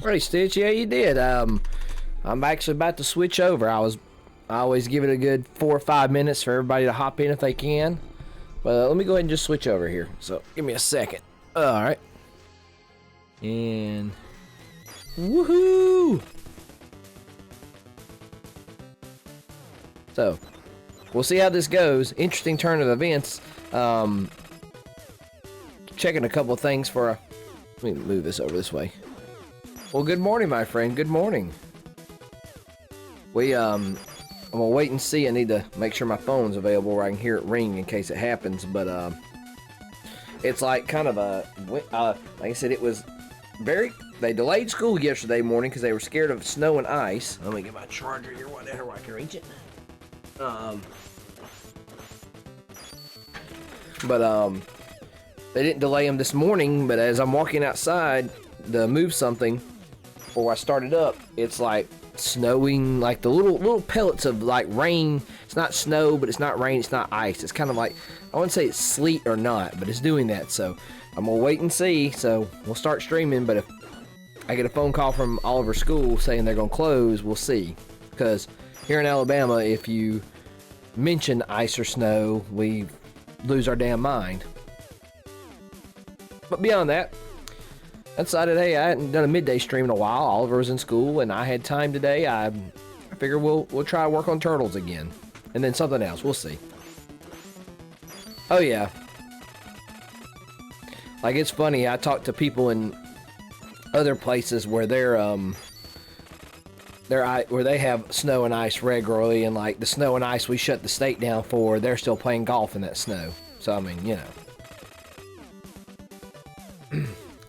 Hey Stitch, yeah you did. I'm actually about to switch over. I always give it a good 4 or 5 minutes for everybody to hop in if they can. But let me go ahead and just switch over here. So give me a second. Alright. And woohoo! So we'll see how this goes. Interesting turn of events. Checking a couple of things for a... Let me move this over this way. Well, good morning, my friend. Good morning. I'm gonna wait and see. I need to make sure my phone's available where I can hear it ring in case it happens. But it's like kind of a... like I said, it was very... They delayed school yesterday morning because they were scared of snow and ice. Let me get my charger here, whatever, where I can reach it. They didn't delay them this morning, but as I'm walking outside to move something before I started up, it's like snowing, like the little pellets of like rain. It's not snow, but it's not rain, it's not ice. It's kind of like, I wouldn't say it's sleet or not, but it's doing that. So I'm gonna wait and see. So we'll start streaming, but if I get a phone call from Oliver School saying they're gonna close, we'll see. Because here in Alabama, if you mention ice or snow, we lose our damn mind. But beyond that, I decided, hey, I hadn't done a midday stream in a while. Oliver was in school, and I had time today. I figure we'll try to work on turtles again, and then something else. We'll see. Oh yeah, like it's funny. I talk to people in other places where where they have snow and ice regularly, and like the snow and ice we shut the state down for, they're still playing golf in that snow. So I mean, you know.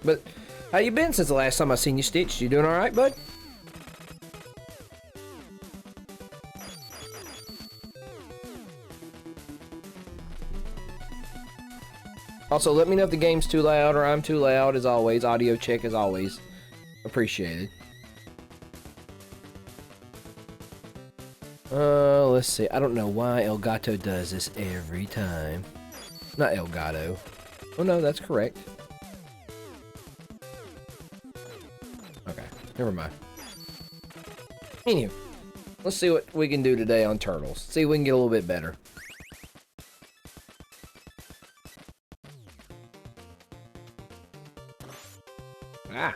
But how you been since the last time I seen you, Stitch? You doing all right, bud? Also, let me know if the game's too loud or I'm too loud. As always, audio check as always appreciated. Let's see. I don't know why Elgato does this every time. Not Elgato. Oh no, that's correct. Okay, never mind. Anyway, let's see what we can do today on turtles. See if we can get a little bit better. Ah!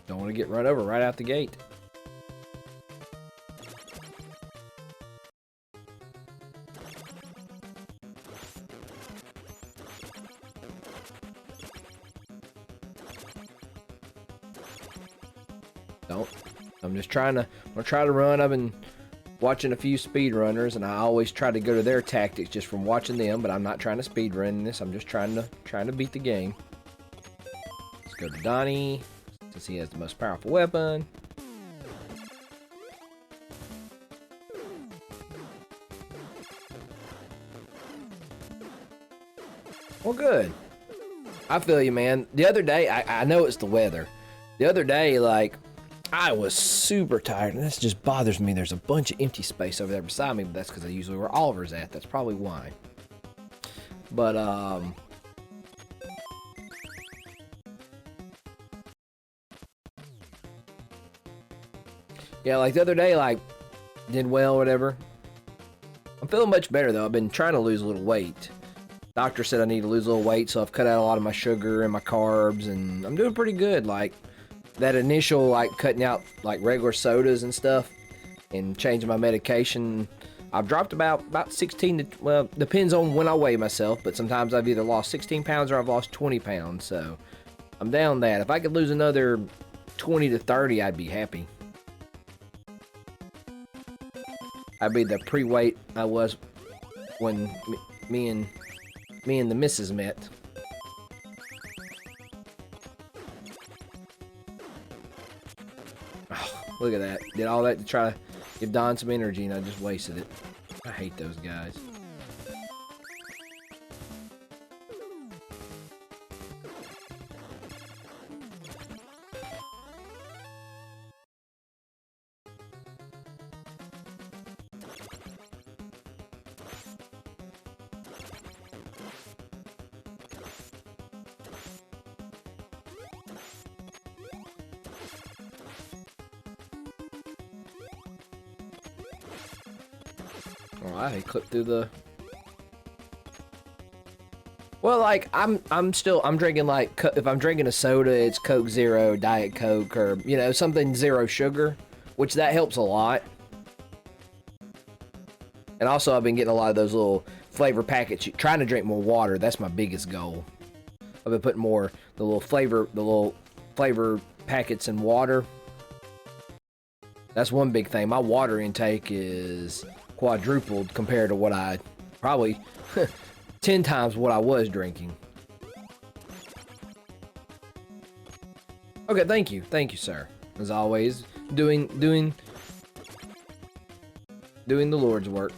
Don't want to get run over right out the gate. I'm just trying to run. I've been watching a few speedrunners, and I always try to go to their tactics just from watching them, but I'm not trying to speedrun this. I'm just trying to beat the game. Let's go to Donnie, since he has the most powerful weapon. Well, good. I feel you, man. The other day, I know it's the weather. The other day, like, I was super tired, and this just bothers me. There's a bunch of empty space over there beside me, but that's because I usually where Oliver's at. That's probably why. But, yeah, like the other day, like, did well, whatever. I'm feeling much better, though. I've been trying to lose a little weight. Doctor said I need to lose a little weight, so I've cut out a lot of my sugar and my carbs, and I'm doing pretty good. Like, that initial, like, cutting out, like, regular sodas and stuff and changing my medication, I've dropped about 16 to, well, depends on when I weigh myself, but sometimes I've either lost 16 pounds or I've lost 20 pounds, so I'm down that. If I could lose another 20 to 30, I'd be happy. I'd be the pre-weight I was when me and the missus met. Oh, look at that. Did all that to try to give Don some energy, and I just wasted it. I hate those guys. Alright, he clipped through the... Well, like, I'm drinking, like, if I'm drinking a soda, it's Coke Zero, Diet Coke, or, you know, something zero sugar, which that helps a lot. And also, I've been getting a lot of those little flavor packets, trying to drink more water. That's my biggest goal. I've been putting more, the little flavor packets in water. That's one big thing. My water intake is quadrupled compared to what I probably 10 times what I was drinking. Okay, thank you, sir. As always, doing the Lord's work.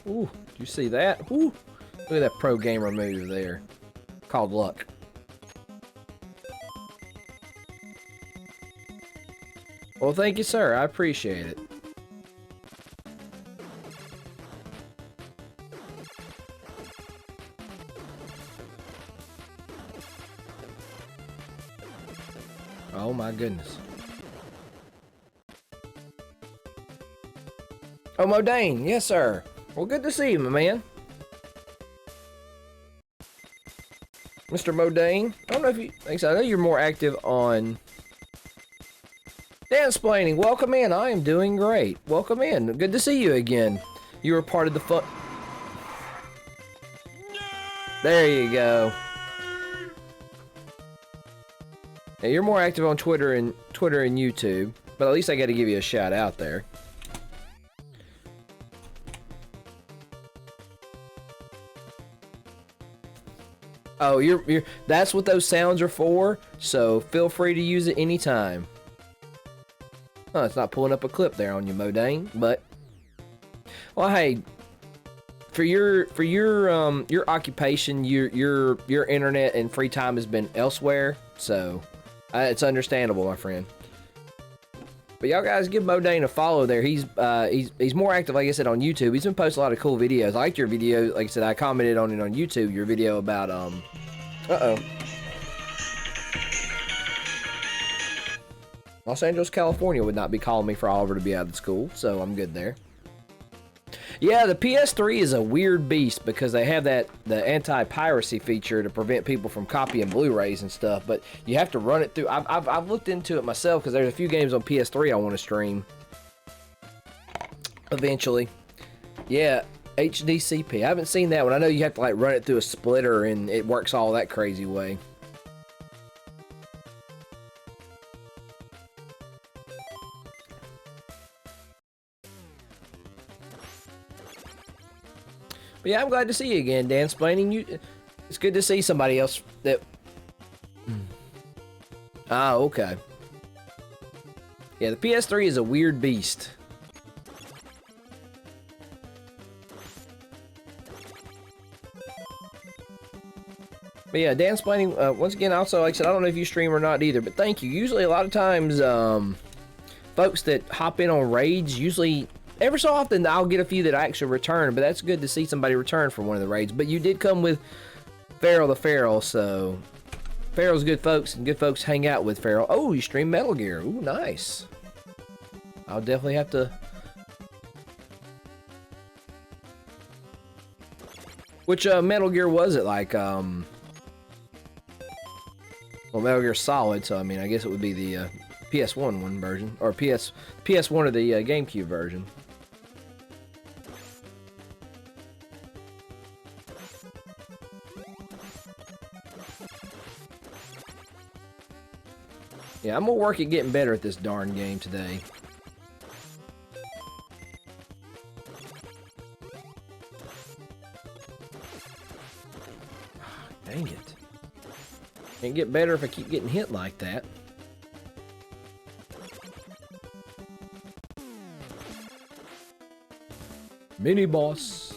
Ooh, did you see that? Ooh, look at that pro gamer move there. Called luck. Well, thank you, sir. I appreciate it. Oh my goodness. Oh, Modane. Yes, sir. Well, good to see you, my man. Mr. Modane. I don't know if you... Thanks. I know you're more active on... Dansplaining. Welcome in. I am doing great. Welcome in. Good to see you again. You were part of the fun... There you go. Yeah, you're more active on Twitter and YouTube, but at least I got to give you a shout out there. Oh, you're that's what those sounds are for, so feel free to use it anytime. Oh, it's not pulling up a clip there on you, Modane, but well, hey, for your occupation, your internet and free time has been elsewhere, so it's understandable, my friend. But y'all guys give Modane a follow there. He's more active, like I said, on YouTube. He's been posting a lot of cool videos. I liked your video. Like I said, I commented on it on YouTube. Your video about Los Angeles, California would not be calling me for Oliver to be out of school, so I'm good there. Yeah, the PS3 is a weird beast because they have the anti-piracy feature to prevent people from copying Blu-rays and stuff, but you have to run it through. I've looked into it myself because there's a few games on PS3 I want to stream eventually. Yeah, HDCP. I haven't seen that one. I know you have to like run it through a splitter and it works all that crazy way. But yeah, I'm glad to see you again, Dansplaining. You, it's good to see somebody else that... Ah, okay. Yeah, the PS3 is a weird beast. But yeah, Dansplaining, once again, also, like I said, I don't know if you stream or not either, but thank you. Usually, a lot of times, folks that hop in on raids, usually... Every so often, I'll get a few that I actually return, but that's good to see somebody return from one of the raids. But you did come with Feral the Feral, so... Feral's good folks, and good folks hang out with Feral. Oh, you stream Metal Gear. Ooh, nice. I'll definitely have to... Which Metal Gear was it? Like, well, Metal Gear Solid, so I mean, I guess it would be the PS1 version. Or PS1 or the GameCube version. Yeah, I'm gonna work at getting better at this darn game today. Dang it. Can't get better if I keep getting hit like that. Mini boss.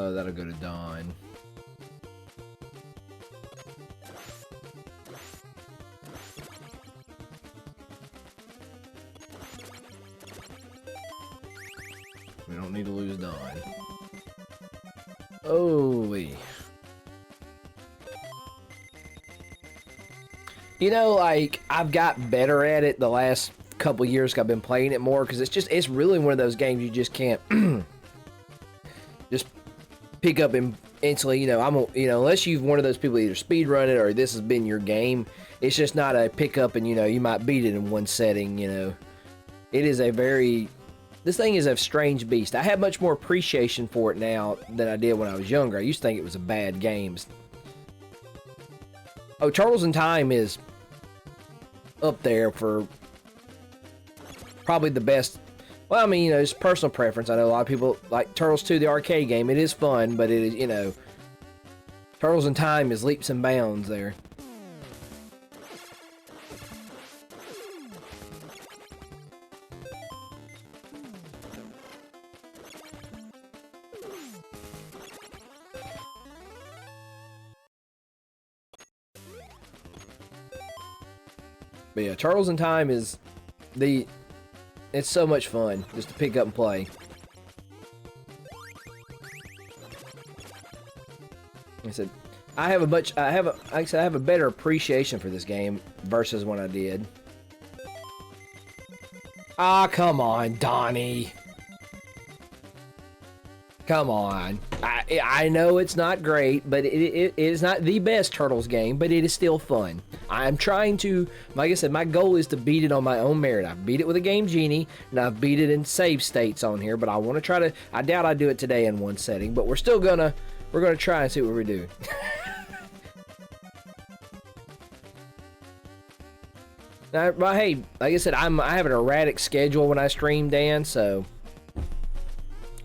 That'll go to Dawn. We don't need to lose Don. Oh, you know, like, I've got better at it the last couple years. I've been playing it more because it's really one of those games you just can't just pick up and instantly. You know, unless you've one of those people either speed run it or this has been your game. It's just not a pick up and you might beat it in one setting. It is this thing is a strange beast. I have much more appreciation for it now than I did when I was younger. I used to think it was a bad game. Oh, Turtles in Time is up there for probably the best. Well, I mean, it's personal preference. I know a lot of people like Turtles 2, the arcade game. It is fun, but it is, Turtles in Time is leaps and bounds there. But yeah, Turtles in Time is it's so much fun just to pick up and play. Like I said, I have a better appreciation for this game versus when I did. Ah, come on, Donnie. Come on. I know it's not great, but it is not the best Turtles game, but it is still fun. I'm trying to, like I said, my goal is to beat it on my own merit. I've beat it with a Game Genie, and I've beat it in save states on here, but I want to try to, I doubt I do it today in one setting, but we're gonna try and see what we do. Now, but hey, like I said, I have an erratic schedule when I stream, Dan, so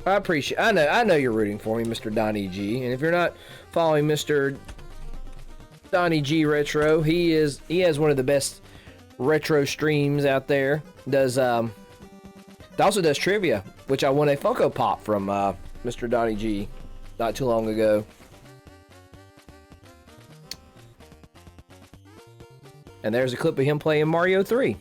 I appreciate. I know you're rooting for me, Mr. Donnie G. And if you're not following Mr. Donnie G Retro, he has one of the best retro streams out there. Also does trivia, which I won a Funko Pop from Mr. Donnie G not too long ago. And there's a clip of him playing Mario 3.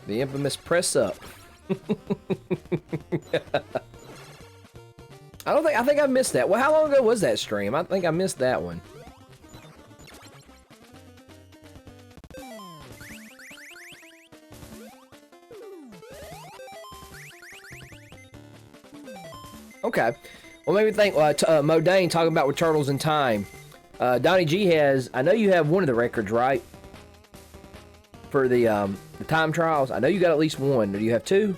The infamous press up. I think I missed that. Well, how long ago was that stream? I think I missed that one. Okay. Well, maybe think Modane talking about with Turtles in Time. Donnie G has, I know you have one of the records, right? For the time trials. I know you got at least one. Do you have two?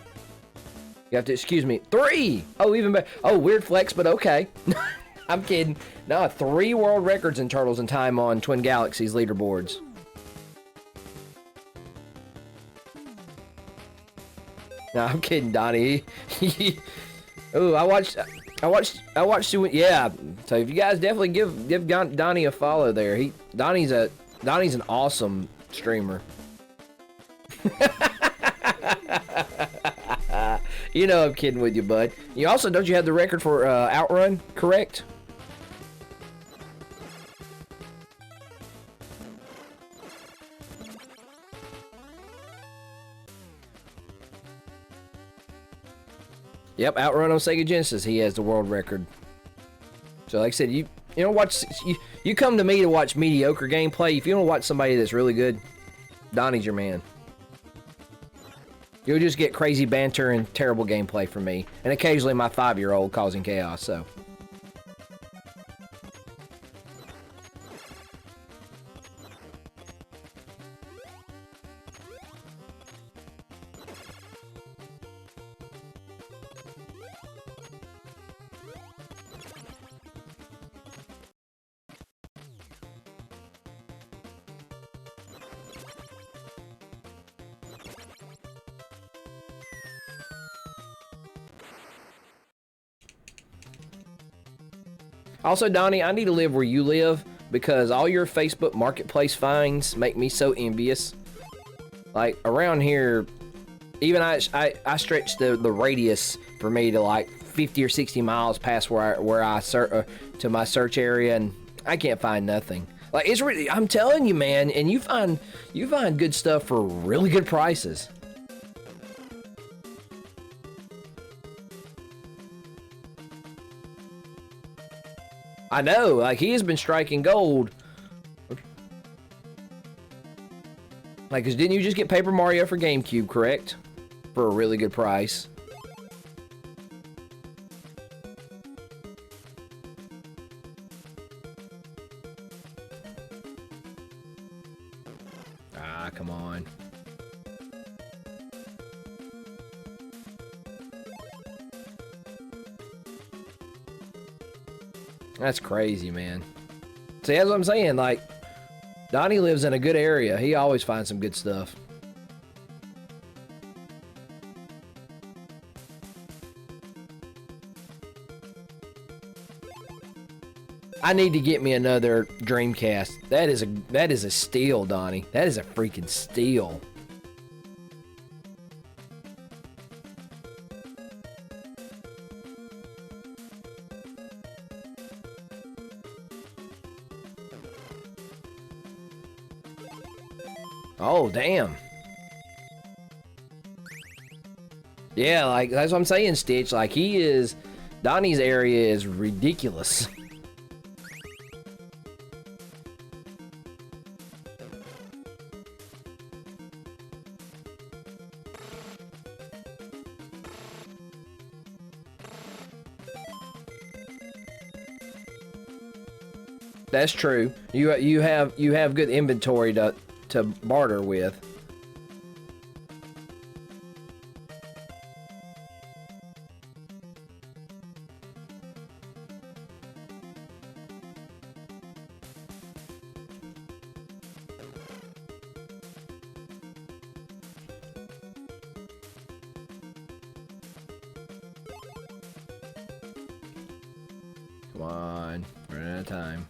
You have to, excuse me, 3! Oh, even better. Oh, weird flex, but okay. I'm kidding. No, 3 world records in Turtles in Time on Twin Galaxies leaderboards. No, I'm kidding, Donnie. Oh, I watched you. Yeah. So if you guys definitely give Donnie a follow there. Donnie's an awesome streamer. You know I'm kidding with you, bud. You also, don't you have the record for Outrun, correct? Yep, Outrun on Sega Genesis. He has the world record. So like I said, you come to me to watch mediocre gameplay. If you don't watch somebody that's really good, Donnie's your man. You'll just get crazy banter and terrible gameplay from me. And occasionally my 5-year-old causing chaos, so. Also, Donnie, I need to live where you live because all your Facebook Marketplace finds make me so envious. Like, around here, Even I stretched the radius for me to like 50 or 60 miles past where I to my search area, and I can't find nothing. Like, it's really, I'm telling you, man, and you find good stuff for really good prices. I know, like, he has been striking gold. Like, 'cause didn't you just get Paper Mario for GameCube, correct? For a really good price. Ah, come on. That's crazy, man. See, that's what I'm saying. Like, Donnie lives in a good area. He always finds some good stuff. I need to get me another Dreamcast. That is a steal, Donnie. That is a freaking steal. Oh, damn. Yeah, like, that's what I'm saying, Stitch. Like, Donnie's area is ridiculous. That's true. You have good inventory to barter with. Come on, running out of time.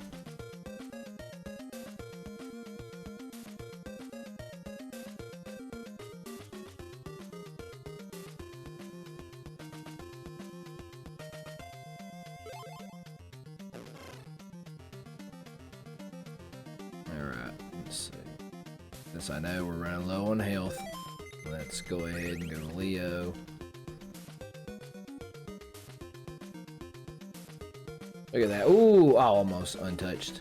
Since I know we're running low on health, let's go ahead and go to Leo. Look at that. Ooh, almost untouched.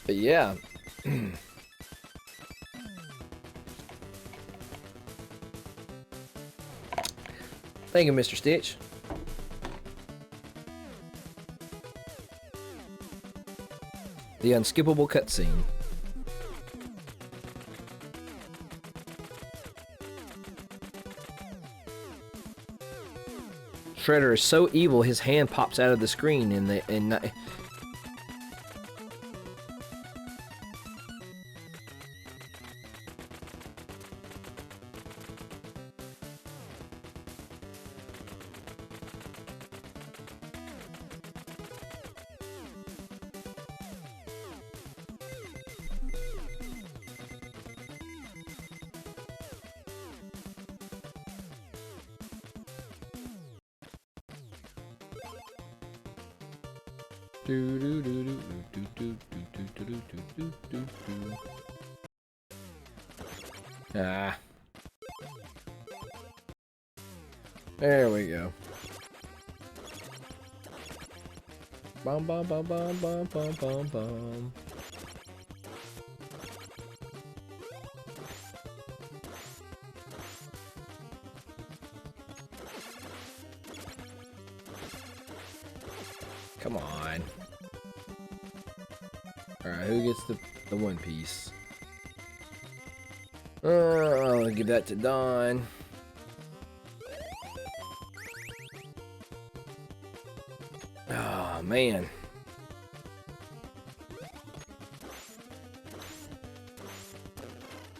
But yeah. Thank you, Mr. Stitch. The unskippable cutscene. Shredder is so evil, his hand pops out of the screen and Ah. There we go. Bum bum bum bum bum bum bum bum. Come on. Alright, who gets the one piece? I'll give that to Don. Oh, man.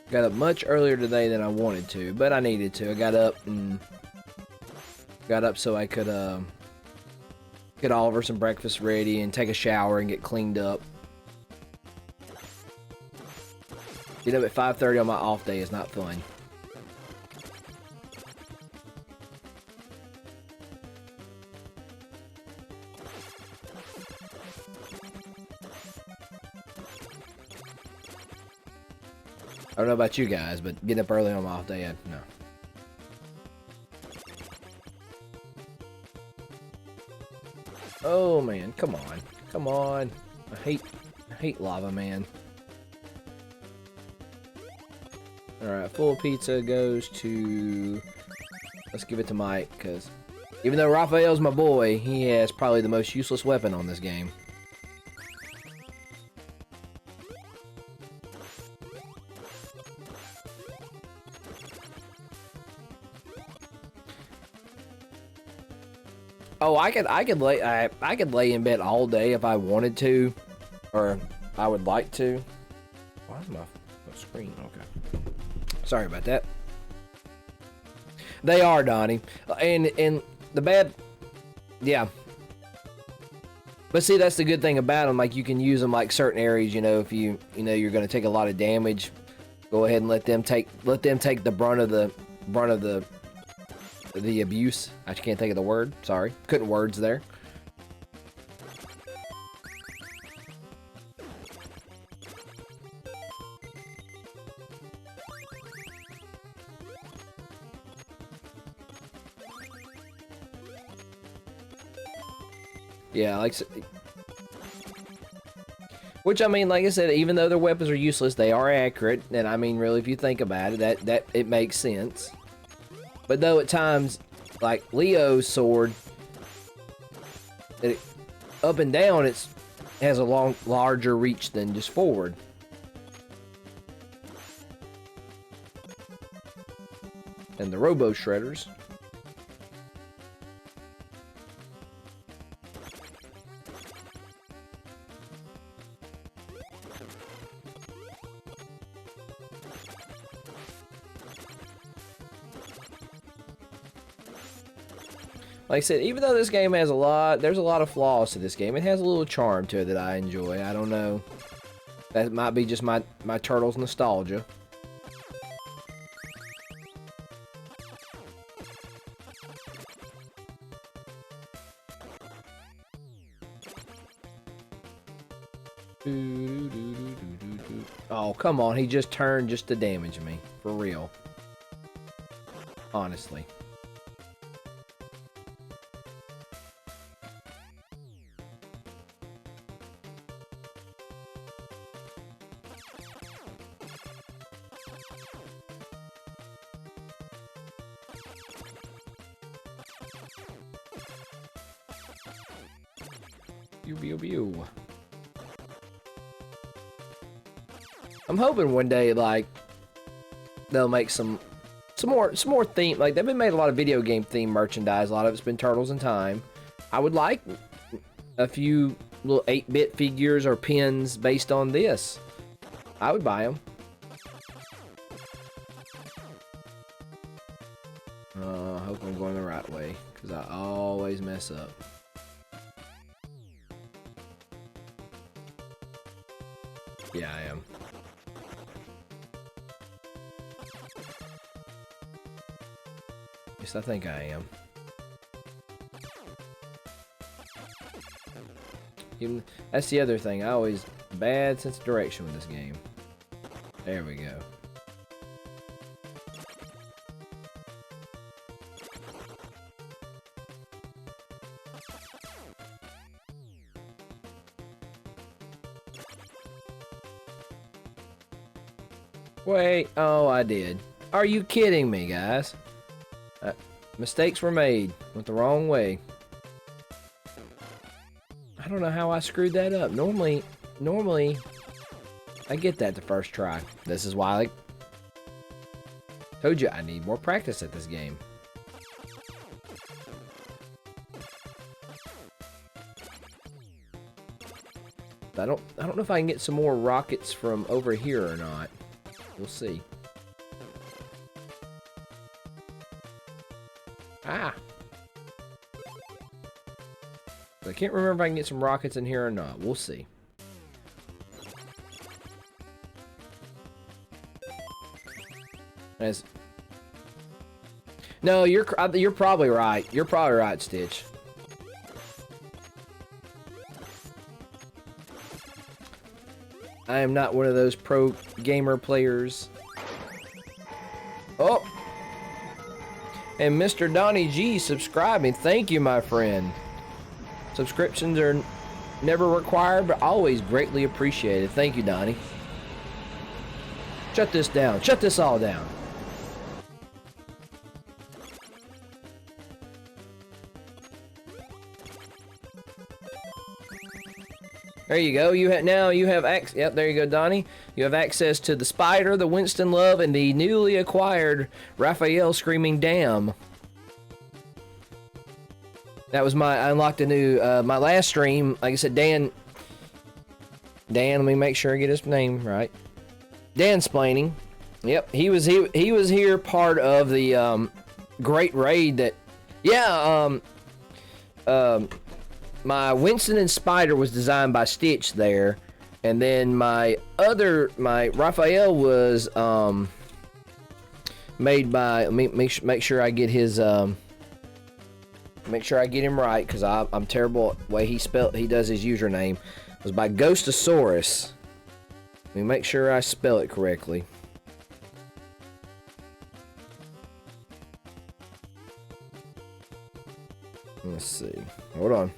Got up much earlier today than I wanted to, but I needed to. I got up so I could get Oliver some breakfast ready and take a shower and get cleaned up. Get up at 5:30 on my off day is not fun. I don't know about you guys, but getting up early on my off day, no. Oh man, come on. Come on. I hate lava, man. Alright, full pizza goes to... Let's give it to Mike, because even though Raphael's my boy, he has probably the most useless weapon on this game. Oh, I could lay in bed all day if I wanted to, or I would like to. Why is my screen? Okay, sorry about that. They are, Donnie, and the bad, yeah. But see, that's the good thing about them. Like, you can use them like certain areas. You know, if you know you're going to take a lot of damage, go ahead and let them take the brunt of the abuse. I can't think of the word. Sorry. Couldn't words there. Yeah, like... Which, I mean, like I said, even though their weapons are useless, they are accurate. And, I mean, really, if you think about it, that it makes sense. But though at times, like Leo's sword, up and down, it has a larger reach than just forward. And the Robo Shredders. Like I said, even though this game has there's a lot of flaws to this game, it has a little charm to it that I enjoy. I don't know. That might be just my Turtles nostalgia. Oh, come on. He just turned just to damage me. For real. Honestly. I'm hoping one day, like, they'll make some more theme. Like, they've been made a lot of video game themed merchandise. A lot of it's been Turtles in Time. I would like a few little 8-bit figures or pins based on this. I would buy them. I hope I'm going the right way, because I always mess up. Yeah, I am. Yes, I think I am. Even, that's the other thing. I always bad sense of direction with this game. There we go. Wait, oh, I did. Are you kidding me, guys? Mistakes were made. Went the wrong way. I don't know how I screwed that up. Normally, I get that the first try. This is why, like, told you I need more practice at this game. I don't know if I can get some more rockets from over here or not. We'll see. Ah. I can't remember if I can get some rockets in here or not. We'll see. As no, you're probably right. You're probably right, Stitch. I am not one of those pro gamer players. Oh! And Mr. Donnie G subscribing. Thank you, my friend. Subscriptions are never required, but always greatly appreciated. Thank you, Donnie. Shut this down. Shut this all down. There you go. Now you have access. Yep, there you go, Donnie. You have access to the Spider, the Winston Love, and the newly acquired Raphael Screaming Dam. That was I unlocked a new my last stream. Like I said, Dan. Let me make sure I get his name right. Dansplaining. Yep, he was here part of the great raid that. Yeah. My Winston and Spider was designed by Stitch there, and then my Raphael was made by. Let me make sure I get his make sure I get him right, because I'm terrible at the way he does his username. It was by Ghostosaurus. Let me make sure I spell it correctly. Let's see. Hold on.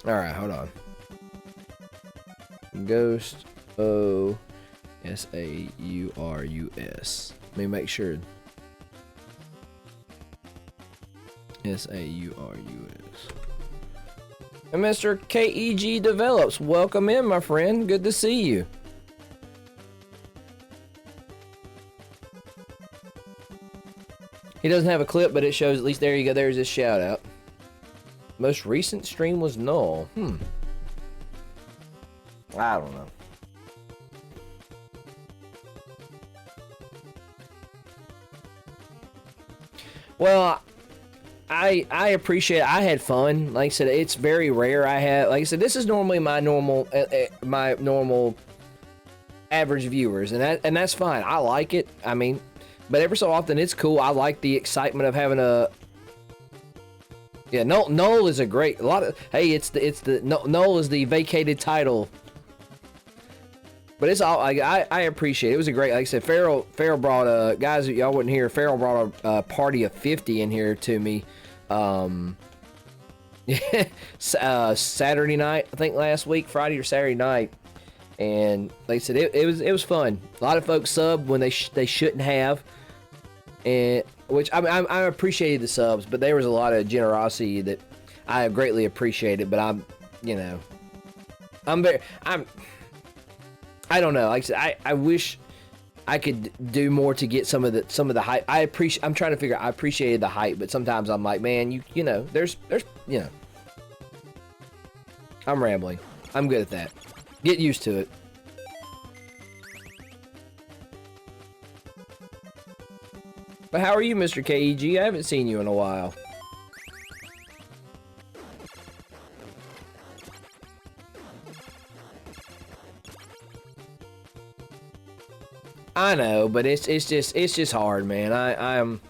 Alright, hold on. Ghost O S-A-U-R-U-S. Let me make sure. S-A-U-R-U-S. And Mr. KEG Develops, welcome in, my friend. Good to see you. He doesn't have a clip, but it shows, at least there you go, there's his shout out. Most recent stream was null. I don't know. Well, I appreciate it. I had fun. Like I said, it's very rare. Like I said, this is normally my normal average viewers, and that's fine. I like it. I mean, but every so often it's cool. I like the excitement of having a. Yeah, Null is a great. Hey, Null is the vacated title. But it's all I appreciate it. It was a great, like I said, Farrell brought guys, y'all wouldn't hear. Farrell brought a party of 50 in here to me. Saturday night, I think last week, Friday or Saturday night, and like I said, it was fun. A lot of folks subbed when they shouldn't have, and which I appreciated the subs, but there was a lot of generosity that I greatly appreciated. But I don't know. Like I said, I wish I could do more to get some of the hype. I'm trying to figure out. I appreciated the hype, but sometimes I'm like, man, you know, there's you know. I'm rambling. I'm good at that. Get used to it. But how are you, Mr. KEG? I haven't seen you in a while. I know, but it's just hard, man. I'm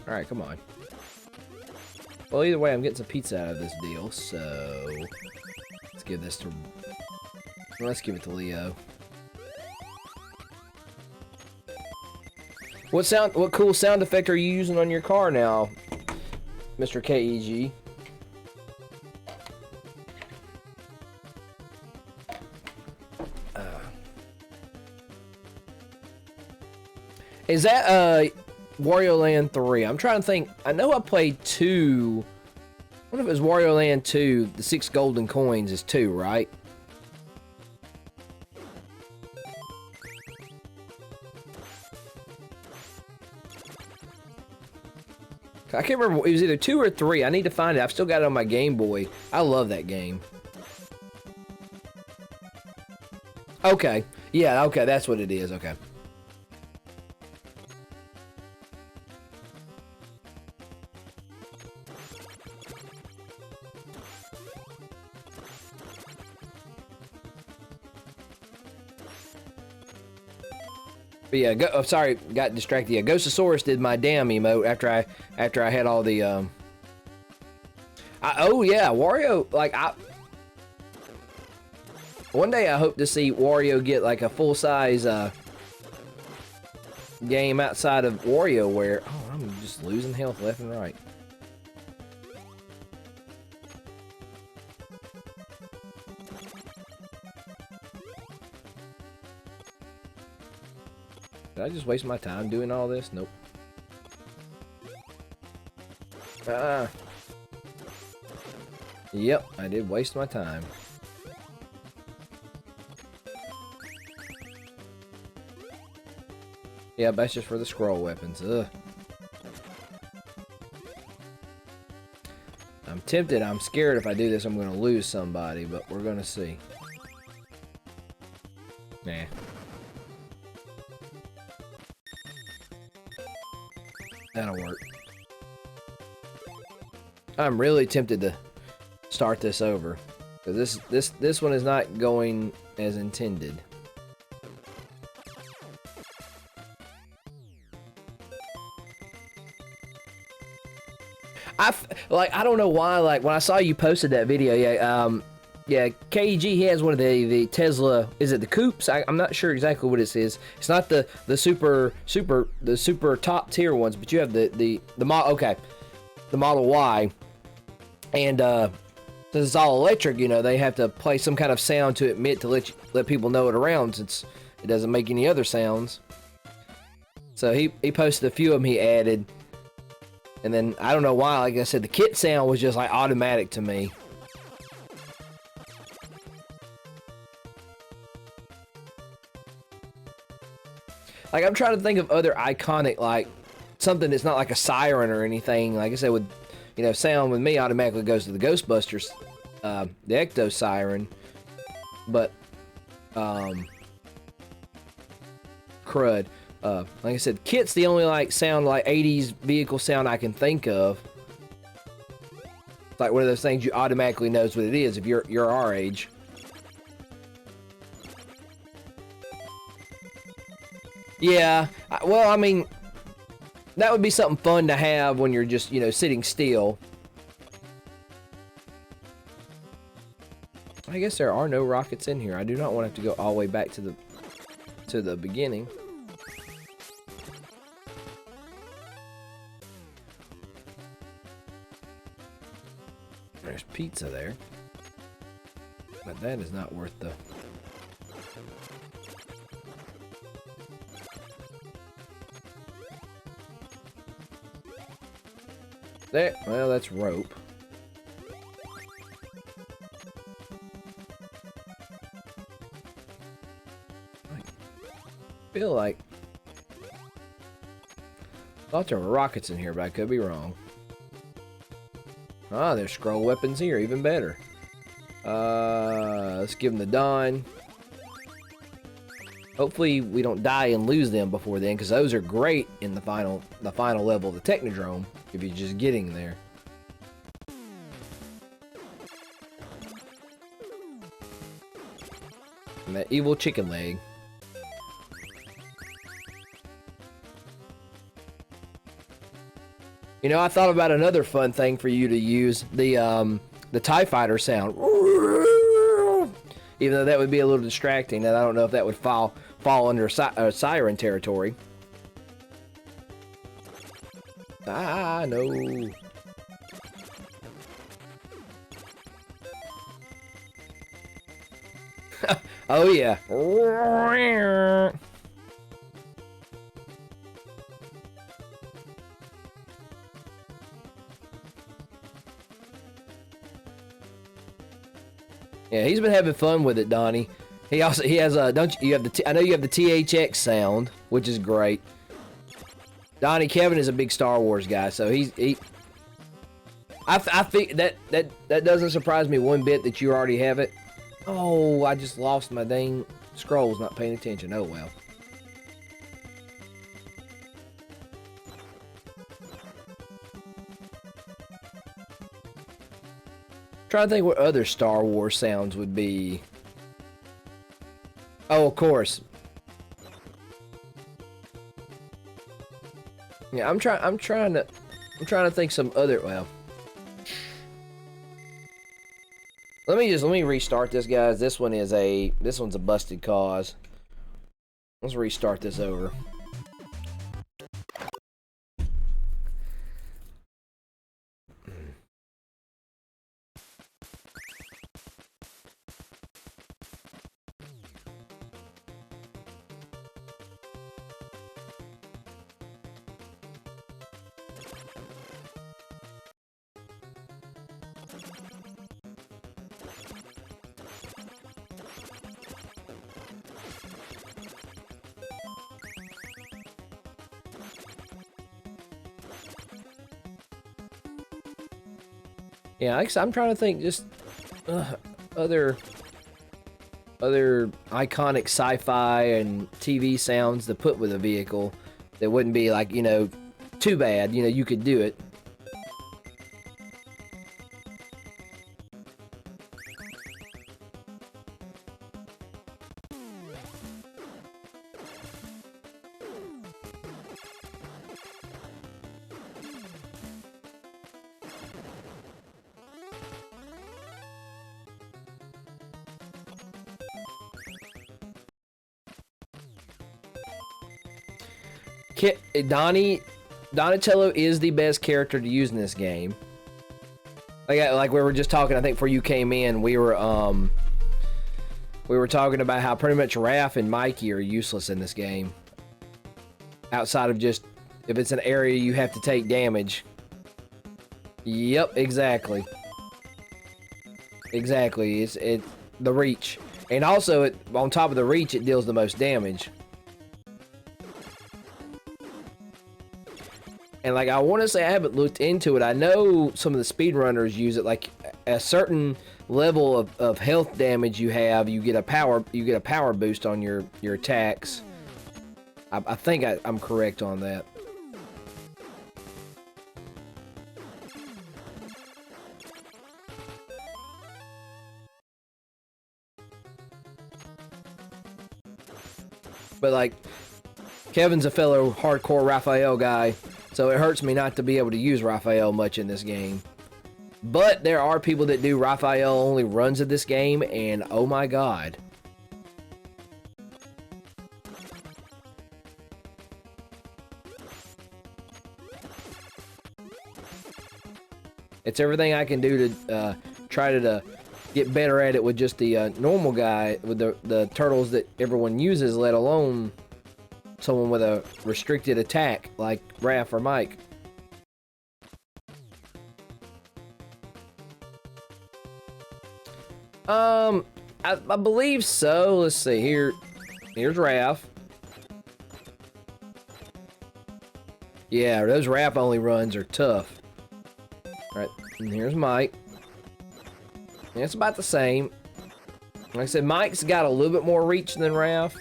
all right, come on. Well, either way, I'm getting some pizza out of this deal, so let's give it to Leo. What cool sound effect are you using on your car now, Mr. KEG? Is that Wario Land 3? I'm trying to think. I know I played 2 What if it was Wario Land 2? The 6 golden coins is 2, right? I can't remember. It was either 2 or 3. I need to find it. I've still got it on my Game Boy. I love that game. Okay. Yeah, okay. That's what it is. Okay. But yeah, oh, sorry, got distracted. Yeah, Ghostosaurus did my damn emote after I had all the oh yeah, Wario, like one day I hope to see Wario get like a full-size game outside of WarioWare. Oh, I'm just losing health left and right. Did I just waste my time doing all this? Nope. Yep, I did waste my time. Yeah, that's just for the scroll weapons. Ugh. I'm tempted. I'm scared if I do this I'm going to lose somebody, but we're going to see. Nah. That'll work. I'm really tempted to start this over, because this one is not going as intended. I don't know why, like when I saw you posted that video, yeah, KEG, he has one of the Tesla, is it the coupes? I'm not sure exactly what it is. It's not the super top tier ones, but you have the model, okay, the Model Y, and since it's all electric, you know, they have to play some kind of sound to emit to let people know it around, since it doesn't make any other sounds. So he posted a few of them he added, and then I don't know why, like I said, the kit sound was just like automatic to me. Like, I'm trying to think of other iconic, like, something that's not like a siren or anything. Like I said, with, you know, sound with me automatically goes to the Ghostbusters, the Ecto Siren. But, crud. Like I said, kit's the only, like, sound, like, 80s vehicle sound I can think of. It's like one of those things you automatically knows what it is if you're our age. Yeah, well, I mean, that would be something fun to have when you're just, you know, sitting still. I guess there are no rockets in here. I do not want to have to go all the way back to the beginning. There's pizza there. But that is not worth the... There, well, that's rope. I feel like... thought there were rockets in here, but I could be wrong. Ah, there's scroll weapons here, even better. Let's give them the dawn. Hopefully we don't die and lose them before then, because those are great in the final level of the Technodrome, if you're just getting there. And that evil chicken leg. You know, I thought about another fun thing for you to use, the TIE Fighter sound. Even though that would be a little distracting, and I don't know if that would fall under siren territory. Ah, no. Oh, yeah. Yeah, he's been having fun with it, Donnie. He has a don't you have the I know you have the THX sound, which is great. Donnie, Kevin is a big Star Wars guy, so I think that doesn't surprise me one bit that you already have it. Oh, I just lost my dang scrolls, not paying attention. Oh well. Trying to think what other Star Wars sounds would be. Oh, of course. Yeah, I'm trying to think some other. Well, let me restart this, guys. This one's a busted cause. Let's restart this over. Yeah, I'm trying to think just other iconic sci-fi and TV sounds to put with a vehicle that wouldn't be like, you know, too bad. You know, you could do it. Donatello is the best character to use in this game. Like we were just talking, I think before you came in, we were talking about how pretty much Raph and Mikey are useless in this game. Outside of just if it's an area you have to take damage. Yep, exactly. Exactly. It's the reach. And also on top of the reach it deals the most damage. And like I want to say I haven't looked into it. I know some of the speedrunners use it. Like a certain level of health damage you have, you get a power boost on your attacks. I think I'm correct on that. But like Kevin's a fellow hardcore Raphael guy. So it hurts me not to be able to use Raphael much in this game. But there are people that do Raphael only runs of this game, and oh my god. It's everything I can do to try to get better at it with just the normal guy, with the turtles that everyone uses, let alone someone with a restricted attack like Raph or Mike. I believe so. Let's see here. Here's Raph. Yeah, those Raph only runs are tough. All right, and here's Mike. And it's about the same. Like I said, Mike's got a little bit more reach than Raph.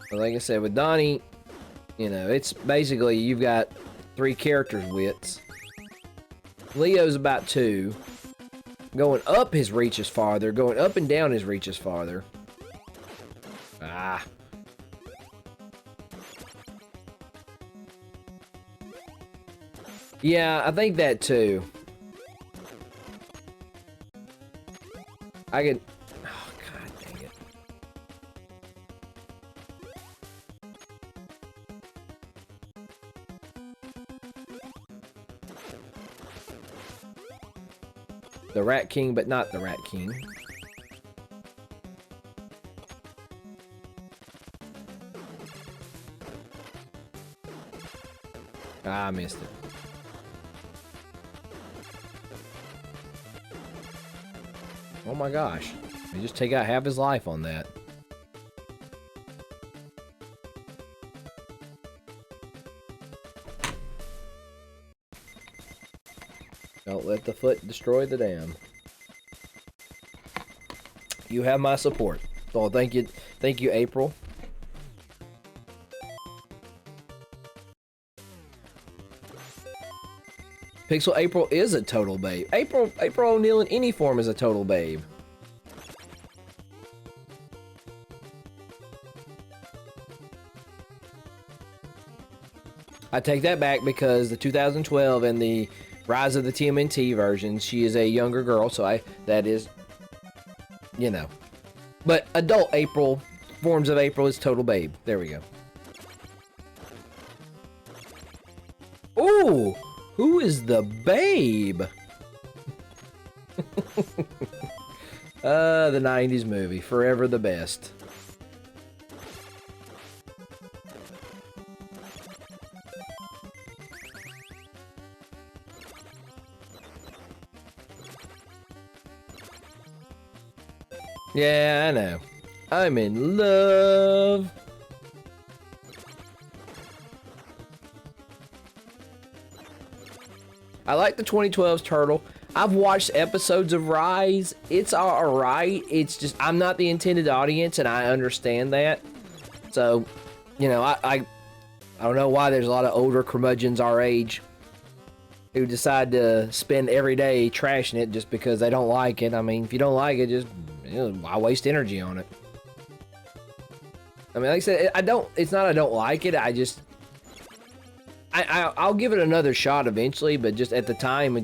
But like I said, with Donnie, you know, it's basically you've got 3 characters' widths. Leo's about 2. Going up his reach is farther. Going up and down his reach is farther. Ah. Yeah, I think that too. I could... Oh, god dang it. The Rat King, but not the Rat King. Ah, I missed it. Oh my gosh. They just take out half his life on that. Don't let the foot destroy the dam. You have my support. So thank you, April. Pixel April is a total babe. April O'Neil in any form is a total babe. I take that back because the 2012 and the Rise of the TMNT version, she is a younger girl, so that is, you know. But adult April, forms of April is total babe. There we go. Ooh! Who is the babe? The 90s movie. Forever the best. Yeah, I know. I'm in love. I like the 2012's Turtle. I've watched episodes of Rise. It's alright. It's just, I'm not the intended audience, and I understand that. So, you know, I don't know why there's a lot of older curmudgeons our age who decide to spend every day trashing it just because they don't like it. I mean, if you don't like it, just, you know, why waste energy on it? I mean, like I said, it's not I don't like it, I just... I'll give it another shot eventually, but just at the time,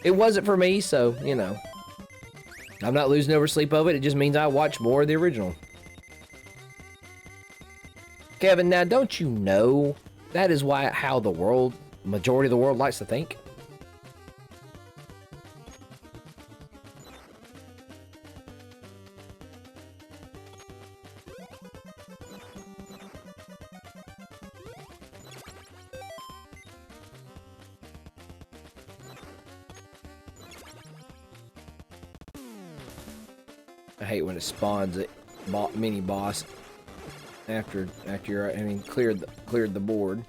it wasn't for me, so, you know. I'm not losing over sleep of it, it just means I watch more of the original. Kevin, now don't you know that is how the world, majority of the world likes to think? I hate when it spawns a mini boss after you're, I mean, cleared the board.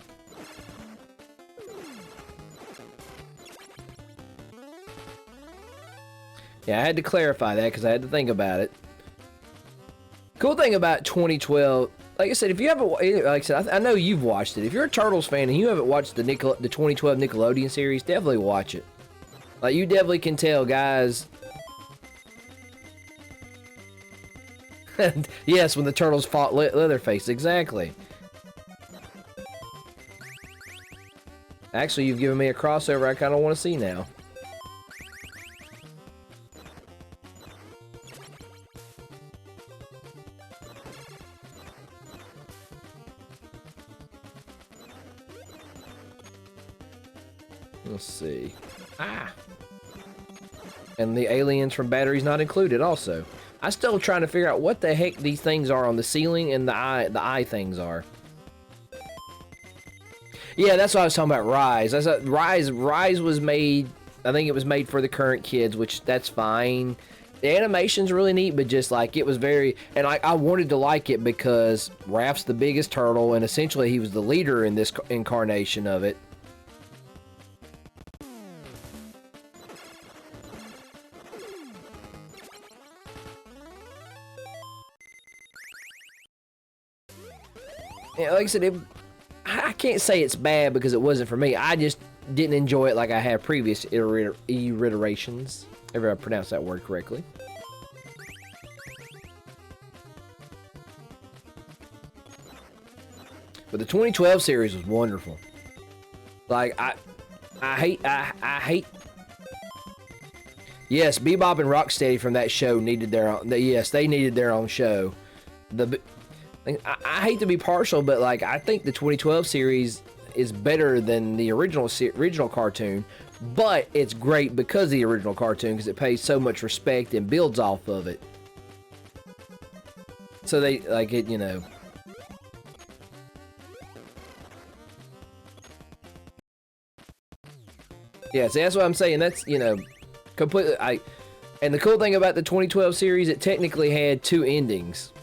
Yeah, I had to clarify that because I had to think about it. Cool thing about 2012, like I said, if you haven't, like I said, I know you've watched it. If you're a Turtles fan and you haven't watched the 2012 Nickelodeon series, definitely watch it. Like, you definitely can tell, guys. Yes, when the Turtles fought Leatherface, exactly. Actually, you've given me a crossover I kind of want to see now. Let's see. Ah! And the aliens from Batteries Not Included also. I'm still trying to figure out what the heck these things are on the ceiling and the eye things are. Yeah, that's what I was talking about, Rise. Rise was made, I think it was made for the current kids, which that's fine. The animation's really neat, but just like, it was very, and I wanted to like it because Raph's the biggest turtle, and essentially he was the leader in this incarnation of it. Yeah, like I said, I can't say it's bad because it wasn't for me. I just didn't enjoy it like I had previous iterations. If I pronounced that word correctly. But the 2012 series was wonderful. Like, I hate. Yes, Bebop and Rocksteady from that show needed their own. Yes, they needed their own show. I hate to be partial, but like, I think the 2012 series is better than the original cartoon, but it's great because of the original cartoon, because it pays so much respect and builds off of it. So they like it, you know. Yeah, see, that's what I'm saying. That's, you know, completely. And the cool thing about the 2012 series, it technically had 2 endings.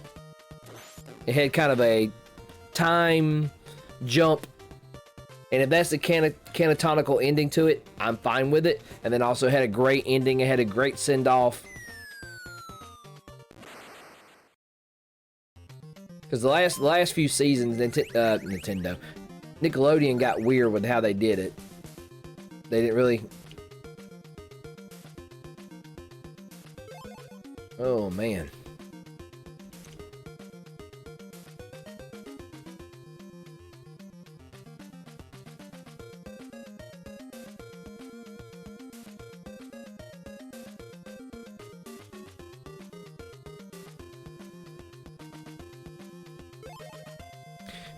It had kind of a time jump, and if that's the canonical ending to it, I'm fine with it. And then also had a great ending. It had a great send-off. Because the last few seasons, Nickelodeon got weird with how they did it. They didn't really... Oh, man.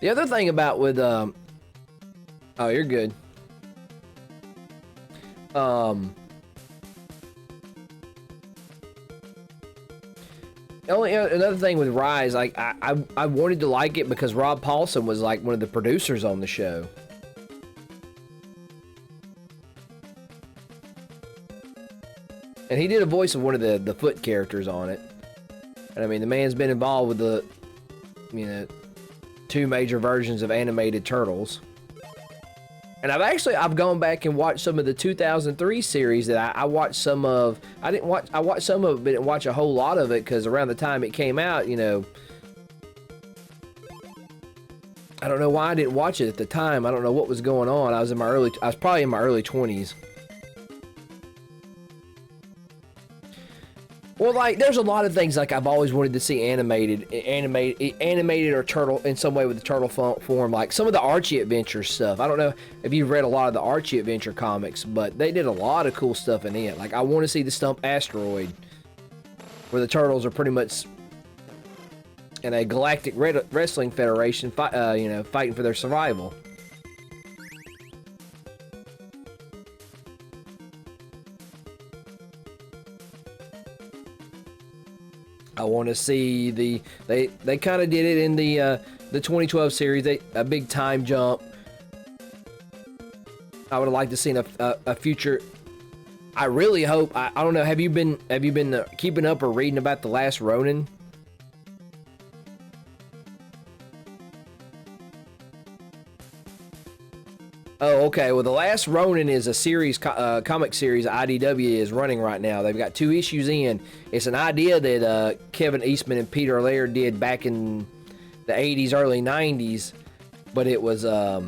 The other thing about with, oh, you're good. Another thing with Rise, like, I wanted to like it because Rob Paulson was, like, one of the producers on the show. And he did a voice of one of the foot characters on it. And I mean, the man's been involved with the, you know, 2 major versions of animated Turtles. And I've gone back and watched some of the 2003 series that I watched some of. I watched some of it, but didn't watch a whole lot of it because around the time it came out, you know, I don't know why I didn't watch it at the time. I don't know what was going on. I was probably in my early 20s. Well, like, there's a lot of things, like, I've always wanted to see animated or turtle in some way with the turtle form. Like, some of the Archie Adventure stuff. I don't know if you've read a lot of the Archie Adventure comics, but they did a lot of cool stuff in it. Like, I want to see the Stump Asteroid, where the turtles are pretty much in a galactic wrestling federation, fighting for their survival. I want to see they kind of did it in the 2012 series. A big time jump. I would have liked to see a future. I really hope. I don't know. Have you been keeping up or reading about The Last Ronin? Oh, okay. Well, The Last Ronin is a series, comic series IDW is running right now. They've got 2 issues in. It's an idea that Kevin Eastman and Peter Laird did back in the 80s, early 90s, but it was it's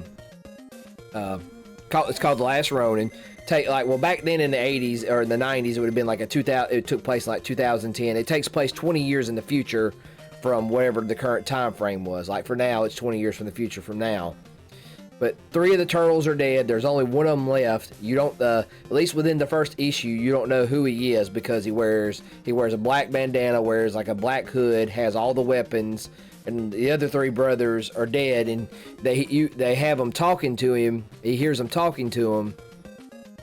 called The Last Ronin. Back then in the 80s or in the 90s, it would have been like it took place in like 2010. It takes place 20 years in the future from whatever the current time frame was. Like for now, it's 20 years from the future from now. But 3 of the turtles are dead. There's only 1 of them left. You don't, at least within the first issue, you don't know who he is because he wears a black bandana, wears like a black hood, has all the weapons, and the other 3 brothers are dead. And they have him talking to him. He hears them talking to him.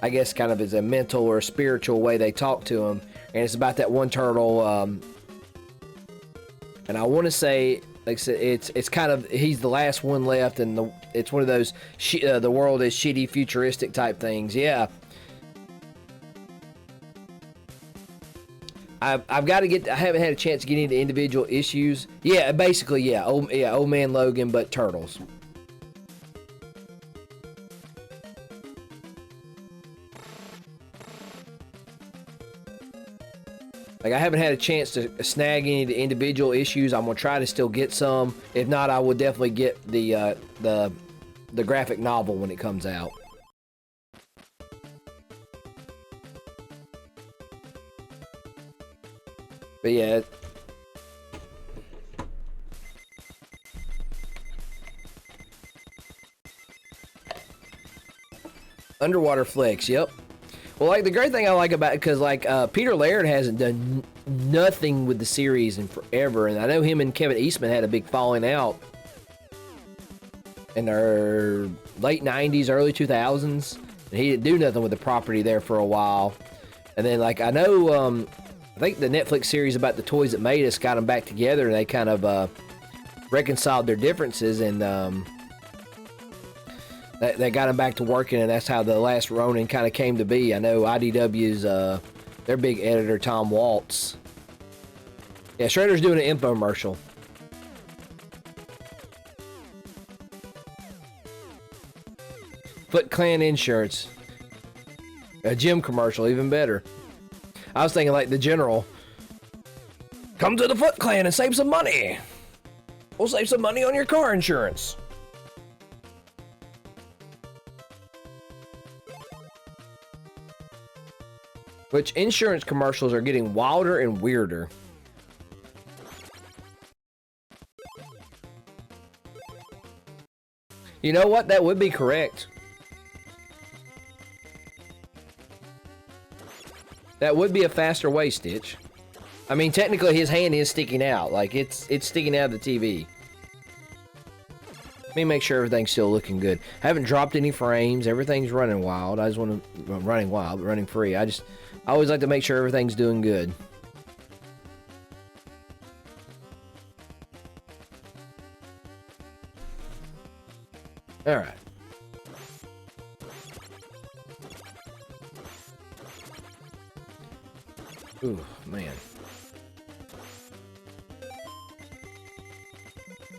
I guess kind of as a mental or spiritual way they talk to him. And it's about that one turtle. And I want to say, like I said, it's kind of, he's the last one left, and it's one of those the world is shitty futuristic type things. Yeah, I've got to get. I haven't had a chance to get into individual issues. Yeah, basically, yeah, Old Man Logan, but turtles. Like, I haven't had a chance to snag any of the individual issues. I'm gonna try to still get some. If not, I will definitely get the graphic novel when it comes out. But yeah. Underwater Flicks, yep. Well, like, the great thing I like about it, because, like, Peter Laird hasn't done nothing with the series in forever, and I know him and Kevin Eastman had a big falling out in their late 90s, early 2000s, and he didn't do nothing with the property there for a while. And then, like, I know, I think the Netflix series about the toys that made us got them back together, and they kind of reconciled their differences, and they got him back to working, and that's how The Last Ronin kind of came to be. I know IDW's Their big editor, Tom Waltz. Yeah, Shredder's doing an infomercial. Foot Clan Insurance. A gym commercial, even better. I was thinking like the General. Come to the Foot Clan and save some money. We'll save some money on your car insurance. Which insurance commercials are getting wilder and weirder. You know what? That would be correct. That would be a faster way, Stitch. I mean, technically his hand is sticking out. Like, it's sticking out of the TV. Let me make sure everything's still looking good. I haven't dropped any frames. Everything's running wild. I just want to... Well, running wild, but running free. I always like to make sure everything's doing good. Alright. Ooh, man.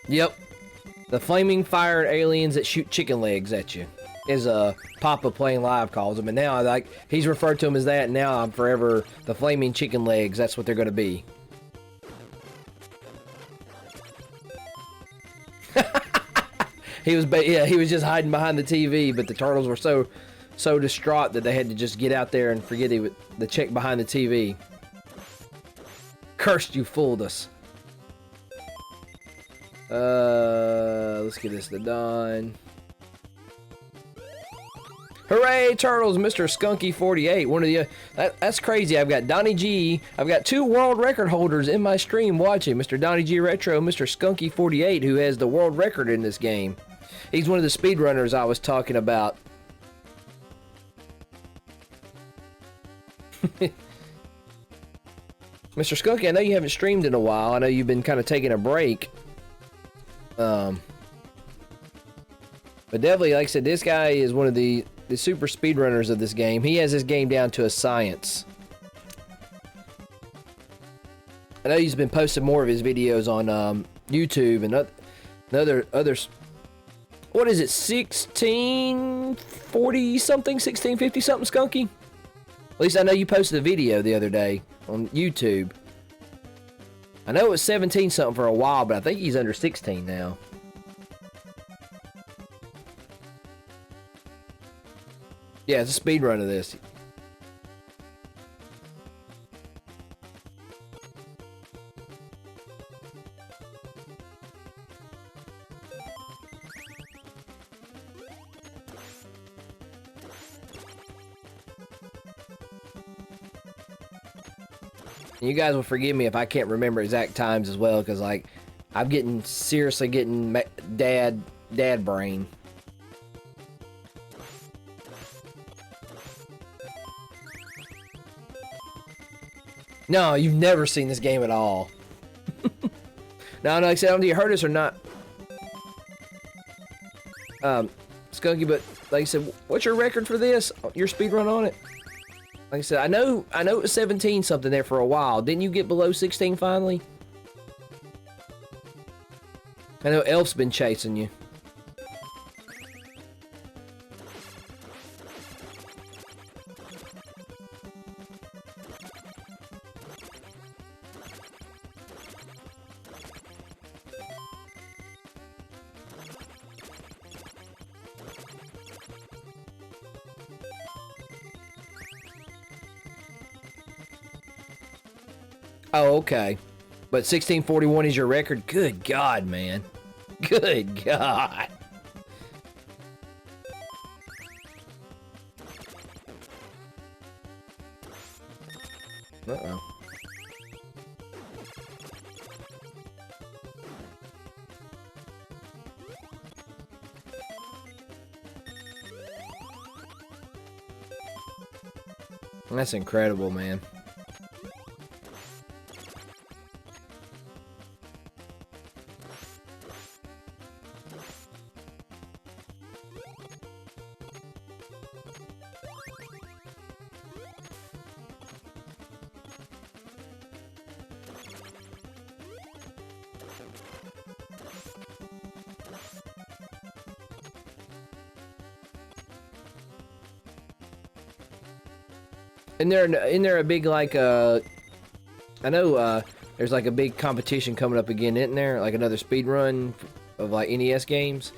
Yep. The flaming fire aliens that shoot chicken legs at you. Is Papa Playing Live calls them. And now, like, he's referred to them as that, and now I'm forever the flaming chicken legs. That's what they're going to be. He was just hiding behind the TV, but the turtles were so distraught that they had to just get out there and forget the chick behind the TV. Cursed, you fooled us. Let's get this done. Hooray, Turtles, Mr. Skunky48. One of the... that's crazy. I've got Donnie G. I've got 2 world record holders in my stream watching. Mr. Donnie G Retro, Mr. Skunky48, who has the world record in this game. He's one of the speedrunners I was talking about. Mr. Skunky, I know you haven't streamed in a while. I know you've been kind of taking a break. But definitely, like I said, this guy is one of the super speedrunners of this game. He has this game down to a science. I know he's been posting more of his videos on YouTube and others. What is it, 1640 something, 1650 something, Skunky? At least I know you posted a video the other day on YouTube. I know it was 17 something for a while, but I think he's under 16 now. Yeah, it's a speed run of this. You guys will forgive me if I can't remember exact times as well, because like I'm seriously getting dad brain. No, you've never seen this game at all. No, like I said, I don't know if you heard us or not. Skunky, but like I said, what's your record for this? Your speed run on it? Like I said, I know it was 17 something there for a while. Didn't you get below 16 finally? I know Elf's been chasing you. Oh, okay. But 1641 is your record? Good God, man. Good God. Uh-oh. That's incredible, man. Isn't there a big like I know there's like a big competition coming up again, isn't there? Like another speed run of like NES games.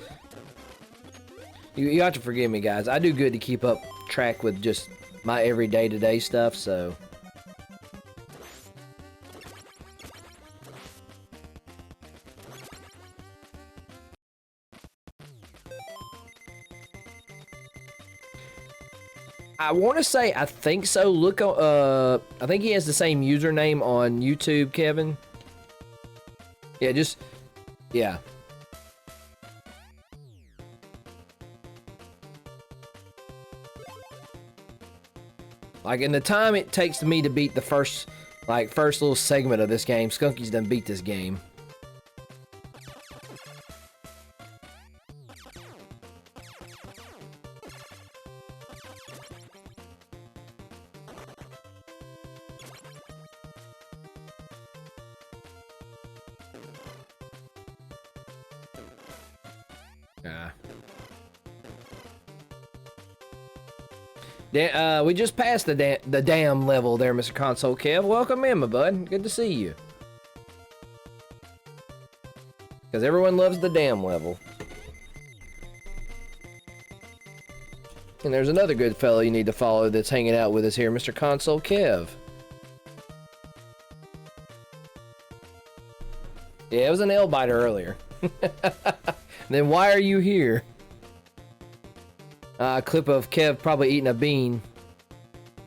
You have to forgive me, guys. I do good to keep up track with just my everyday to-day stuff, so. I want to say, I think so. Look, I think he has the same username on YouTube, Kevin. Yeah, yeah. Like, in the time it takes me to beat the first little segment of this game, Skunky's done beat this game. We just passed the dam level there, Mr. Console Kev. Welcome in, my bud. Good to see you. Because everyone loves the dam level. And there's another good fellow you need to follow that's hanging out with us here, Mr. Console Kev. Yeah, it was an L-biter earlier. Then why are you here? A clip of Kev probably eating a bean.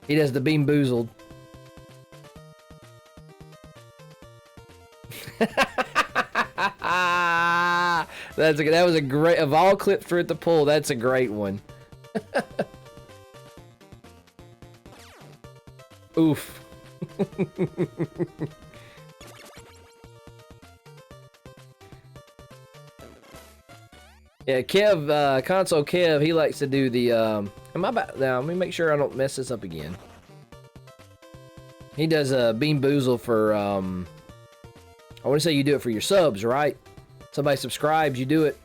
He does the bean boozled. That was a great, of all clips for it to pull, that's a great one. Oof. Yeah, Kev, Console Kev, he likes to do the, am I about, now, let me make sure I don't mess this up again. He does, Bean Boozle for, I want to say you do it for your subs, right? Somebody subscribes, you do it.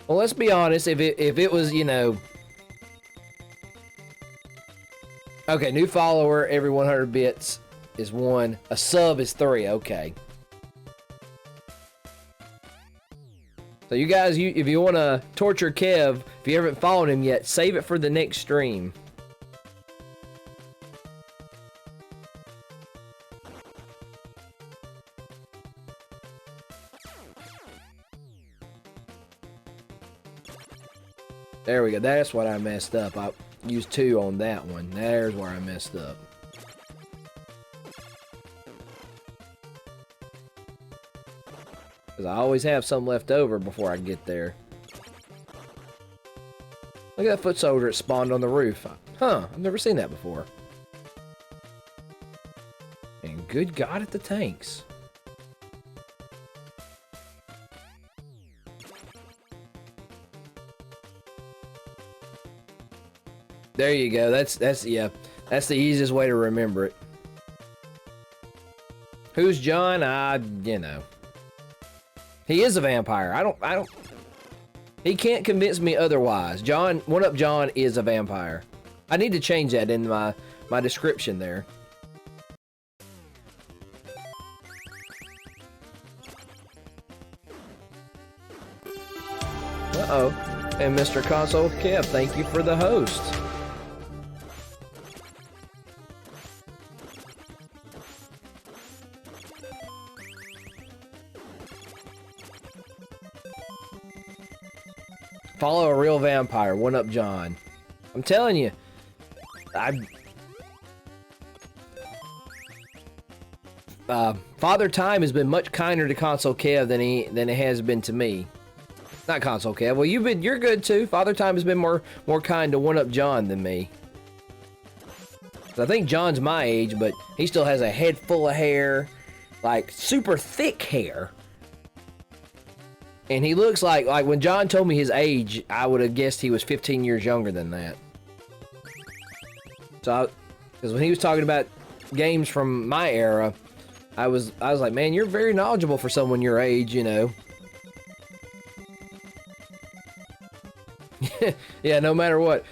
Well, let's be honest, if it was, you know... Okay, new follower every 100 bits is 1. A sub is 3, okay. So you guys, if you want to torture Kev, if you haven't followed him yet, save it for the next stream. There we go. That's what I messed up. I used 2 on that one. There's where I messed up. Because I always have some left over before I get there. Look at that foot soldier that spawned on the roof. Huh, I've never seen that before. And good God at the tanks. There you go. That's yeah. That's the easiest way to remember it. Who's John? You know. He is a vampire. I don't He can't convince me otherwise. John, 1UP John is a vampire. I need to change that in my description there. Uh-oh. And Mr. Console Kev, thank you for the host. Follow a real vampire, 1UP John. I'm telling you, Father Time has been much kinder to Console Kev than it has been to me. Not Console Kev. Well, you're good too. Father Time has been more kind to 1UP John than me. I think John's my age, but he still has a head full of hair, like super thick hair. And he looks like when John told me his age, I would have guessed he was 15 years younger than that. So, because when he was talking about games from my era, I was like, man, you're very knowledgeable for someone your age, you know. Yeah, no matter what.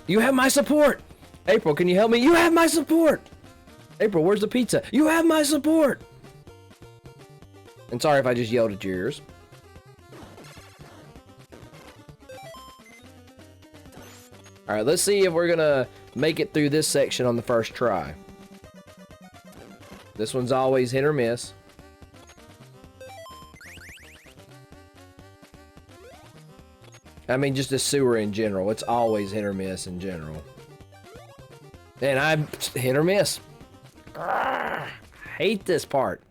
You have my support. April, can you help me? You have my support. April, where's the pizza? You have my support. And sorry if I just yelled at your ears. All right, let's see if we're gonna make it through this section on the first try. This one's always hit or miss. I mean, just the sewer in general. It's always hit or miss in general. And I'm hit or miss. I hate this part.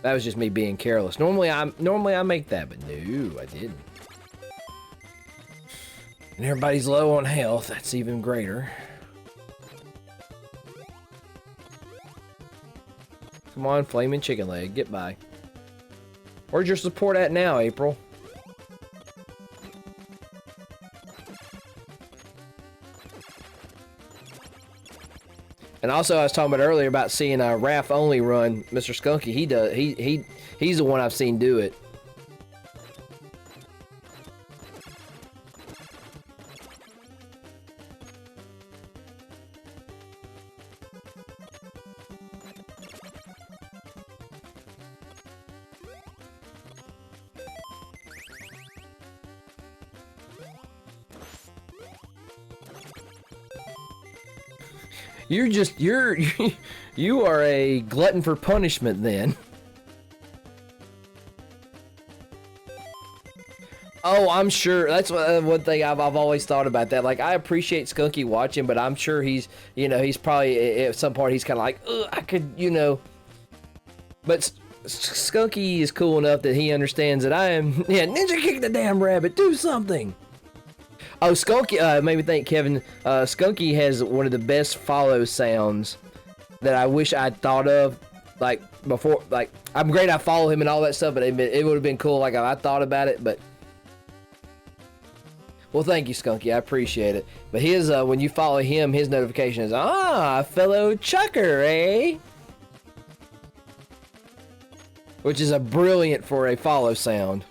That was just me being careless. Normally I make that, but no, I didn't. And everybody's low on health. That's even greater. Come on, flaming chicken leg. Get by. Where's your support at now, April? And also, I was talking about earlier about seeing a Raph only run. Mr. Skunky, he does. He's the one I've seen do it. You are a glutton for punishment then. Oh, I'm sure. That's one thing I've always thought about that. Like, I appreciate Skunky watching, but I'm sure he's, you know, he's probably, at some part, he's kind of like, ugh, I could, you know. But Skunky is cool enough that he understands that I am, yeah, ninja kick the damn rabbit, do something. Oh, Skunky, made me think, Kevin, Skunky has one of the best follow sounds that I wish I'd thought of, like, before, like, I'm great I follow him and all that stuff, but it would have been cool, like, if I thought about it, but, well, thank you, Skunky, I appreciate it, but his, when you follow him, his notification is, fellow chucker, eh? Which is a brilliant for a follow sound.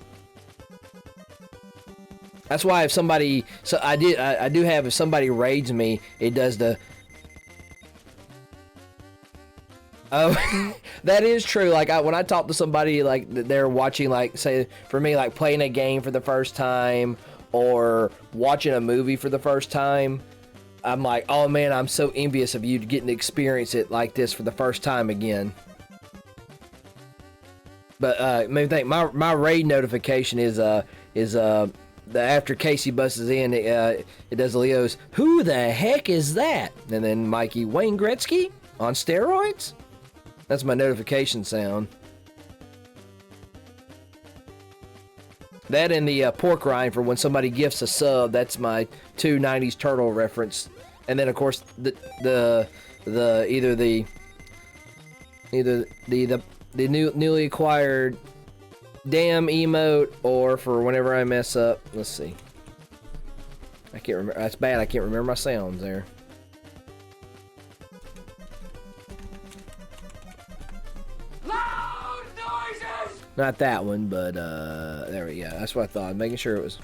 That's why if somebody, so I do have, if somebody raids me, it does the, oh, that is true. Like, when I talk to somebody, like, they're watching, like, say, for me, like, playing a game for the first time, or watching a movie for the first time, I'm like, oh man, I'm so envious of you getting to experience it like this for the first time again. But, maybe think, my raid notification is after Casey busts in, it does Leo's, who the heck is that? And then Mikey, Wayne Gretzky on steroids? That's my notification sound. That and the pork rind for when somebody gifts a sub, that's my 90s turtle reference. And then of course the newly acquired damn emote, or for whenever I mess up. Let's see. I can't remember. That's bad. I can't remember my sounds there. Loud noises! Not that one, but there we go. That's what I thought. Making sure it was.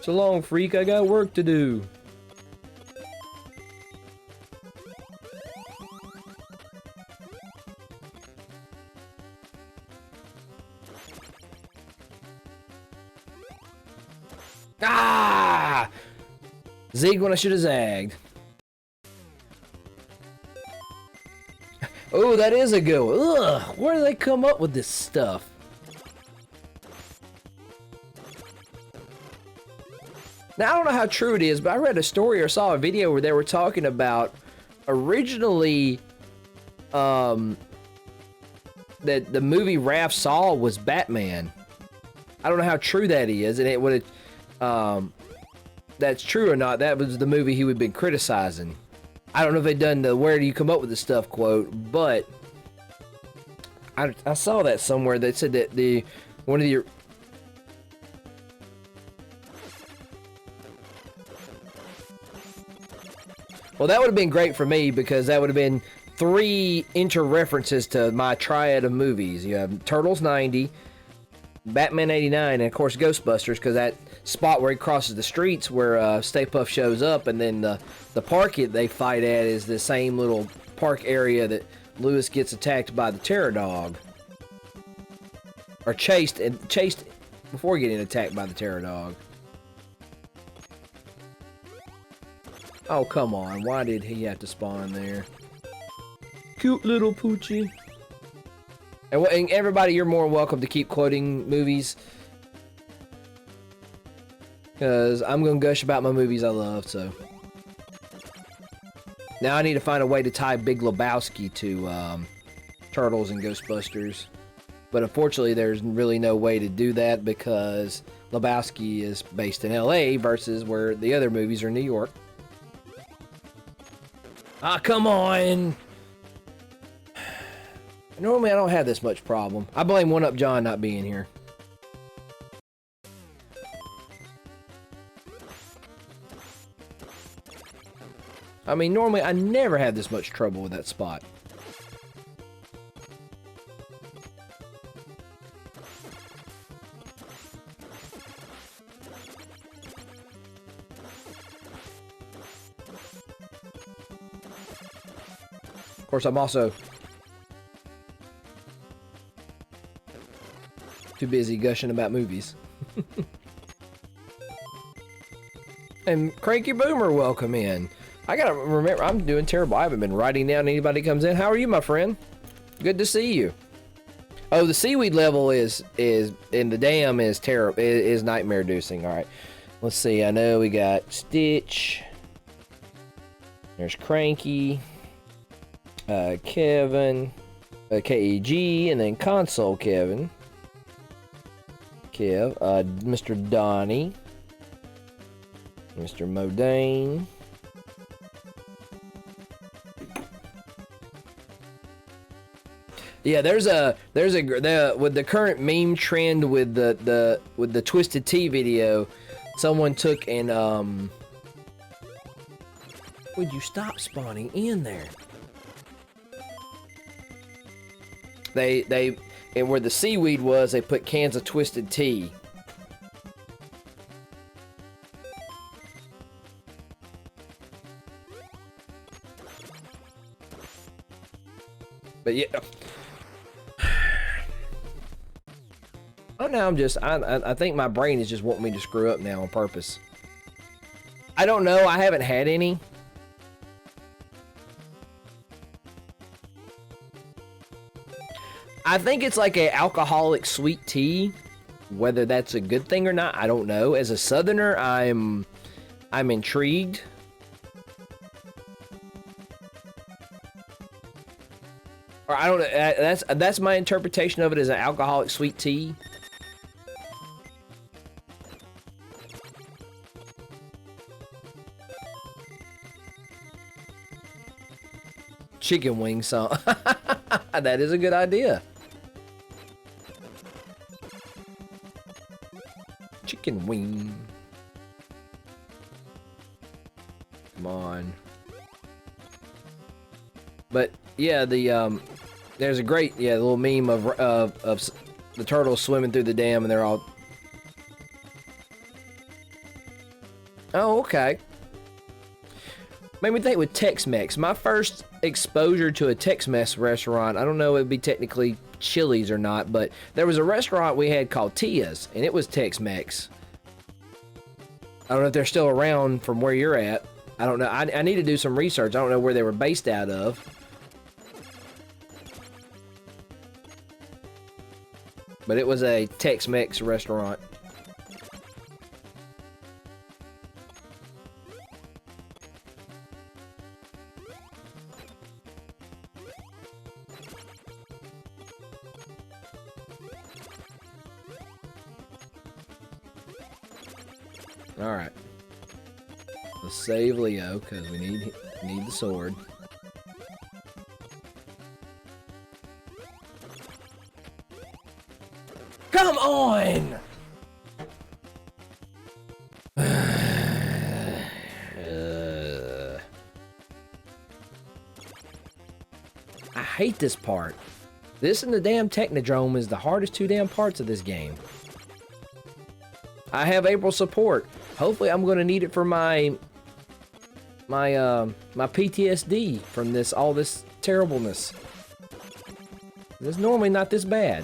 So long, freak. I got work to do. Ah! Zig when I should have zagged. Oh, that is a good one. Ugh, where do they come up with this stuff? Now, I don't know how true it is, but I read a story or saw a video where they were talking about originally that the movie Raph saw was Batman. I don't know how true that is, and it would that's true or not. That was the movie he would have been criticizing. I don't know if they've done the where do you come up with this stuff quote, but I saw that somewhere. They said that one of the... Well, that would have been great for me because that would have been 3 inter-references to my triad of movies. You have Turtles 90, Batman 89, and of course Ghostbusters, because that spot where he crosses the streets where Stay Puft shows up, and then the park they fight at is the same little park area that Lewis gets attacked by the Terror Dog. Or chased before getting attacked by the Terror Dog. Oh, come on. Why did he have to spawn there? Cute little Poochie. And everybody, you're more welcome to keep quoting movies. Because I'm going to gush about my movies I love, so. Now I need to find a way to tie Big Lebowski to Turtles and Ghostbusters. But unfortunately, there's really no way to do that because Lebowski is based in LA versus where the other movies are in New York. Ah, come on! Normally I don't have this much problem. I blame One Up John not being here. I mean, normally I never have this much trouble with that spot. Of course, I'm also too busy gushing about movies. And Cranky Boomer, welcome in. I gotta remember, I'm doing terrible. I haven't been writing down anybody comes in. How are you, my friend? Good to see you. Oh, the seaweed level is in the dam is terrible. Is nightmare-inducing. All right, let's see. I know we got Stitch. There's Cranky. Kevin, KEG, and then Console Kevin. Kev, Mr. Donnie, Mr. Modane. Yeah, there's with the current meme trend with the Twisted Tea video, someone took and would you stop spawning in there? And where the seaweed was, they put cans of Twisted Tea. But yeah. Oh, now I think my brain is just wanting me to screw up now on purpose. I don't know. I haven't had any. I think it's like a alcoholic sweet tea. Whether that's a good thing or not, I don't know. As a Southerner, I'm intrigued. Or I don't know. That's my interpretation of it as an alcoholic sweet tea. Chicken wing song. That is a good idea. Chicken wing. Come on. But yeah, there's a great little meme of the turtles swimming through the dam and they're all. Oh, okay. Made me think with Tex-Mex. My first exposure to a Tex-Mex restaurant, I don't know if it'd be technically Chili's or not, but there was a restaurant we had called Tia's, and it was Tex-Mex. I don't know if they're still around from where you're at. I don't know. I need to do some research. I don't know where they were based out of. But it was a Tex-Mex restaurant. Alright. Let's save Leo, because we need the sword. Come on! I hate this part. This and the damn Technodrome is the hardest two damn parts of this game. I have April support. Hopefully I'm gonna need it for my PTSD from all this terribleness. It's normally not this bad.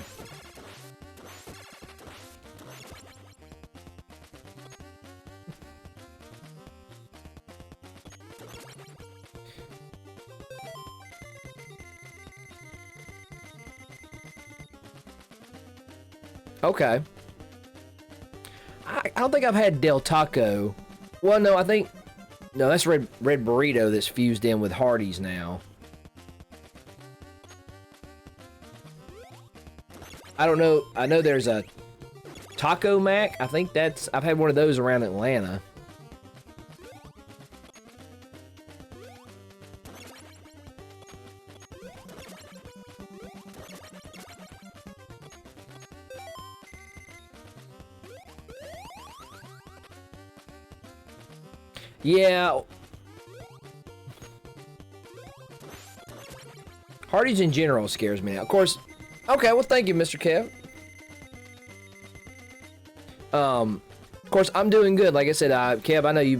Okay. I don't think I've had Del Taco. Well, no, no, that's Red Burrito that's fused in with Hardee's now. I don't know. I know there's a Taco Mac. I think I've had one of those around Atlanta. Yeah. Hardee's in general scares me now. Of course. Okay, well, thank you, Mr. Kev. Of course, I'm doing good. Like I said, Kev, I know you,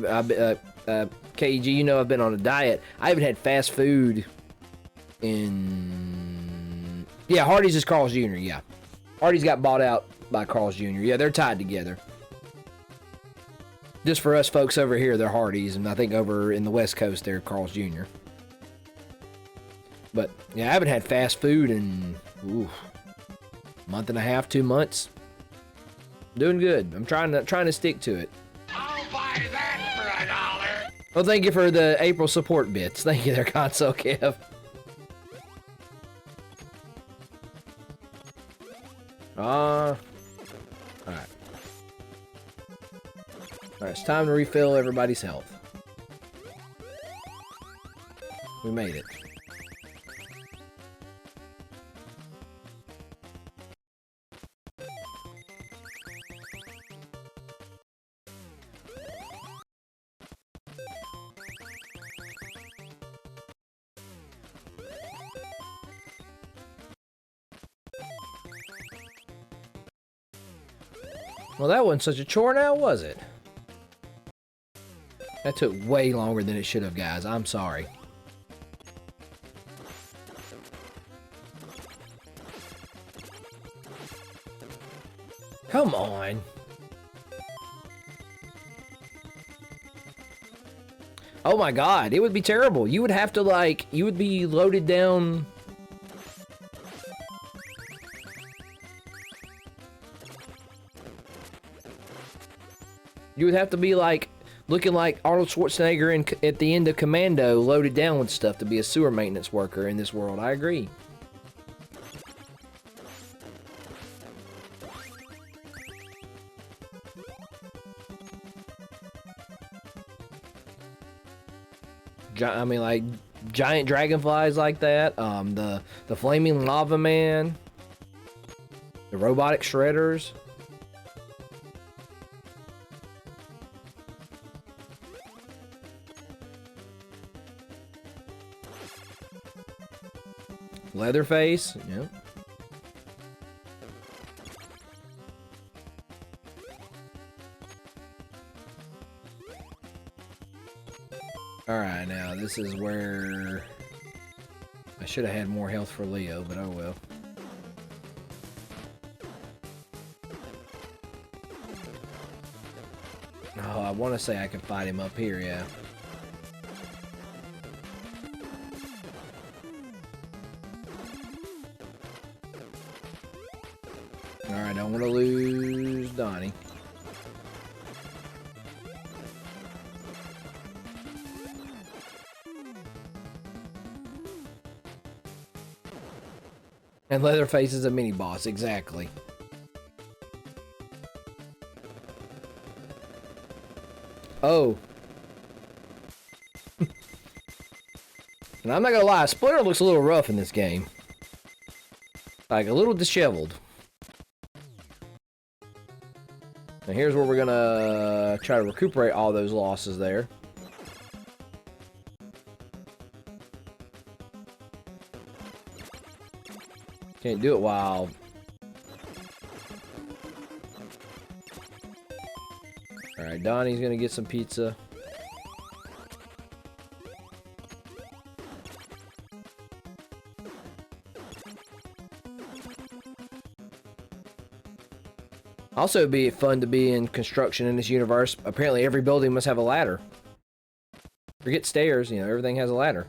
KEG, you know I've been on a diet. I haven't had fast food in... Yeah, Hardee's is Carl's Jr., yeah. Hardee's got bought out by Carl's Jr. Yeah, they're tied together. Just for us folks over here, they're Hardee's, and I think over in the West Coast, they're Carl's Jr. But, yeah, I haven't had fast food in, month and a half, 2 months. Doing good. I'm trying to stick to it. I'll buy that for $1. Well, thank you for the April support bits. Thank you there, Console Kev. Alright. Alright, it's time to refill everybody's health. We made it. Well, that wasn't such a chore now, was it? That took way longer than it should have, guys. I'm sorry. Come on. Oh my god, it would be terrible. You would have to, like, you would be loaded down... You would have to be, like, looking like Arnold Schwarzenegger at the end of Commando, loaded down with stuff to be a sewer maintenance worker in this world. I agree. I mean, like, giant dragonflies like that. The flaming lava man. The robotic shredders. Leatherface, yep. Alright, now this is where I should have had more health for Leo, but oh well. Oh, I want to say I can fight him up here, yeah. Alright, I don't want to lose Donnie. And Leatherface is a mini-boss, exactly. Oh. And I'm not gonna lie, Splinter looks a little rough in this game. Like, a little disheveled. And here's where we're gonna try to recuperate all those losses there. Can't do it while... Alright, Donnie's gonna get some pizza. Also, it'd be fun to be in construction in this universe. Apparently, every building must have a ladder. Forget stairs, you know, everything has a ladder.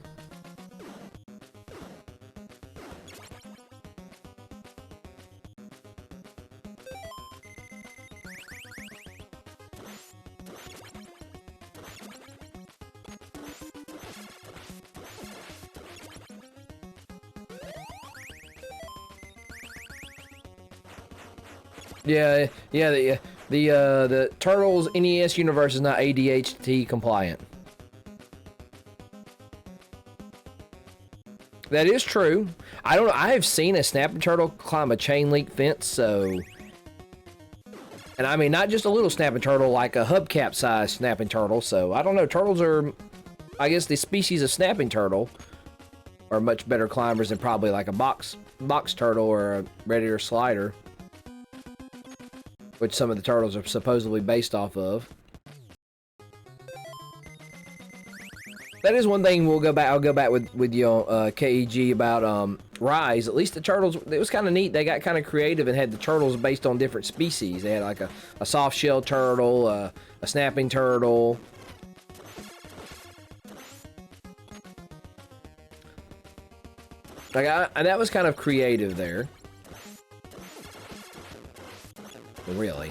Yeah, the Turtles NES universe is not ADHD compliant. That is true. I don't know. I have seen a snapping turtle climb a chain link fence, so... And I mean, not just a little snapping turtle, like a hubcap-sized snapping turtle, so I don't know. Turtles are, I guess the species of snapping turtle are much better climbers than probably like a box turtle or a red ear slider, which some of the turtles are supposedly based off of. That is one thing we'll go back. I'll go back with you on KEG about Rise. At least the turtles, it was kind of neat. They got kind of creative and had the turtles based on different species. They had like a soft shell turtle, a snapping turtle. And that was kind of creative there. Really.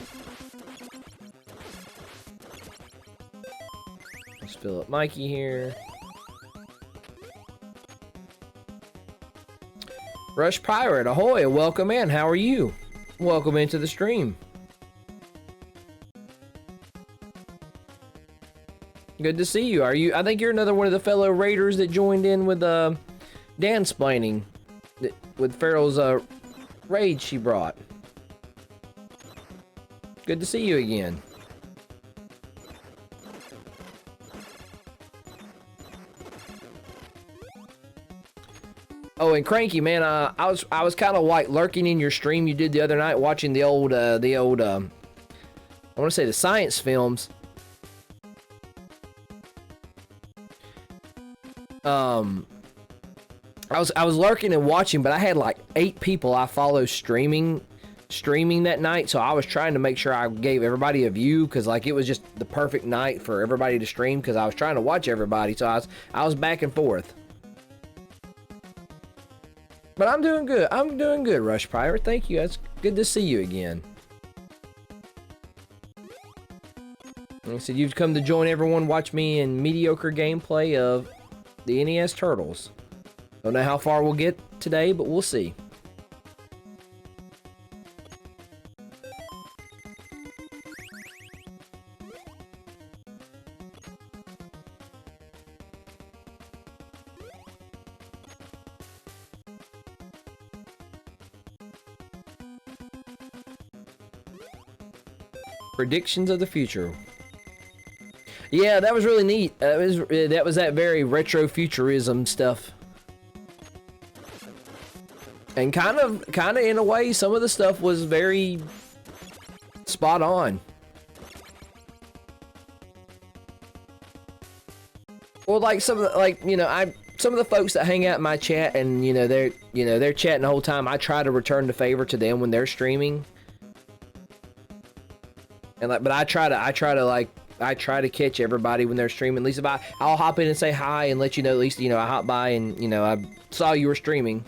Let's fill up Mikey here. Rush Pirate, ahoy, welcome in. How are you? Welcome into the stream. Good to see you. I think you're another one of the fellow raiders that joined in with Dan-splaining with Farrell's raid she brought. Good to see you again. Oh, and Cranky, man, I was kind of like lurking in your stream you did the other night, watching the old I want to say the science films. I was lurking and watching, but I had like 8 people I follow streaming that night, so I was trying to make sure I gave everybody a view, because like it was just the perfect night for everybody to stream, because I was trying to watch everybody, so I was back and forth. But I'm doing good. I'm doing good, Rush Pirate. Thank you. It's good to see you again. Like I said, you've come to join everyone, watch me in mediocre gameplay of the NES Turtles. Don't know how far we'll get today, but we'll see. Predictions of the future. Yeah, that was really neat. That was that very retro futurism stuff. And kind of in a way, some of the stuff was very spot on. Well, like some of the, some of the folks that hang out in my chat, and they're chatting the whole time. I try to return the favor to them when they're streaming. And but I try to catch everybody when they're streaming. At least if I'll hop in and say hi and let you know. At least I hop by and I saw you were streaming.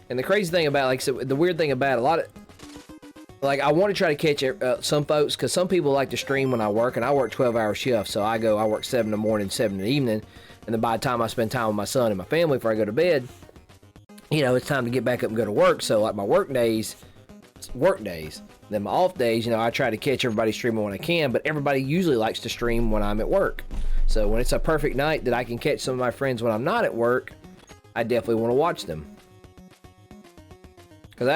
And the crazy thing about, like I said, the weird thing about a lot of, like, I want to try to catch some folks, because some people like to stream when I work, and I work 12-hour shifts, so I work 7 in the morning, 7 in the evening, and then by the time I spend time with my son and my family before I go to bed, you know, it's time to get back up and go to work. So like my work days, it's work days. Then my off days, you know, I try to catch everybody streaming when I can, but everybody usually likes to stream when I'm at work. So when it's a perfect night that I can catch some of my friends when I'm not at work, I definitely want to watch them. Cause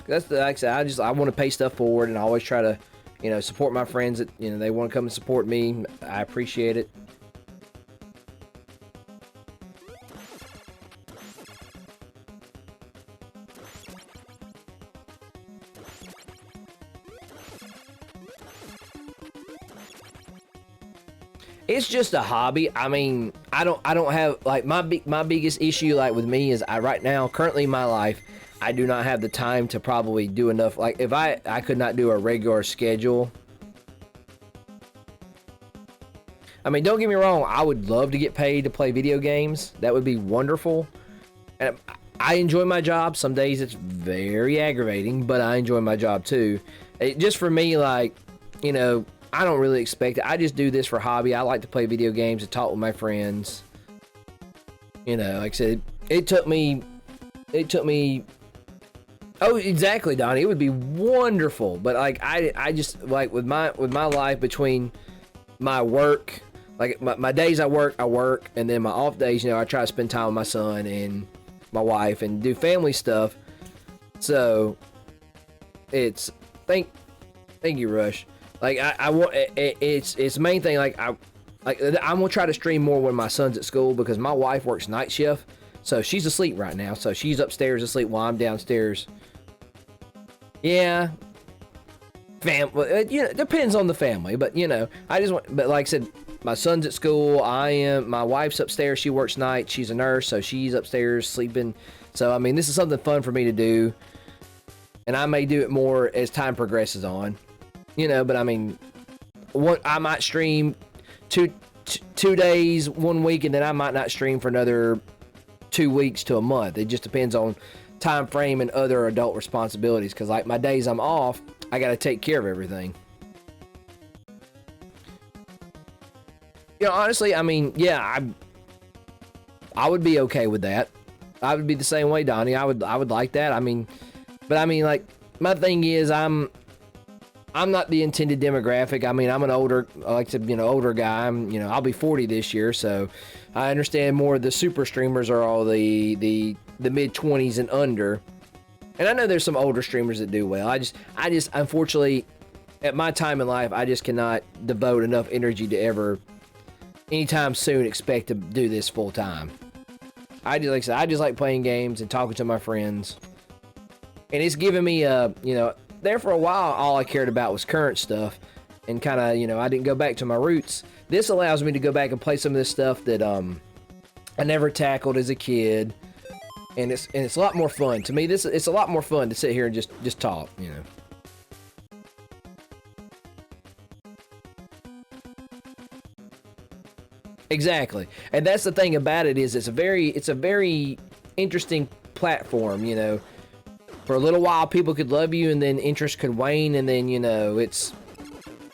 that's the, like I said, I want to pay stuff forward, and I always try to, you know, support my friends that, you know, they want to come and support me. I appreciate it. It's just a hobby. I mean, I don't have like my biggest issue like with me is right now currently in my life, I do not have the time to probably do enough. Like if I could not do a regular schedule. I mean, don't get me wrong, I would love to get paid to play video games. That would be wonderful. And I enjoy my job. Some days it's very aggravating, but I enjoy my job too. Just for me, like, you know, I don't really expect it. I just do this for hobby. I like to play video games and talk with my friends. You know, like I said, it took me. Oh, exactly, Donnie. It would be wonderful, but like I just like with my life between my work, like my days I work, and then my off days, you know, I try to spend time with my son and my wife and do family stuff. So it's thank you, Rush. Like I want it's main thing. Like I'm gonna try to stream more when my son's at school because my wife works night shift, so she's asleep right now. So she's upstairs asleep while I'm downstairs. Yeah, you know, it depends on the family, but you know, but like I said, my son's at school. My wife's upstairs. She works night. She's a nurse, so she's upstairs sleeping. So I mean, this is something fun for me to do, and I may do it more as time progresses on. You know, but I mean, I might stream two days 1 week, and then I might not stream for another 2 weeks to a month. It just depends on time frame and other adult responsibilities. Because like my days I'm off, I got to take care of everything. You know, honestly, I mean, yeah, I would be okay with that. I would be the same way, Donnie. I would like that. I mean, but I mean, like my thing is, I'm not the intended demographic. I mean, I'm an older guy. I'll be 40 this year, so I understand more of the super streamers are all the mid 20s and under. And I know there's some older streamers that do well. I just unfortunately, at my time in life, I just cannot devote enough energy to ever, anytime soon, expect to do this full time. I just like playing games and talking to my friends. And it's given me there for a while, all I cared about was current stuff, and kind of, you know, I didn't go back to my roots. This allows me to go back and play some of this stuff that I never tackled as a kid, and it's a lot more fun to me. It's a lot more fun to sit here and just talk, you know. Exactly, and that's the thing about it is it's a very interesting platform, you know. For a little while, people could love you, and then interest could wane, and then, you know, it's,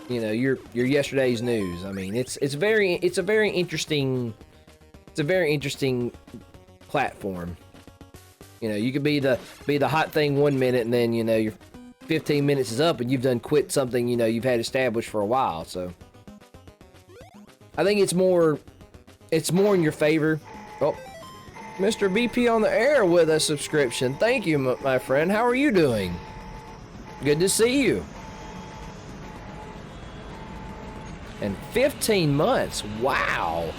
you know, you're yesterday's news. I mean, it's a very interesting platform. You know, you could be the hot thing 1 minute, and then, you know, your 15 minutes is up, and you've done quit something, you know, you've had established for a while. So I think it's more in your favor. Oh, Mr. BP on the air with a subscription. Thank you, my friend. How are you doing? Good to see you. And 15 months. Wow.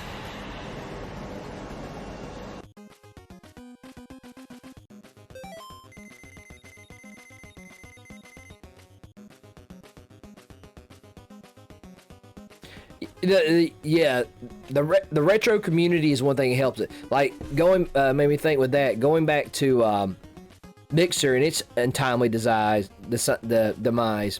Yeah, the retro community is one thing that helps it. Like made me think with that, going back to Mixer and its untimely the demise.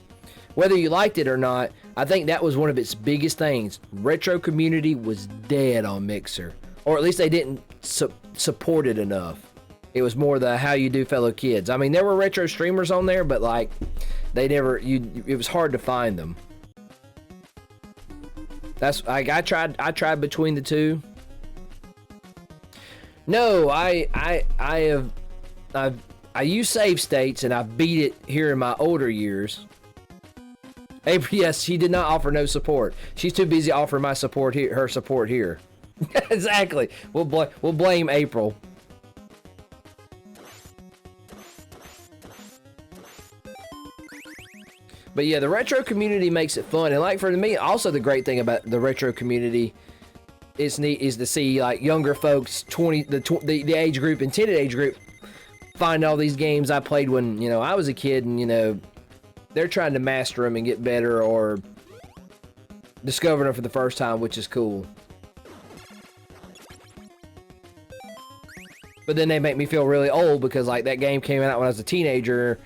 Whether you liked it or not, I think that was one of its biggest things. Retro community was dead on Mixer, or at least they didn't support it enough. It was more the how you do fellow kids. I mean, there were retro streamers on there, but like it was hard to find them. That's like I tried between the two. No, I use save states and I beat it here in my older years. April, yes, she did not offer no support. She's too busy offering my support here, her support here. Exactly. We'll blame April. But yeah, the retro community makes it fun, and like for me, also the great thing about the retro community is neat is to see like younger folks, the age group, intended age group, find all these games I played when I was a kid, and they're trying to master them and get better or discover them for the first time, which is cool. But then they make me feel really old because like that game came out when I was a teenager,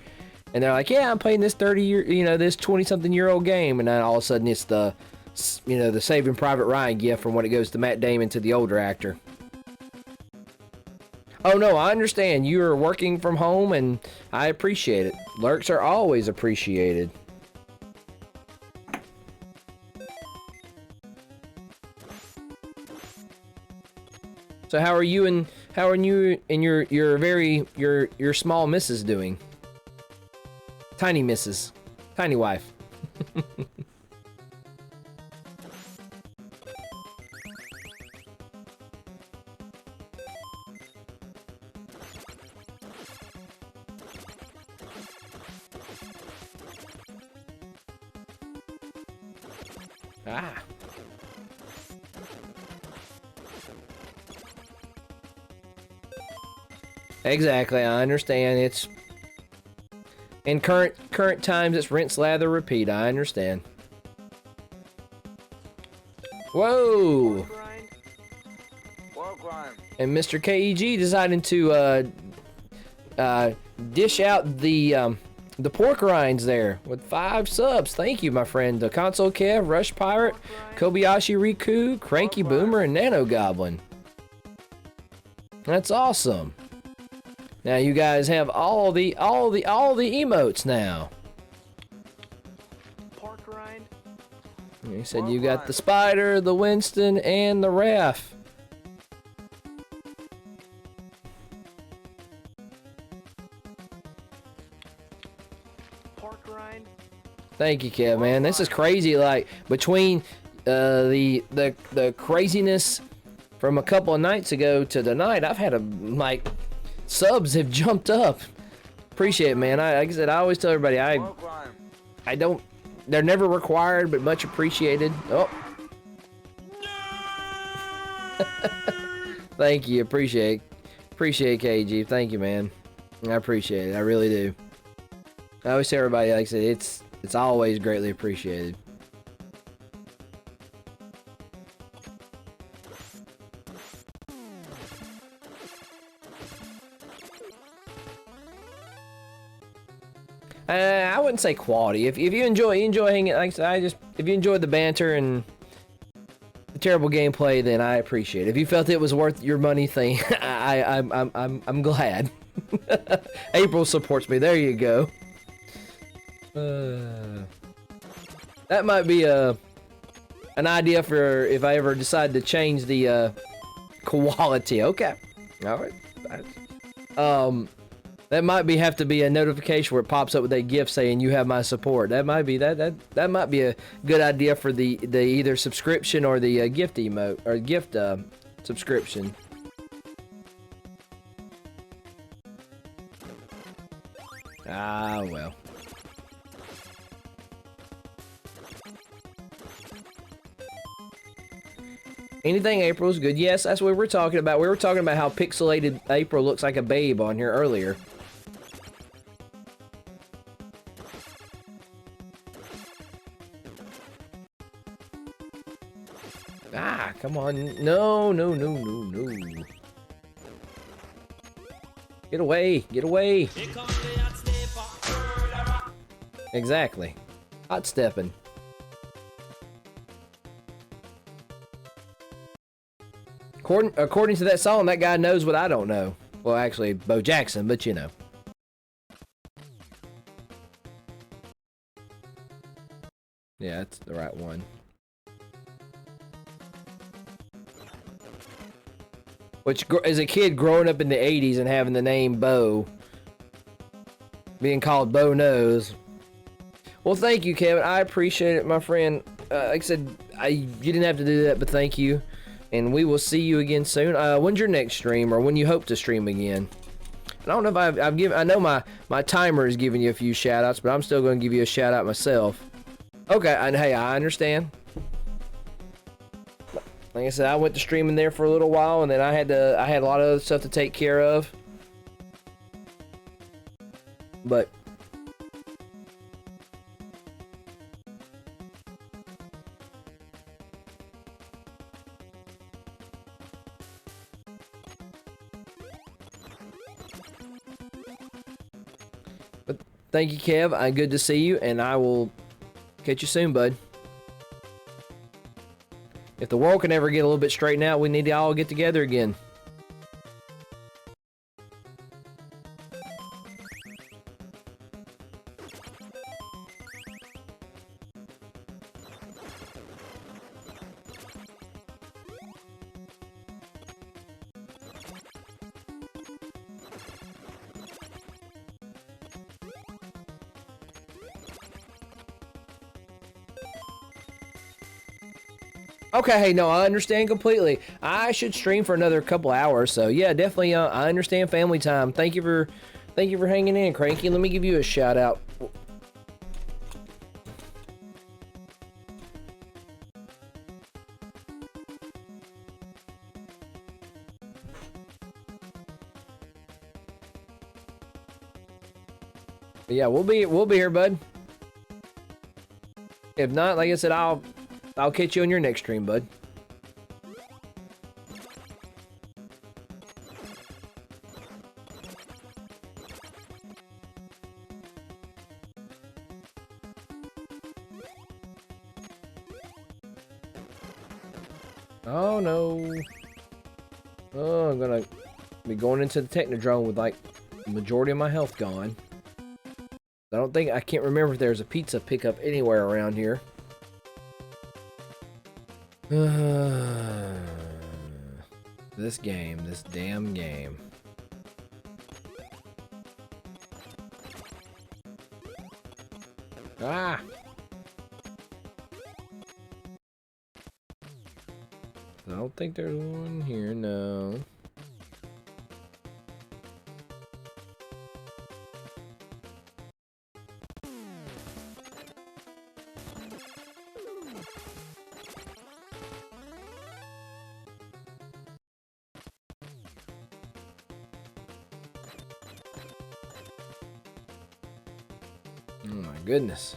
and they're like, yeah, I'm playing this this 20-something-year-old game, and then all of a sudden it's the Saving Private Ryan gift from when it goes to Matt Damon to the older actor. Oh no, I understand. You are working from home, and I appreciate it. Lurks are always appreciated. So how are you and your small missus doing? Tiny missus. Tiny wife. Ah. Exactly, I understand. It's in current times it's rinse, lather, repeat. I understand. Whoa! And Mr. KEG deciding to dish out the pork rinds there with 5 subs. Thank you, my friend. The Console Kev, Rush Pirate, Kobayashi Riku, Cranky Boomer, and Nano Goblin. That's awesome. Now you guys have all the emotes now. Pork rind. He said you got the Spider, the Winston, and the Ref. Pork rind. Thank you, Kev, man. This is crazy. Like between the craziness from a couple of nights ago to tonight, I've had subs have jumped up. Appreciate it, man. Like I said, I always tell everybody I don't. They're never required, but much appreciated. Oh. Thank you. Appreciate KG. Thank you, man. I appreciate it. I really do. I always tell everybody, like I said, it's always greatly appreciated. I wouldn't say quality. If you enjoy hanging, like I said, if you enjoyed the banter and the terrible gameplay, then I appreciate it. If you felt it was worth your money thing, I'm glad. April supports me. There you go. That might be an idea for if I ever decide to change the quality. Okay. All right. That might have to be a notification where it pops up with a gift saying you have my support. That might be that might be a good idea for the either subscription or the gift emote or gift subscription. Ah, well. Anything April is good. Yes, that's what we're talking about. We were talking about how pixelated April looks like a babe on here earlier. Ah, come on. No. Get away. Get away. Exactly. Hot stepping. According to that song, that guy knows what I don't know. Well, actually, Bo Jackson, but you know. Yeah, that's the right one. Which, as a kid growing up in the 80s and having the name Bo, being called Bo Knows. Well, thank you, Kevin. I appreciate it, my friend. Like I said, you didn't have to do that, but thank you. And we will see you again soon. When's your next stream, or when you hope to stream again? I don't know if I've given. I know my timer is giving you a few shout outs, but I'm still going to give you a shout out myself. Okay, and hey, I understand. Like I said, I went to streaming there for a little while, and then I had a lot of other stuff to take care of. But thank you, Kev. Good to see you, and I will catch you soon, bud. If the world can ever get a little bit straightened out, we need to all get together again. Okay, hey, no, I understand completely. I should stream for another couple hours, so yeah, definitely. I understand family time. Thank you for hanging in, Cranky. Let me give you a shout out. But yeah, we'll be here, bud. If not, like I said, I'll catch you on your next stream, bud. Oh no. Oh, I'm gonna be going into the Technodrome with like the majority of my health gone. I can't remember if there's a pizza pickup anywhere around here. This damn game. Ah! I don't think there's one here, no. Oh my goodness.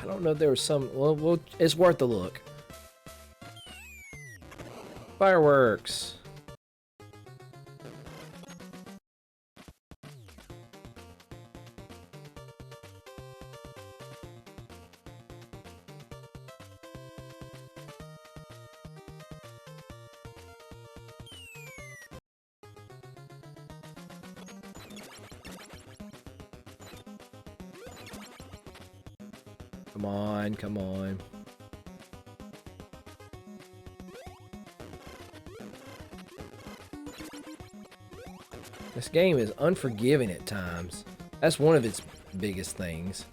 I don't know if there was some... Well, it's worth a look. Fireworks. Come on, come on. This game is unforgiving at times. That's one of its biggest things.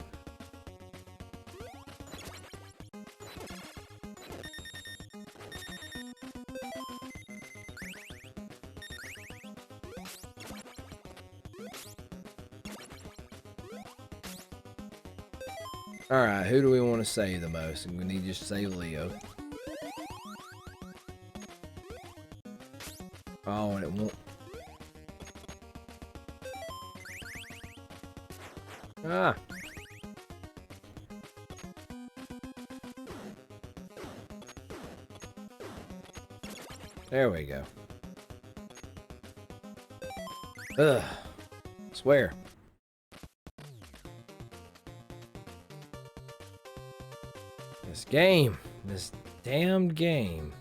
Alright, who do we want to save the most? We need to just save Leo. Oh, and it won't. Ah! There we go. Ugh. Swear. This game. This damned game.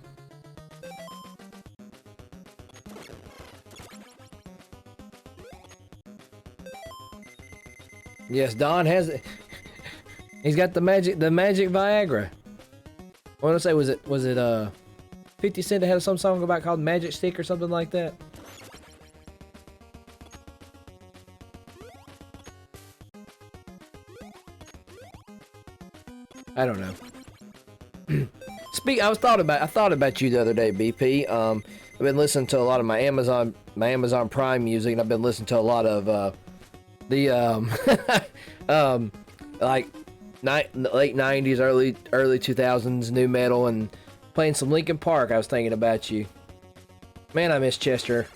Yes, Don has it. He's got the magic Viagra. What did I say? Was it 50 Cent had some song about called Magic Stick or something like that. I don't know. I thought about you the other day, BP. I've been listening to a lot of my Amazon Prime music, and I've been listening to a lot of the like late 90s, early 2000s new metal, and playing some Linkin Park. I was thinking about you. Man, I miss Chester.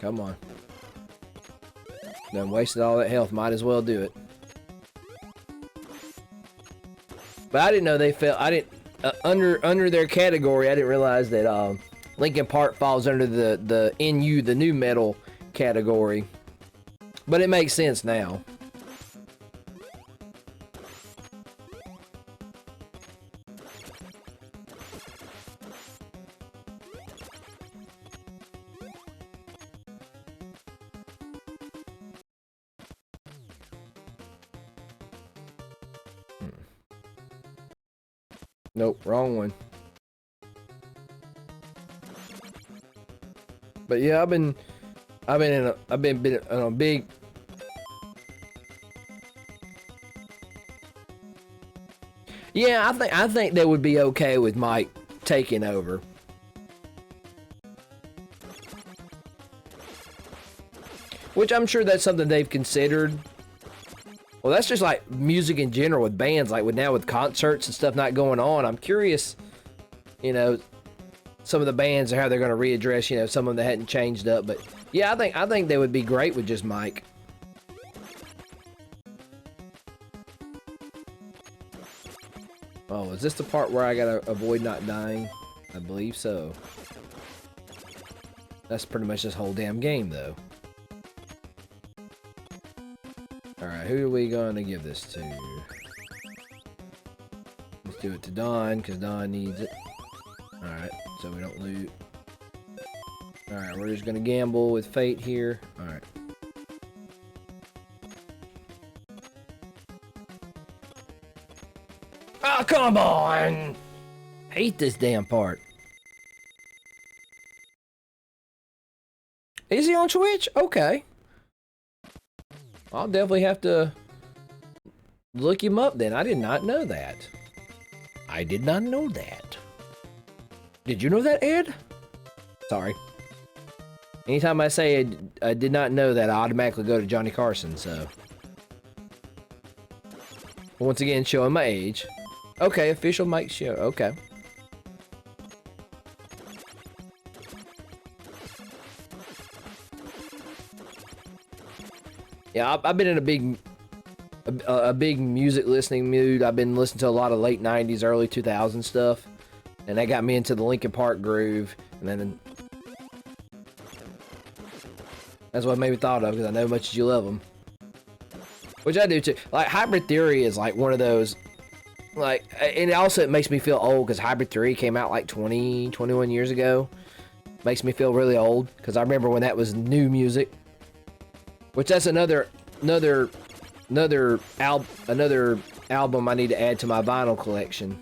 Come on. Done wasted all that health. Might as well do it. But I didn't know they fell. I didn't under their category. I didn't realize that Linkin Park falls under the NU, the new metal category. But it makes sense now. Nope, wrong one. But yeah, I've been in a big. Yeah, I think they would be okay with Mike taking over. Which I'm sure that's something they've considered. Well, that's just like music in general with bands, like with concerts and stuff not going on. I'm curious, you know, some of the bands and how they're going to readdress, you know, some of them that hadn't changed up. But yeah, I think they would be great with just Mike. Oh, is this the part where I gotta avoid not dying? I believe so. That's pretty much this whole damn game, though. Alright, who are we gonna give this to? Let's do it to Don, because Don needs it. Alright, so we don't loot. Alright, we're just gonna gamble with fate here. Alright. Oh, come on! Hate this damn part. Is he on Twitch? Okay. I'll definitely have to look him up then. I did not know that. I did not know that. Did you know that, Ed? Sorry. Anytime I say I did not know that, I automatically go to Johnny Carson, so. Once again, showing my age. Okay, official Mike show. Okay. Yeah, I've been in a big music listening mood. I've been listening to a lot of late 90s, early 2000s stuff. And that got me into the Linkin Park groove. And then that's what made me thought of, because I know how much you love them. Which I do too. Like, Hybrid Theory is like one of those, like, and also it makes me feel old because Hybrid Theory came out like 20, 21 years ago. Makes me feel really old because I remember when that was new music. Which that's another album I need to add to my vinyl collection.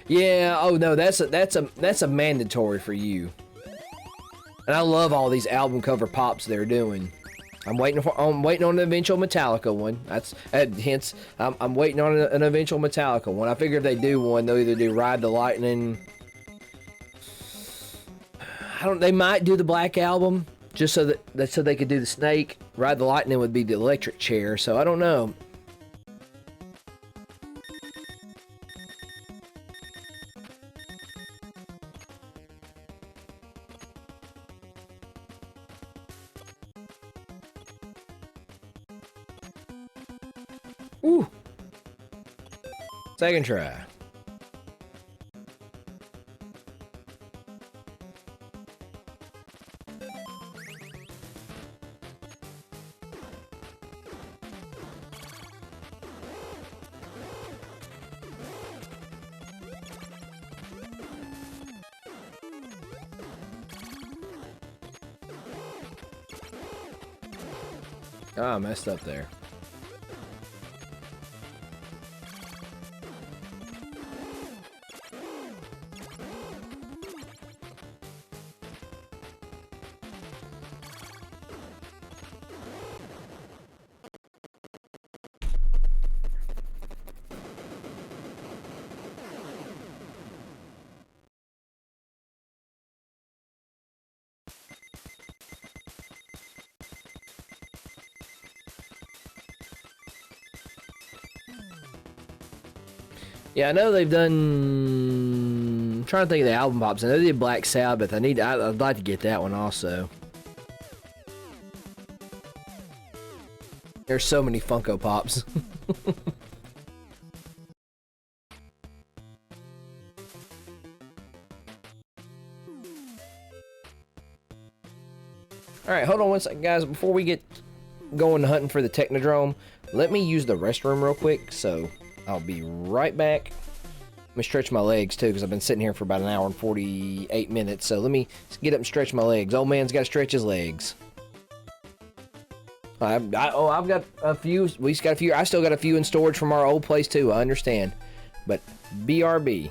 Yeah, oh no, that's a mandatory for you. And I love all these album cover pops they're doing. I'm waiting on an eventual Metallica one. That's hence I'm waiting on an eventual Metallica one. I figure if they do one, they'll either do Ride the Lightning. They might do the Black Album just so they could do the Snake. Ride the Lightning would be the Electric Chair. So I don't know. Ooh. Second try. Ah, I messed up there. Yeah, I know they've done. I'm trying to think of the album pops. I know they did Black Sabbath. I'd like to get that one also. There's so many Funko Pops. Alright, hold on one second, guys. Before we get going hunting for the Technodrome, let me use the restroom real quick, so I'll be right back. Let me stretch my legs, too, because I've been sitting here for about an hour and 48 minutes, so let me get up and stretch my legs. Old man's got to stretch his legs. I've got a few. We got a few. I still got a few in storage from our old place, too. I understand. But BRB.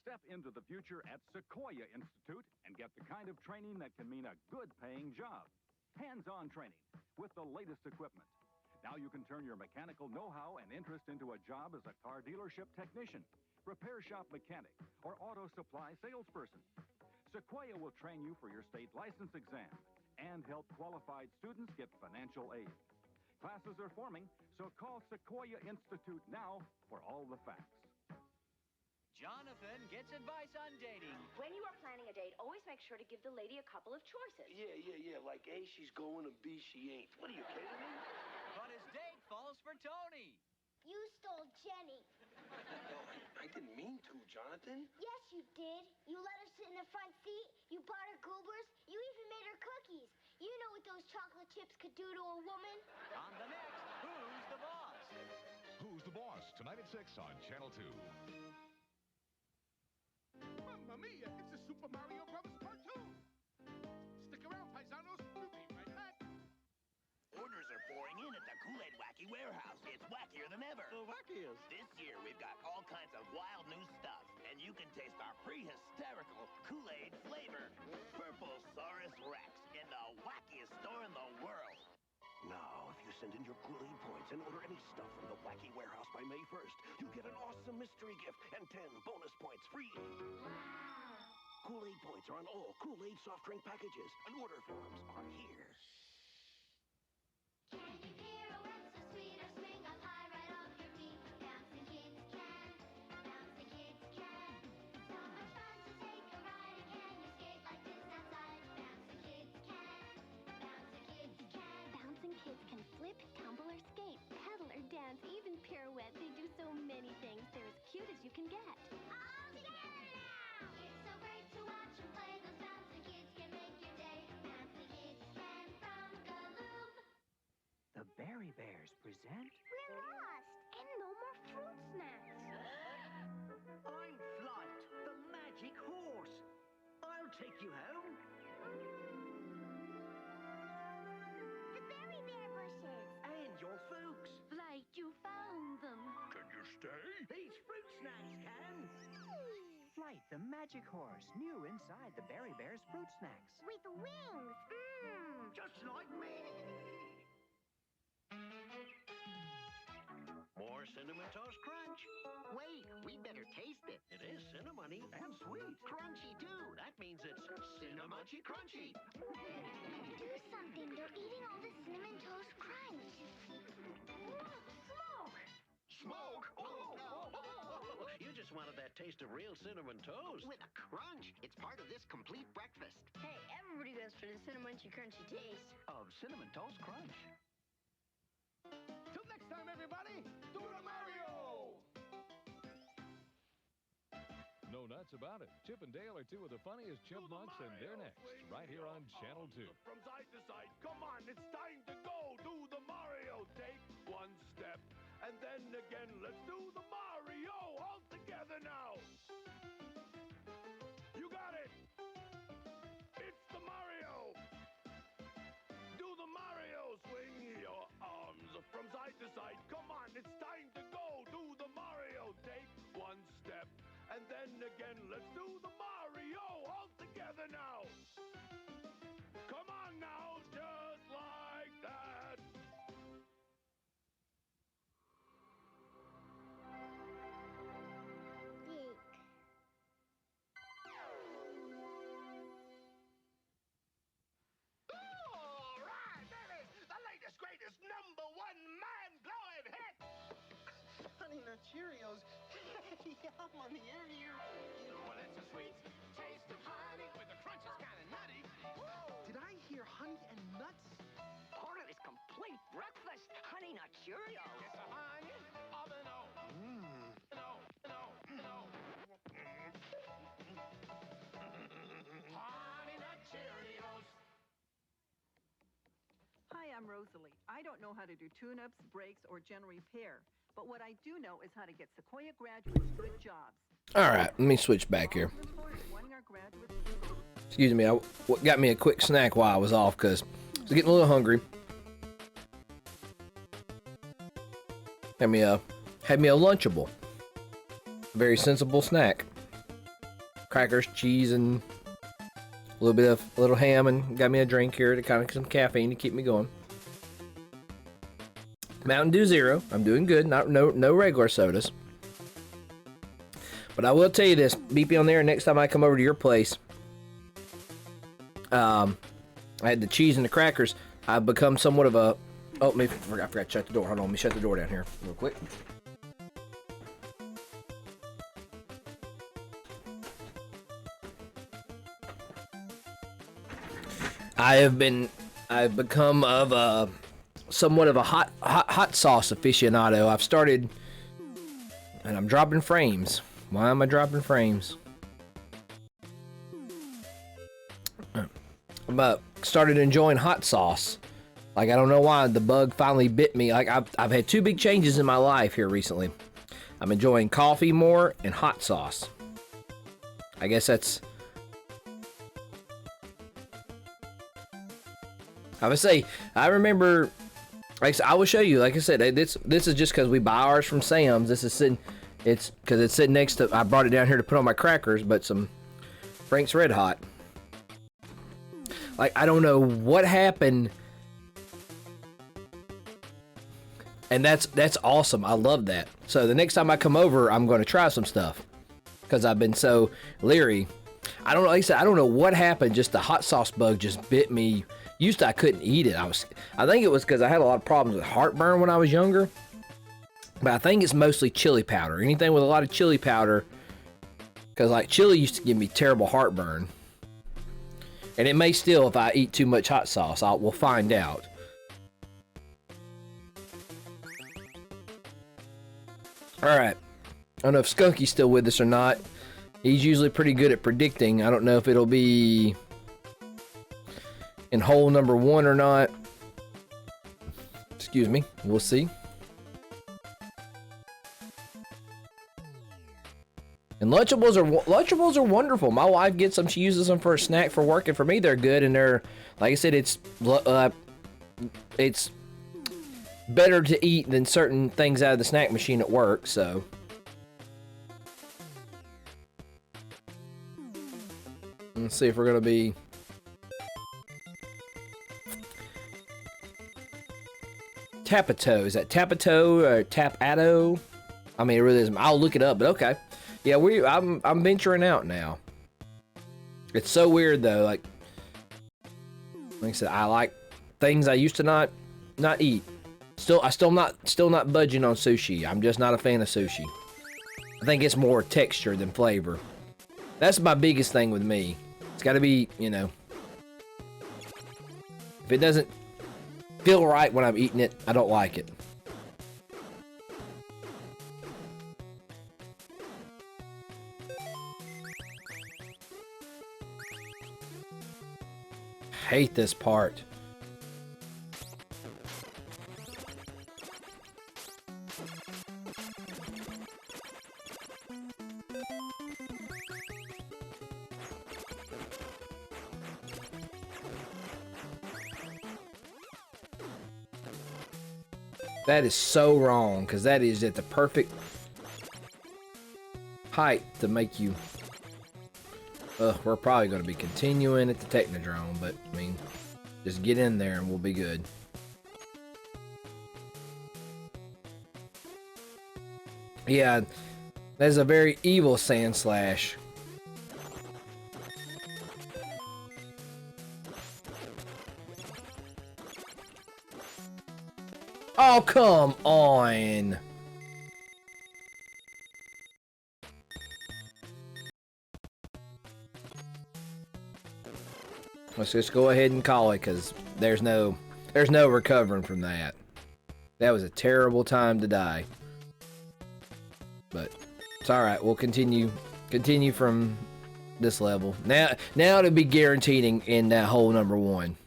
Step into the future at Sequoia Institute and get the kind of training that can mean a good-paying job. Hands-on training with the latest equipment. Now you can turn your mechanical know-how and interest into a job as a car dealership technician, repair shop mechanic, or auto supply salesperson. Sequoia will train you for your state license exam and help qualified students get financial aid. Classes are forming, so call Sequoia Institute now for all the facts. Jonathan gets advice on dating. When you are planning a date, always make sure to give the lady a couple of choices. Yeah. Like A, she's going, and B, she ain't. What are you kidding me? But his date falls for Tony. You stole Jenny. No, I didn't mean to, Jonathan. Yes, you did. You let her sit in the front seat. You bought her Goobers. You even made her cookies. You know what those chocolate chips could do to a woman? On the next Who's the Boss? Who's the Boss? Tonight at 6 on Channel 2. Mamma mia, it's a Super Mario Brothers cartoon. Stick around, paisanos. We'll be right back. Orders are pouring in at the Kool-Aid Wacky Warehouse. It's wackier than ever. The wackiest. This year, we've got all kinds of wild new stuff, and you can taste our pre-hysterical Kool-Aid flavor. Purple Saurus Rex in the wackiest store in the world. Now, if you send in your Kool-Aid points and order any stuff from the Wacky Warehouse by May 1st, you get an awesome mystery gift and 10 bonus points free. Kool-Aid points are on all Kool-Aid soft drink packages, and order forms are here. Candy pirouettes so sweet or swing up high right off your feet. Bouncing kids can. Bouncing kids can. So much fun to take a ride pirouette. They do so many things. They're as cute as you can get. All together now! It's so great to watch them play. Those bouncy kids can make your day. Bouncy kids can from Galoob. The Berry Bears present... We're lost, and no more fruit snacks. I'm Flight, the magic horse. I'll take you home. The berry bear bushes. And your folks. Like you found them. Can you stay? These fruit snacks can. Flight, the magic horse, new inside the Berry Bears fruit snacks. With wings. Mmm. Just like me. More Cinnamon Toast Crunch. Wait, we better taste it. It is cinnamony and sweet. Crunchy, too. That means it's Cinnamunchy Crunchy. Do something. They're eating all the Cinnamon Toast Crunch. Smoke! Smoke? Oh. You just wanted that taste of real cinnamon toast. With a crunch. It's part of this complete breakfast. Hey, everybody goes for the Cinnamunchy Crunchy taste. Of Cinnamon Toast Crunch. Till next time, everybody, do the Mario! No nuts about it. Chip and Dale are two of the funniest chipmunks, and they're next, right here on Channel 2. From side to side, come on, it's time to go. Do the Mario. Take one step, and then again, let's do the Mario. All together now. You got it. It's the Mario. Do the Mario. Swing your arms from side to side. Come on, it's time to go. Do the Mario. Take one step, and then again, let's do the Mario. All together now. Come on now, just like that. Dick. All right, baby. The latest, greatest, #1 man-blowing hit. Honey Nut Cheerios. Yum on the ear. Well, it's a sweet taste of honey with the crunch is kind of nutty. Did I hear honey and nuts? Part of this complete breakfast, Honey Nut Cheerios. It's a honey of an O. No. Honey Nut Cheerios. Hi, I'm Rosalie. I don't know how to do tune-ups, brakes, or general repair, but what I do know is how to get Sequoia graduates good jobs. All right, let me switch back here. All employers wanting our graduates. Excuse me, what got me a quick snack while I was off because I was getting a little hungry. Had me a Lunchable, a very sensible snack. Crackers, cheese, and a little ham, and got me a drink here to kind of some caffeine to keep me going. Mountain Dew Zero. I'm doing good. No regular sodas. But I will tell you this: beep me on there. Next time I come over to your place, I had the cheese and the crackers. I've become somewhat of a. Oh, I forgot to shut the door. Hold on, let me shut the door down here real quick. I've become of a somewhat of a hot sauce aficionado. I've started, and I'm dropping frames. Why am I dropping frames? I started enjoying hot sauce. Like, I don't know why the bug finally bit me. Like, I've had two big changes in my life here recently. I'm enjoying coffee more and hot sauce. I guess that's. I would say, I remember, like I will show you. Like I said, this is just because we buy ours from Sam's. This is sitting, it's because it's sitting next to. I brought it down here to put on my crackers, but some Frank's Red Hot. Like, I don't know what happened, and that's awesome. I love that. So the next time I come over, I'm going to try some stuff because I've been so leery. I don't know. Like I said, I don't know what happened. Just the hot sauce bug just bit me. Used to I couldn't eat it. I think it was because I had a lot of problems with heartburn when I was younger. But I think it's mostly chili powder. Anything with a lot of chili powder, because like chili used to give me terrible heartburn. And it may still if I eat too much hot sauce. We'll find out. Alright. I don't know if Skunky's still with us or not. He's usually pretty good at predicting. I don't know if it'll be in hole number 1 or not. Excuse me. We'll see. And Lunchables are wonderful. My wife gets them. She uses them for a snack for work, and for me, they're good. And they're, like I said, it's better to eat than certain things out of the snack machine at work. So, let's see if we're gonna be. Tapato. Is that Tapato or Tapato? I mean, it really is. I'll look it up, but okay. Yeah, I'm venturing out now. It's so weird though. Like I said, I like things I used to not eat. I'm still not budging on sushi. I'm just not a fan of sushi. I think it's more texture than flavor. That's my biggest thing with me. It's got to be, you know, if it doesn't feel right when I'm eating it, I don't like it. Hate this part. That is so wrong, because that is at the perfect height to make you... we're probably going to be continuing at the Technodrome, but, I mean, just get in there and we'll be good. Yeah, that's a very evil Sand Slash. Oh, come on! Let's just go ahead and call it, because there's no recovering from that. That was a terrible time to die. But it's alright, we'll continue from this level. Now to be guaranteed in that hole number 1.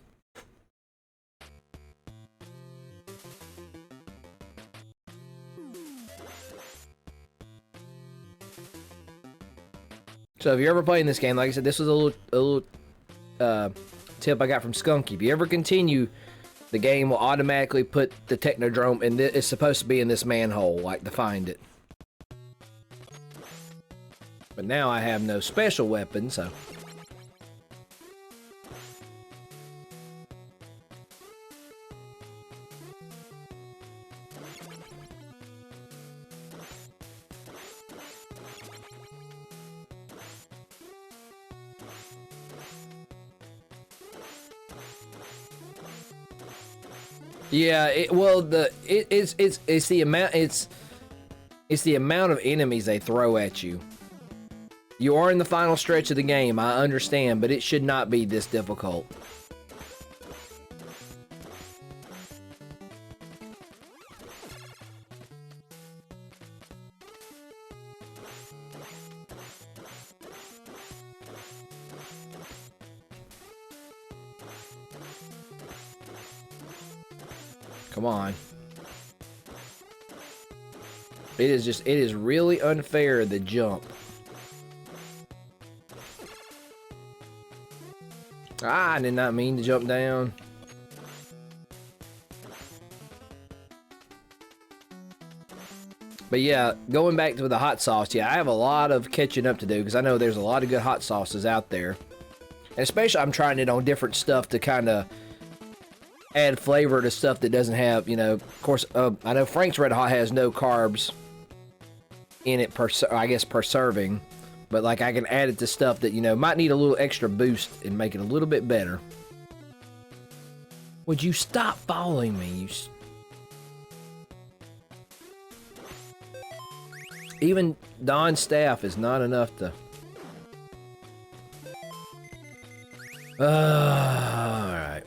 So if you're ever playing this game, like I said, this was a little tip I got from Skunky. If you ever continue, the game will automatically put the Technodrome, and it's supposed to be in this manhole, like to find it. But now I have no special weapon, so... Yeah, it's the amount of enemies they throw at you. You are in the final stretch of the game, I understand, but it should not be this difficult. Come on. It is really unfair, the jump. Ah, I did not mean to jump down. But yeah, going back to the hot sauce, yeah, I have a lot of catching up to do, because I know there's a lot of good hot sauces out there. And especially I'm trying it on different stuff to kind of add flavor to stuff that doesn't have, you know, of course, I know Frank's Red Hot has no carbs in it per serving, but like I can add it to stuff that, you know, might need a little extra boost and make it a little bit better. Would you stop following me? Even Don's staff is not enough to... Alright.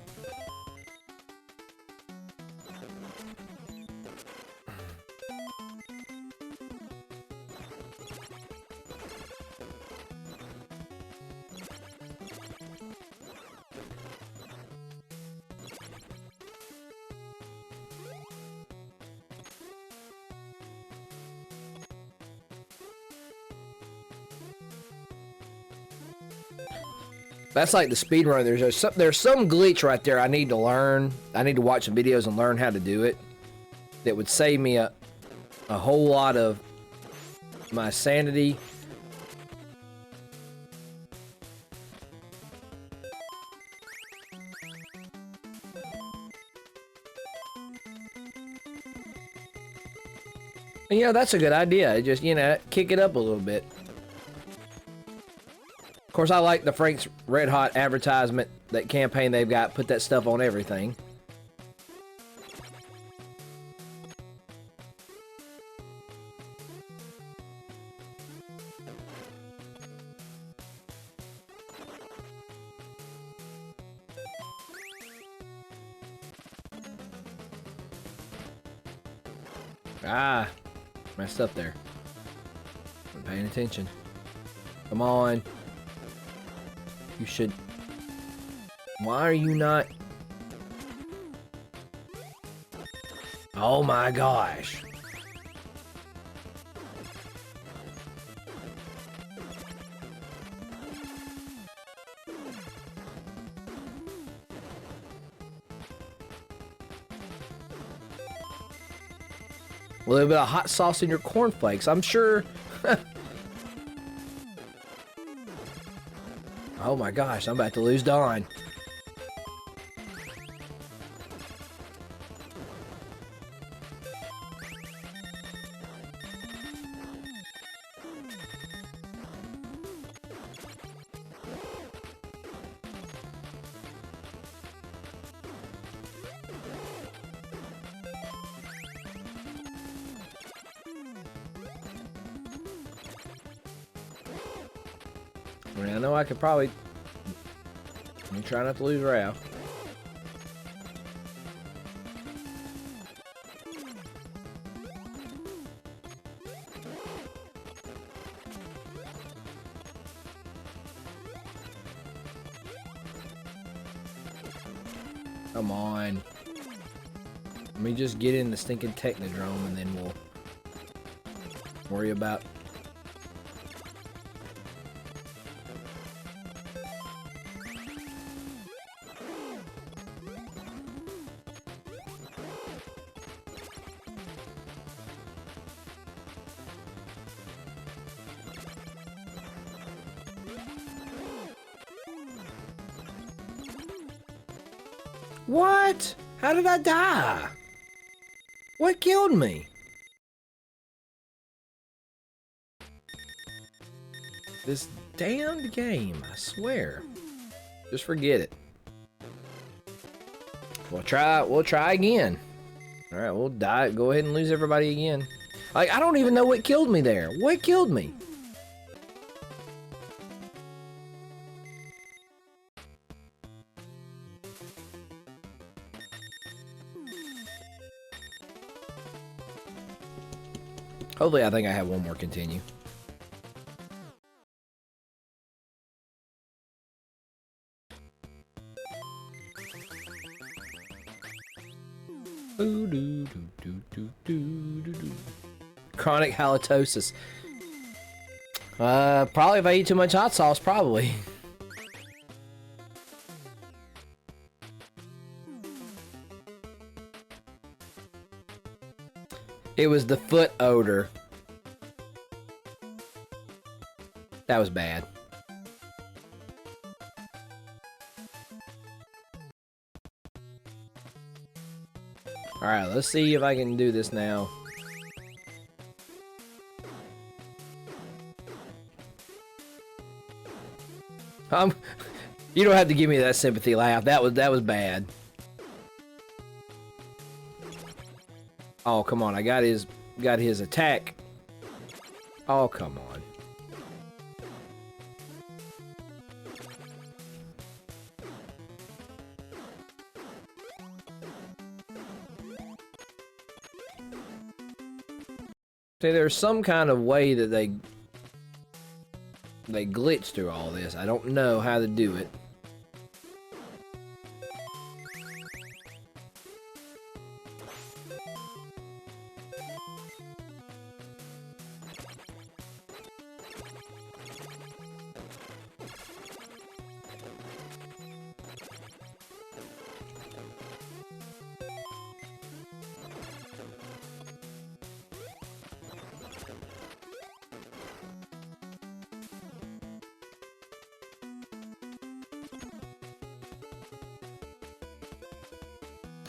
That's like the speed run. There's some glitch right there I need to learn. I need to watch some videos and learn how to do it. That would save me a whole lot of my sanity. And, you know, that's a good idea. Just, you know, kick it up a little bit. Of course, I like the Frank's Red Hot advertisement, that campaign they've got, put that stuff on everything. Ah, messed up there. I'm paying attention. Come on. You should... Why are you not... Oh my gosh. A little bit of hot sauce in your cornflakes. I'm sure... Oh my gosh, I'm about to lose Dawn. I mean, I know I could probably... Let me try not to lose Ralph. Come on. Let me just get in the stinking Technodrome and then we'll worry about... What? How did I die? What killed me? This damned game, I swear. Just forget it. We'll try again. Alright, we'll die. Go ahead and lose everybody again. Like, I don't even know what killed me there. What killed me? Hopefully, I think I have one more continue. Chronic halitosis. Probably if I eat too much hot sauce, probably. It was the foot odor. That was bad. Alright, let's see if I can do this now. You don't have to give me that sympathy laugh. That was bad. Oh, come on. I got his attack. Oh, come on. See, there's some kind of way that they glitch through all this. I don't know how to do it.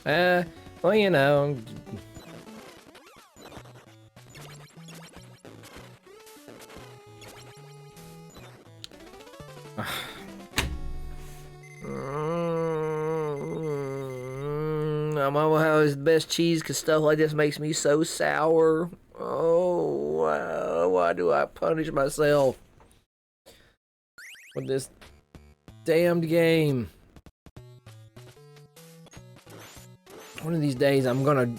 Well, you know. I'm gonna have his best cheese because stuff like this makes me so sour. Oh, why do I punish myself with this damned game? One of these days, I'm gonna.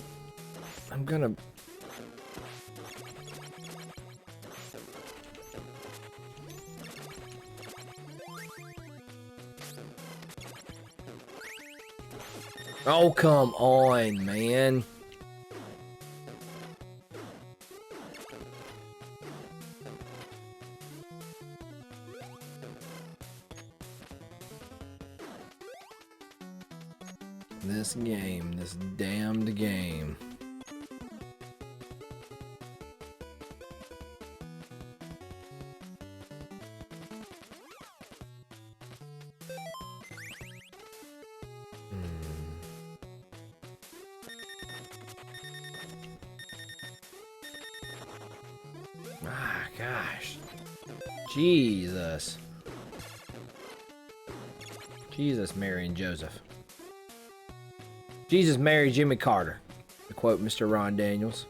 Oh, come on, man. This game, this damned game. Ah, gosh. Jesus. Jesus, Mary and Joseph. Jesus, Mary, Jimmy Carter. To quote Mr. Ron Daniels.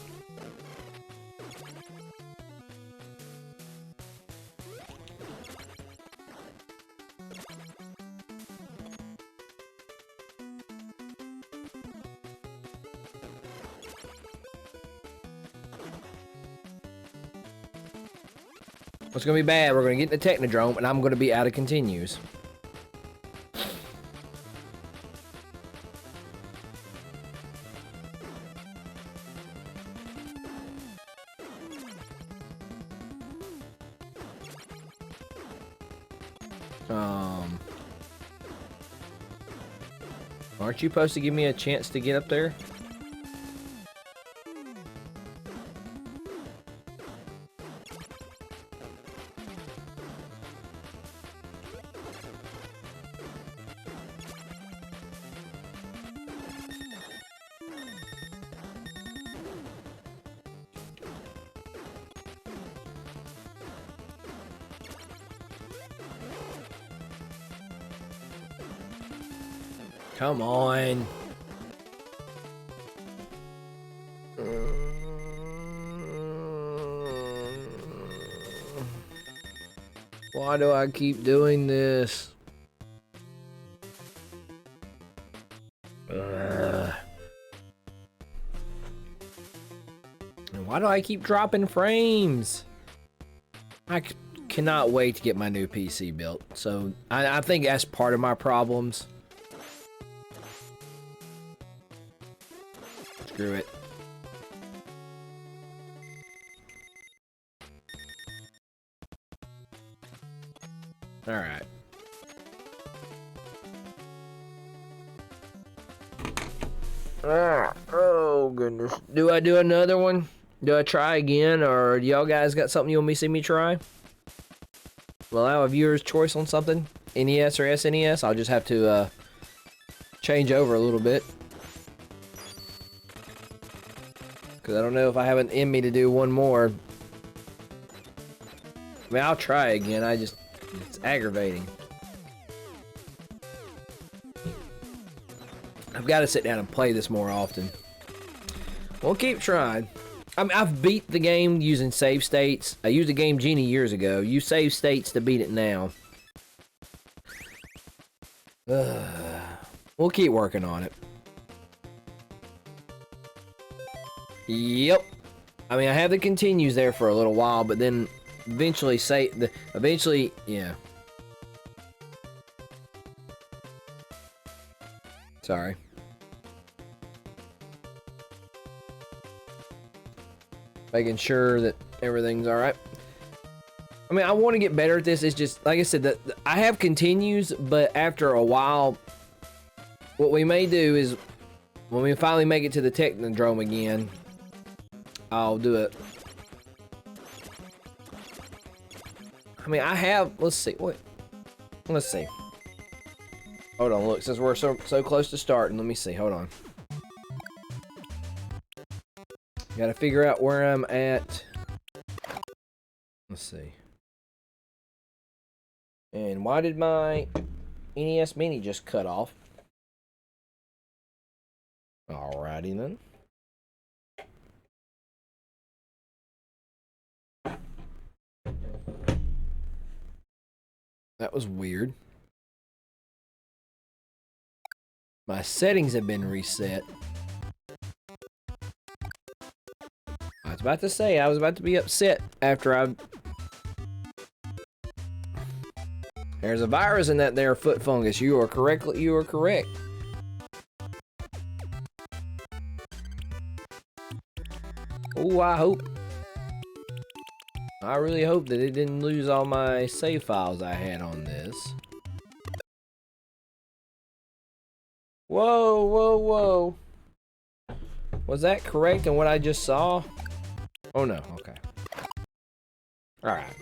What's gonna be bad? We're gonna get in the Technodrome, and I'm gonna be out of continues. Aren't you supposed to give me a chance to get up there? Come on. Why do I keep doing this? And why do I keep dropping frames? I cannot wait to get my new PC built. So I think that's part of my problems. Screw it. All right. Oh goodness. Do I do another one? Do I try again, or do y'all guys got something you want me to see me try? Will I have a viewer's choice on something? NES or SNES? I'll just have to change over a little bit. Because I don't know if I have it in me to do one more. I mean, I'll try again. It's aggravating. I've got to sit down and play this more often. We'll keep trying. I mean, I've beat the game using save states. I used the Game Genie years ago. Use save states to beat it now. We'll keep working on it. Yep. I mean, I have the continues there for a little while, but then eventually yeah. Sorry. Making sure that everything's all right. I mean, I want to get better at this. It's just, like I said, that I have continues, but after a while, what we may do is when we finally make it to the Technodrome again, I'll do it. I mean, I have, let's see, wait. Let's see. Hold on, look, since we're so close to starting, let me see, hold on. Gotta figure out where I'm at. Let's see. And why did my NES Mini just cut off? Alrighty then. That was weird. My settings have been reset. I was about to say, I was about to be upset after I... There's a virus in that there foot fungus. You are correct. You are correct. Oh, I really hope that it didn't lose all my save files I had on this. Whoa, whoa, whoa. Was that correct in what I just saw? Oh no, okay. Alright.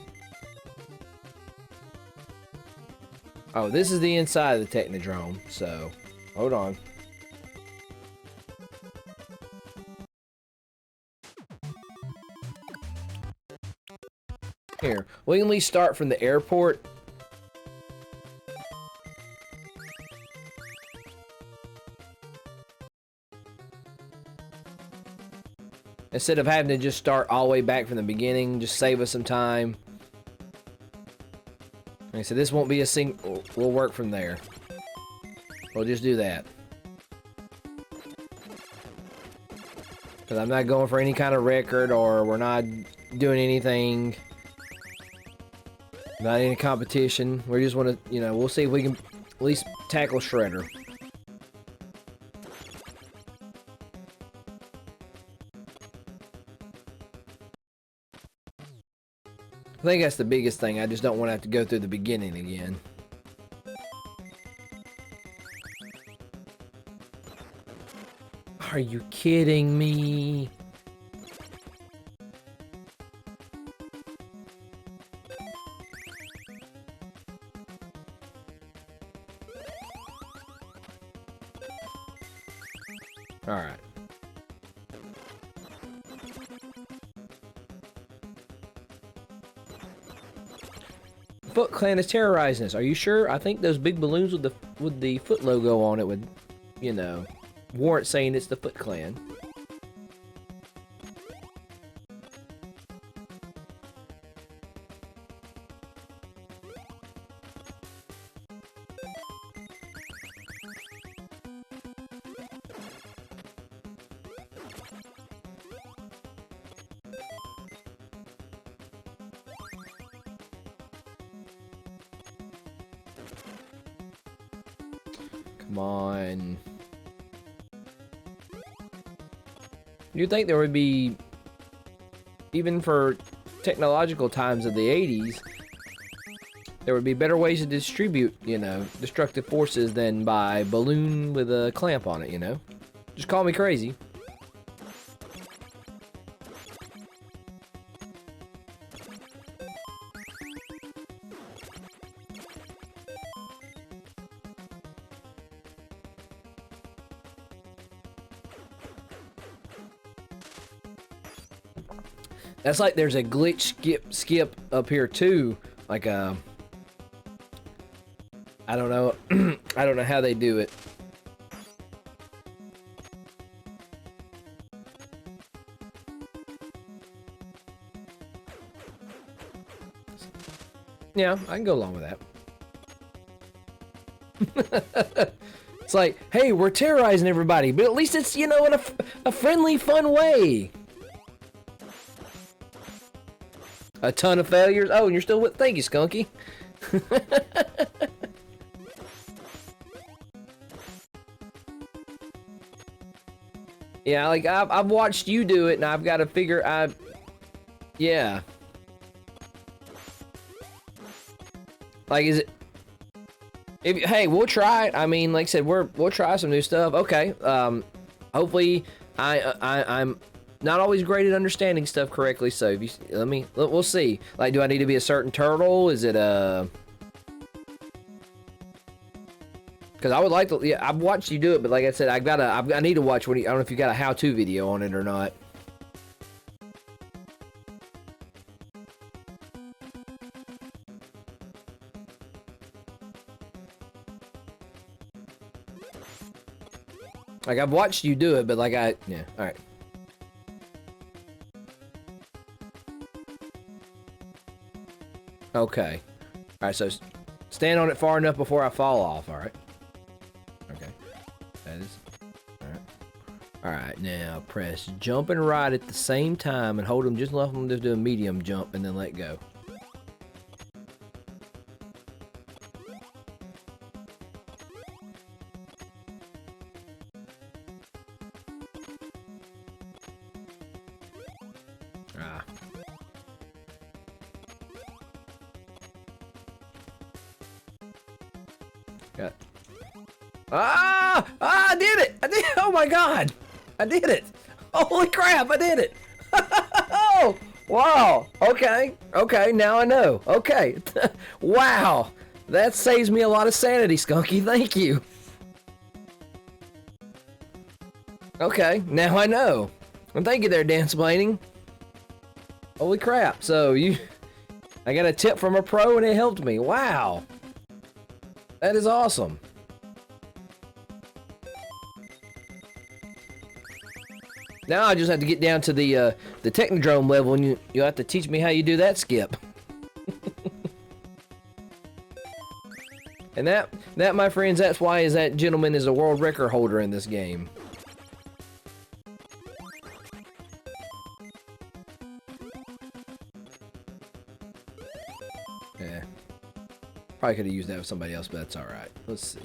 Oh, this is the inside of the Technodrome, so hold on. Here, we can at least start from the airport. Instead of having to just start all the way back from the beginning, just save us some time. Like I said, this won't be a single... We'll work from there. We'll just do that. Because I'm not going for any kind of record, or we're not doing anything. Not any competition. We just want to, you know, we'll see if we can at least tackle Shredder. I think that's the biggest thing. I just don't want to have to go through the beginning again. Are you kidding me? All right. Foot Clan is terrorizing us. Are you sure? I think those big balloons with the Foot logo on it would, you know, warrant saying it's the Foot Clan. Come on. You'd think there would be, even for technological times of the 80s, there would be better ways to distribute, you know, destructive forces than by balloon with a clamp on it, you know? Just call me crazy. That's like there's a glitch skip up here too. Like I don't know. I don't know how they do it. Yeah, I can go along with that. It's like, hey, we're terrorizing everybody, but at least it's, you know, in a friendly, fun way. A ton of failures. Oh, and you're still with. Thank you, Skunky. Yeah, like I've watched you do it, and I've got to figure. Yeah. Like, is it? Hey, we'll try it. I mean, like I said, we'll try some new stuff. Okay. Hopefully, I'm not always great at understanding stuff correctly, so if you we'll see. Like, do I need to be a certain turtle? Is it a? Because I would like to. Yeah, I've watched you do it, but like I said, I need to watch. I don't know if you got a how-to video on it or not. Like, I've watched you do it, but like yeah, alright. Okay. Alright, so stand on it far enough before I fall off, alright. Okay. That is... Alright. Alright, now press jump and ride at the same time and hold them just enough to do a medium jump and then let go. Ah. Got. Ah! Ah! I did it! I did! Oh my God! I did it! Holy crap! I did it! Oh! Wow! Okay. Okay. Now I know. Okay. Wow! That saves me a lot of sanity, Skunky. Thank you. Okay. Now I know. And thank you there, Danceplaining. Holy crap! So I got a tip from a pro and it helped me. Wow! That is awesome. Now I just have to get down to the Technodrome level, and you'll have to teach me how you do that skip. And that, my friends, that's why that gentleman is a world record holder in this game. Yeah. Probably could have used that with somebody else, but that's alright. Let's see.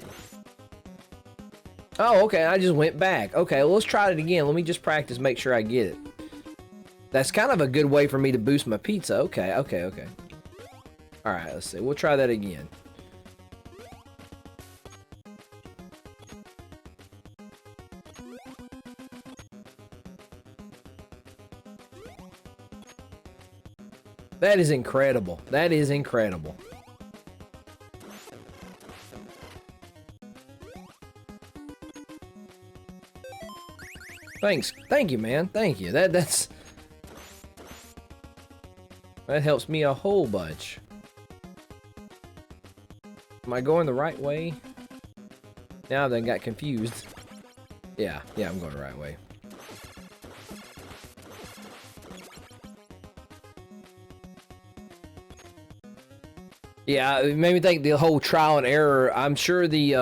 Oh, okay, I just went back. Okay, well, let's try it again. Let me just practice, make sure I get it. That's kind of a good way for me to boost my pizza. Okay, okay, okay. Alright, let's see. We'll try that again. That is incredible. That is incredible. Thanks. Thank you, man. Thank you. That helps me a whole bunch. Am I going the right way? Now I then got confused. Yeah, I'm going the right way. Yeah, it made me think the whole trial and error. I'm sure the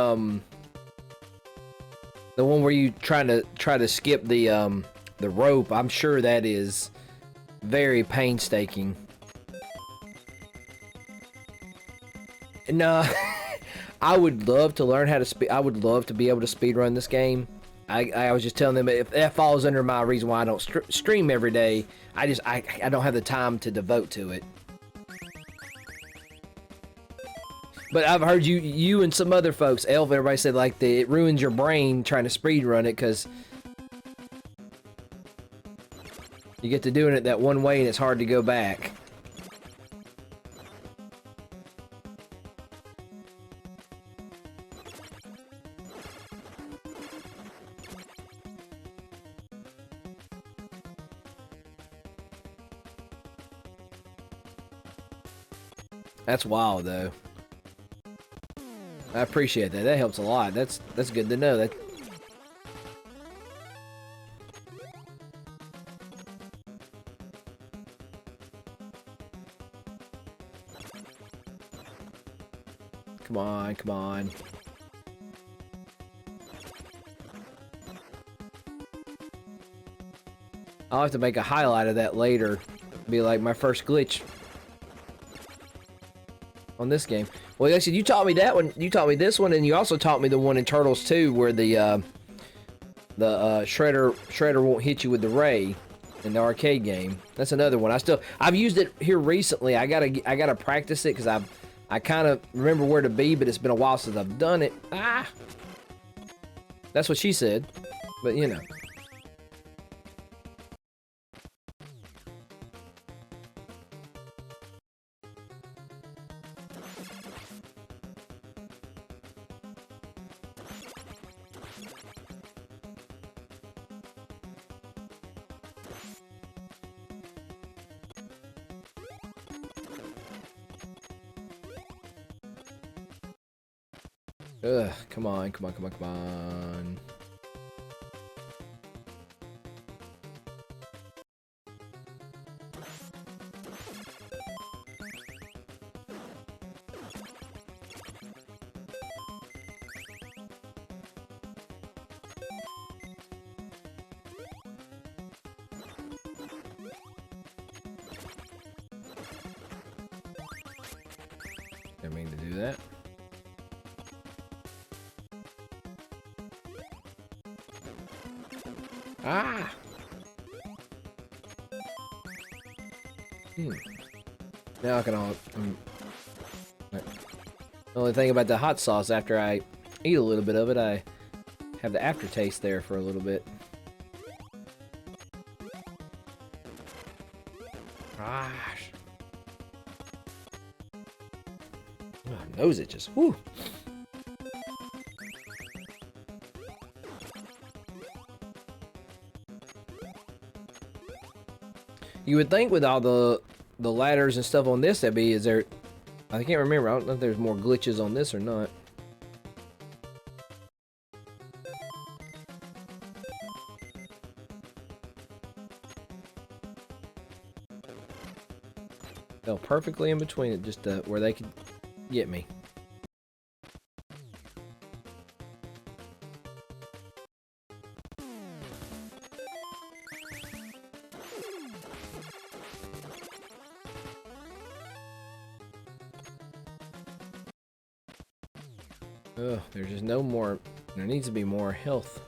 one where you try to skip the rope, I'm sure that is very painstaking. No, I would love to learn how to I would love to be able to speedrun this game. I was just telling them if that falls under my reason why I don't stream every day. I don't have the time to devote to it. But I've heard you and some other folks, Elf, everybody said like it ruins your brain trying to speedrun it because you get to doing it that one way and it's hard to go back. That's wild though. I appreciate that. That helps a lot. That's good to know. That. Come on, come on. I'll have to make a highlight of that later. Be like my first glitch on this game. Well, like I said, you taught me that one. You taught me this one, and you also taught me the one in Turtles 2 where the shredder won't hit you with the ray in the arcade game. That's another one. I've used it here recently. I gotta practice it because I kind of remember where to be, but it's been a while since I've done it. Ah, that's what she said. But you know. Ugh, come on, come on, come on, come on. Didn't mean to do that. Ah! Now I can all... the only thing about the hot sauce, after I eat a little bit of it, I have the aftertaste there for a little bit. Gosh. My nose itches. Whew. You would think with all the ladders and stuff on this, that'd be, is there... I can't remember. I don't know if there's more glitches on this or not. Fell perfectly in between it, just where they could get me. Ugh, there's just no more. There needs to be more health.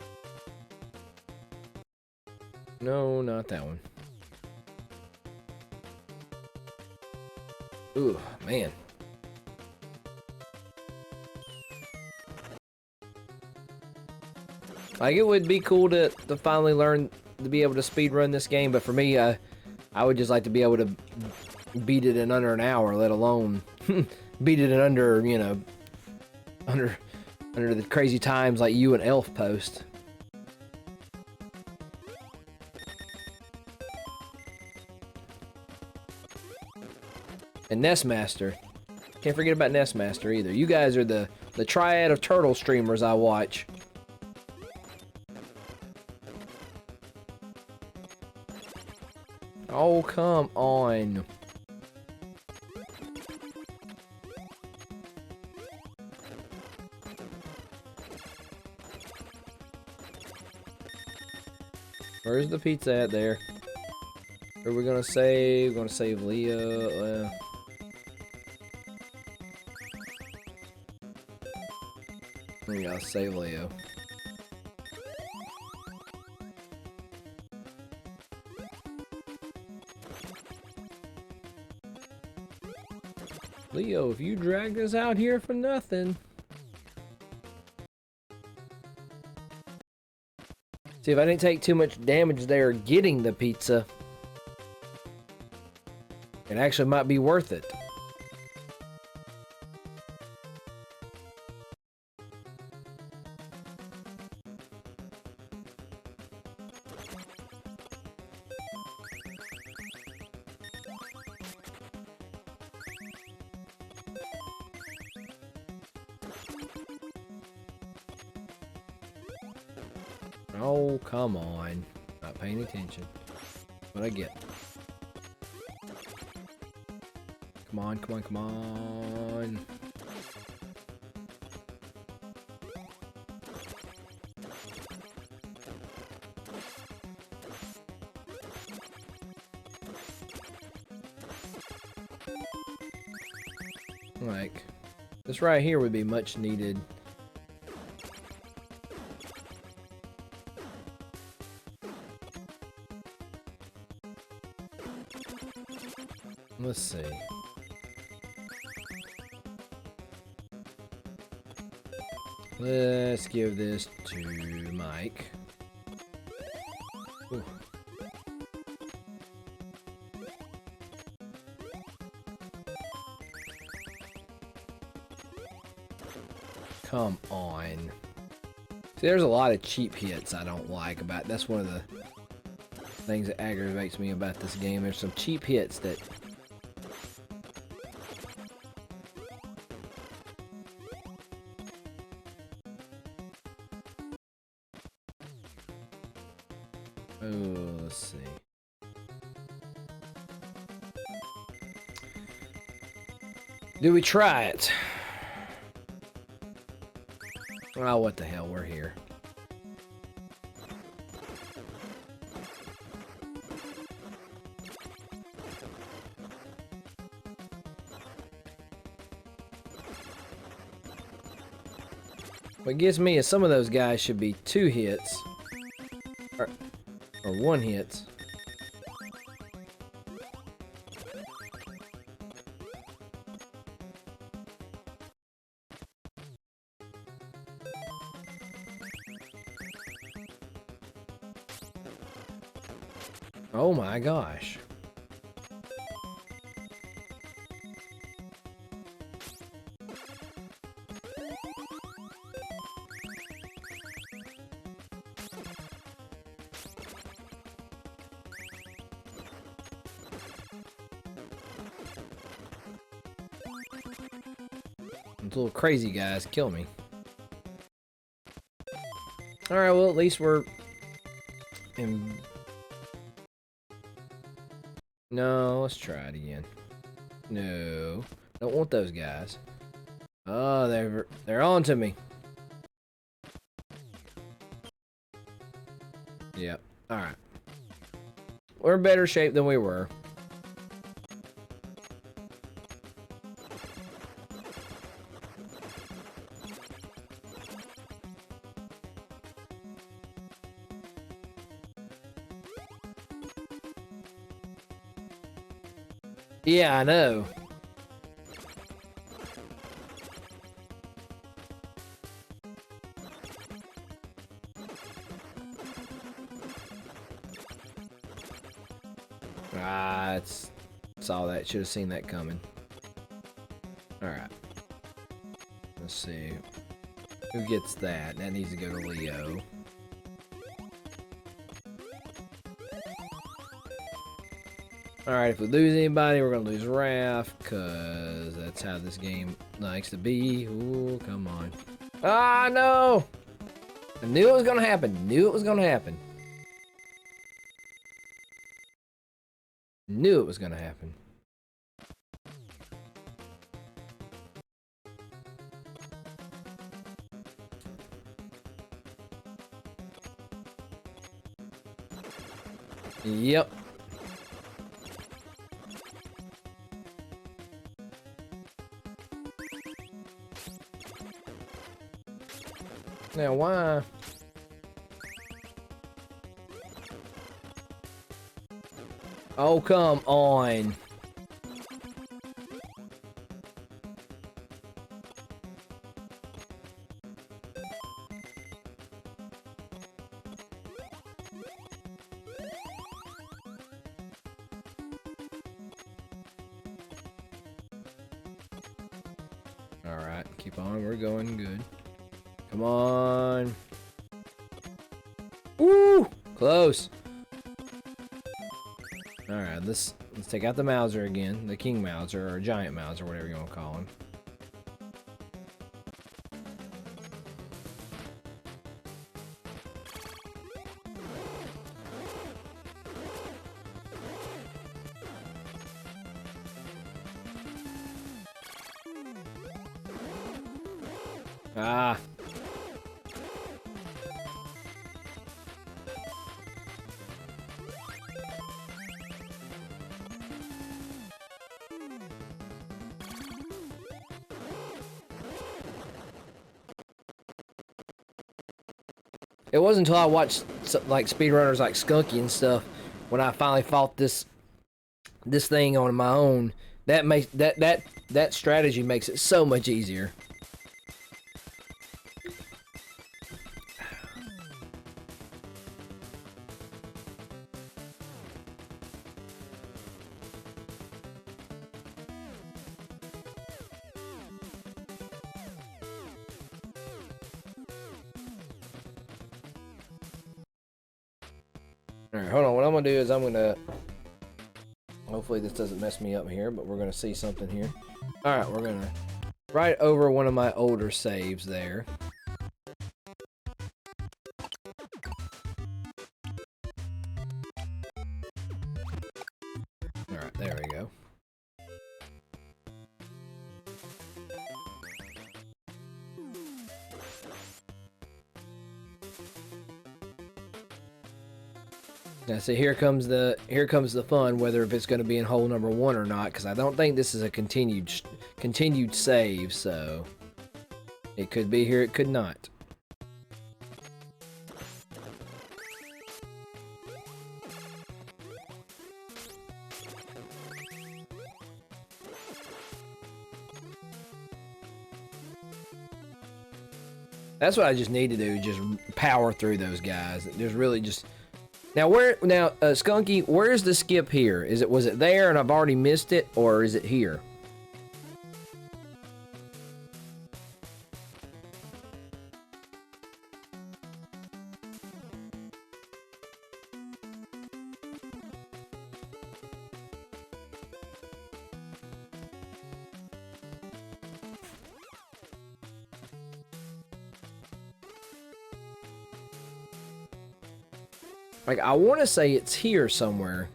No, not that one. Ooh, man. Like, it would be cool to finally learn to be able to speed run this game, but for me, I would just like to be able to beat it in under an hour, let alone beat it in under, you know, under the crazy times like you and Elf post. And Nestmaster. Can't forget about Nestmaster either. You guys are the triad of turtle streamers I watch. Oh, come on. Where's the pizza at there? Are we gonna save? We're gonna save Leo. We gotta save Leo. Leo, if you dragged us out here for nothing. See, if I didn't take too much damage there getting the pizza, it actually might be worth it. Oh, come on. Not paying attention. What I get. Come on, come on, come on. Like, this right here would be much needed. Let's see. Let's give this to Mike. Ooh. Come on. See, there's a lot of cheap hits I don't like about. That's one of the things that aggravates me about this game. There's some cheap hits that... Oh, let's see. Do we try it? Oh, what the hell, we're here. What gets me is some of those guys should be 2 hits. Or 1 hit. Oh my gosh. Those little crazy guys kill me. Alright, well, at least we're in... No, let's try it again. No, don't want those guys. Oh, they're on to me. Yep. Alright. We're in better shape than we were. Yeah, I know. Ah, it's saw that. Should have seen that coming. All right. Let's see. Who gets that? That needs to go to Leo. Alright, if we lose anybody, we're gonna lose Raph, cause that's how this game likes to be. Ooh, come on. Ah, no! I knew it was gonna happen. Knew it was gonna happen. Knew it was gonna happen. Yep. Now, why? Oh, come on. All right, keep on. We're going good. Come on. Woo! Close. Alright, let's take out the Mauser again. The King Mauser, or Giant Mauser, whatever you want to call him. Ah. It wasn't until I watched like speedrunners like Skunky and stuff when I finally fought this thing on my own. That makes that strategy makes it so much easier. Alright, hold on. What I'm going to do is I'm going to... Hopefully this doesn't mess me up here, but we're going to see something here. Alright, we're going to... Right over one of my older saves there. Alright, there we go. Now see, here comes the fun, whether if it's going to be in hole number 1 or not, because I don't think this is a continued save, so it could be here, it could not. That's what I just need to do, just power through those guys. There's really just... Now, Skunky, where's the skip here? Was it there and I've already missed it, or is it here? Like, I want to say it's here somewhere.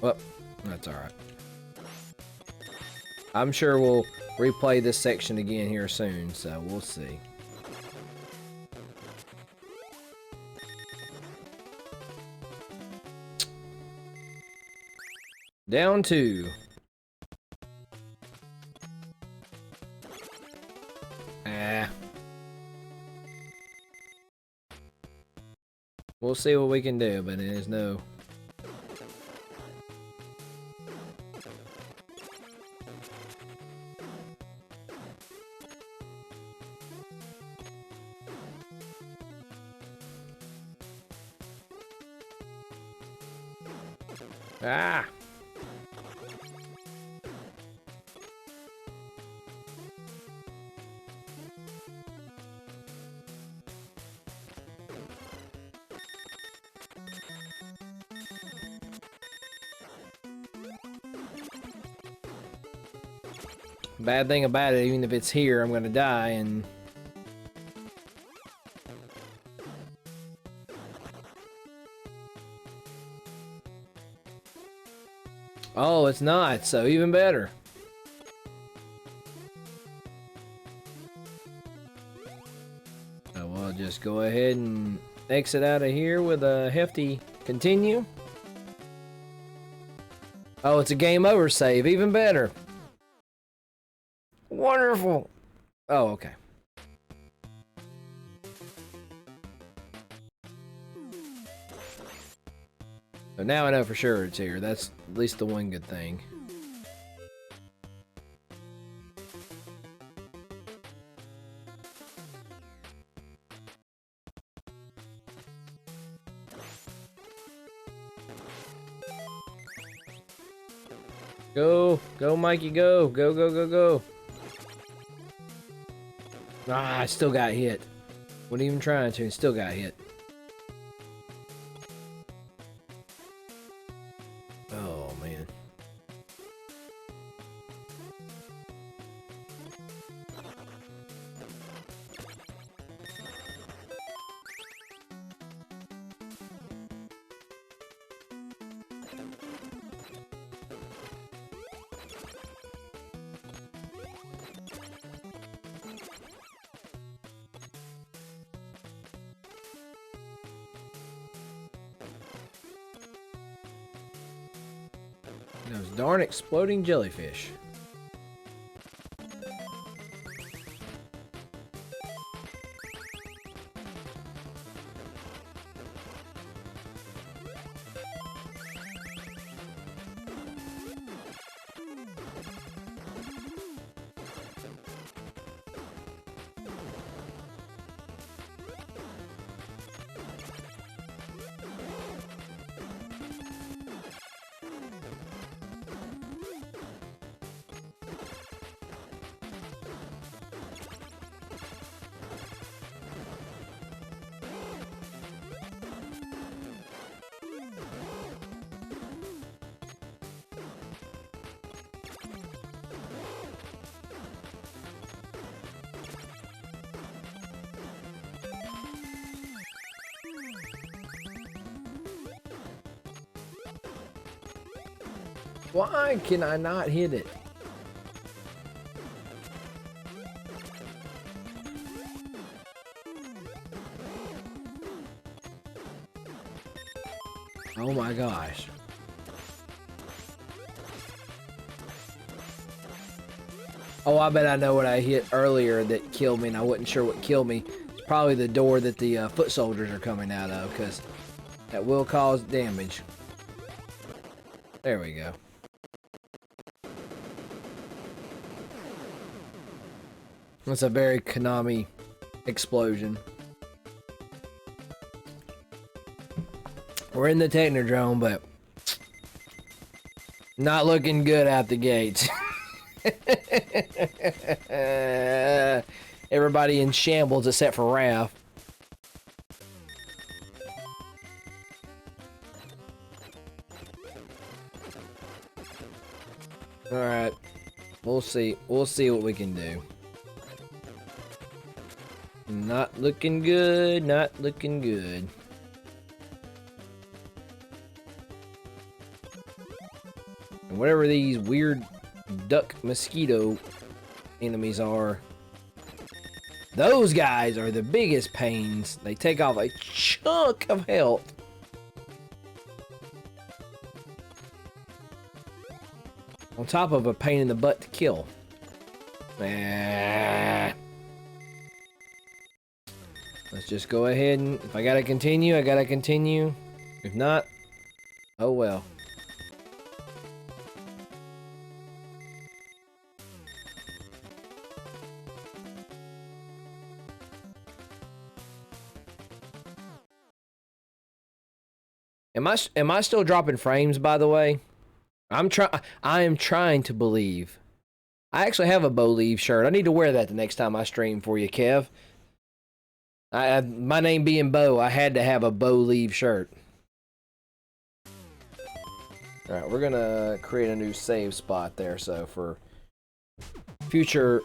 Well, that's alright. I'm sure we'll replay this section again here soon, so we'll see. Down 2. Ah. We'll see what we can do, but there's no... Ah! Bad thing about it, even if it's here, I'm gonna die, and... Oh, it's not, so even better. So we'll just go ahead and exit out of here with a hefty continue. Oh, it's a game over save, even better. Wonderful. Oh, okay. So now I know for sure it's here. That's at least the one good thing. Go. Go, Mikey, go. Go, go, go, go. Ah, I still got hit. Wasn't even trying to, and still got hit. Oh, man. Those darn exploding jellyfish. Why can I not hit it? Oh my gosh. Oh, I bet I know what I hit earlier that killed me, and I wasn't sure what killed me. It's probably the door that the foot soldiers are coming out of, because that will cause damage. There we go. That's a very Konami explosion. We're in the Technodrome, but not looking good out the gates. Everybody in shambles except for Raph. Alright. We'll see. We'll see what we can do. Not looking good. Not looking good. And whatever these weird duck mosquito enemies are, those guys are the biggest pains. They take off a chunk of health. On top of a pain in the butt to kill. Let's just go ahead and... If I gotta continue, I gotta continue. If not, oh well. Am I still dropping frames, by the way? I am trying to believe. I actually have a Bo Leave shirt. I need to wear that the next time I stream for you, Kev. My name being Bo, I had to have a Bo Leave shirt. Alright, we're gonna create a new save spot there, so for future...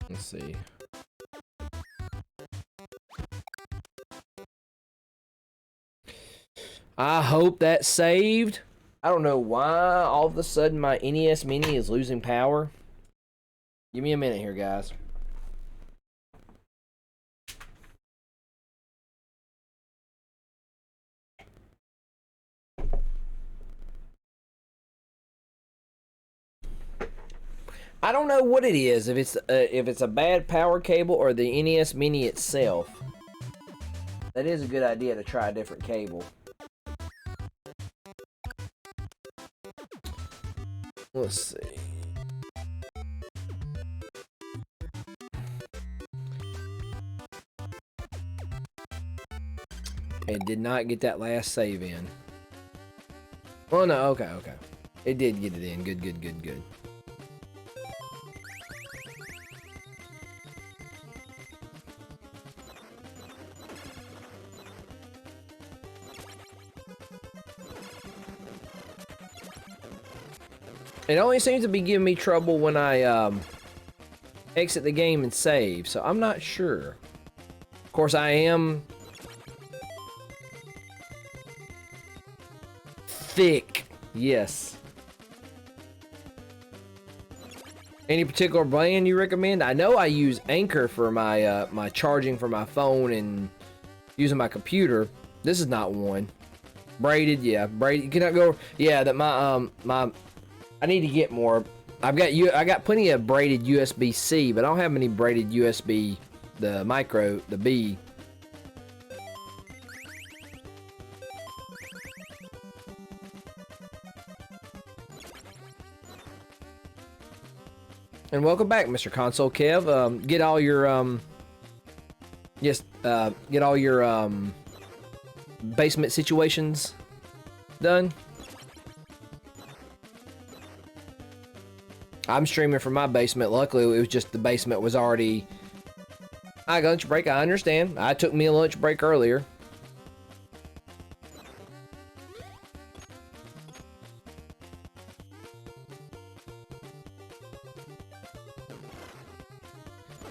Let's see. I hope that saved. I don't know why all of a sudden my NES Mini is losing power. Give me a minute here, guys. I don't know what it is, if it's a bad power cable or the NES Mini itself. That is a good idea to try a different cable. Let's see. It did not get that last save in. Oh no, okay. It did get it in. Good. It only seems to be giving me trouble when I exit the game and save, so I'm not sure. Of course, I am thick. Yes. Any particular brand you recommend? I know I use Anchor for my my charging for my phone and using my computer. This is not one. Braided, yeah. Braided. Can I go? Yeah, that my I need to get more. I got plenty of braided USB-C, but I don't have any braided USB, the micro, the B. And welcome back, Mr. Console Kev. Get all your get all your basement situations done. I'm streaming from my basement. Luckily, it was just the basement was already... I got lunch break, I understand. I took me a lunch break earlier.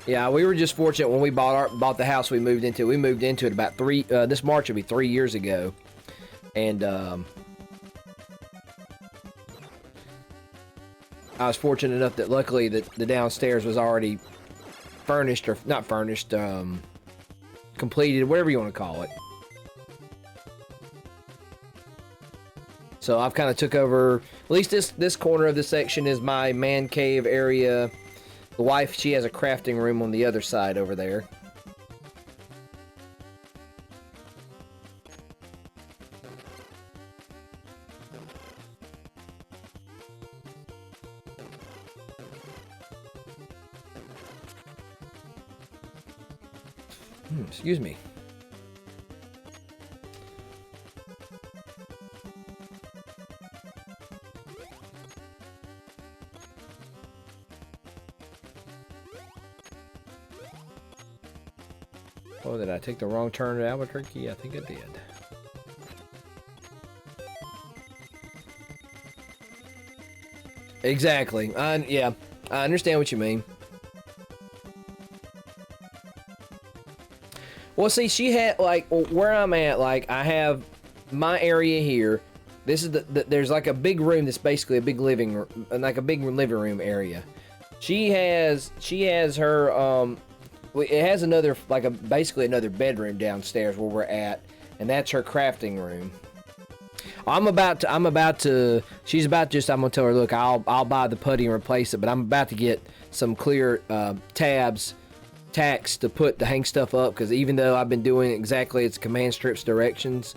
Yeah, we were just fortunate when we bought the house we moved into. We moved into it about this March will be 3 years ago. And, I was fortunate enough that luckily the downstairs was already furnished, or not furnished, completed, whatever you want to call it. So I've kind of took over, at least this corner of the section is my man cave area. The wife, she has a crafting room on the other side over there. Excuse me. Oh, did I take the wrong turn at Albuquerque? I think I did. Exactly. Yeah, I understand what you mean. Well, see, she had, like, where I'm at, like, I have my area here. This is there's like a big room that's basically a big living room, like a big living room area. She has her, it has another, like basically another bedroom downstairs where we're at, and that's her crafting room. I'm about to, she's about to just, I'm gonna tell her, look, I'll buy the putty and replace it, but I'm about to get some clear tacks to hang stuff up, because even though I've been doing exactly its command strips directions,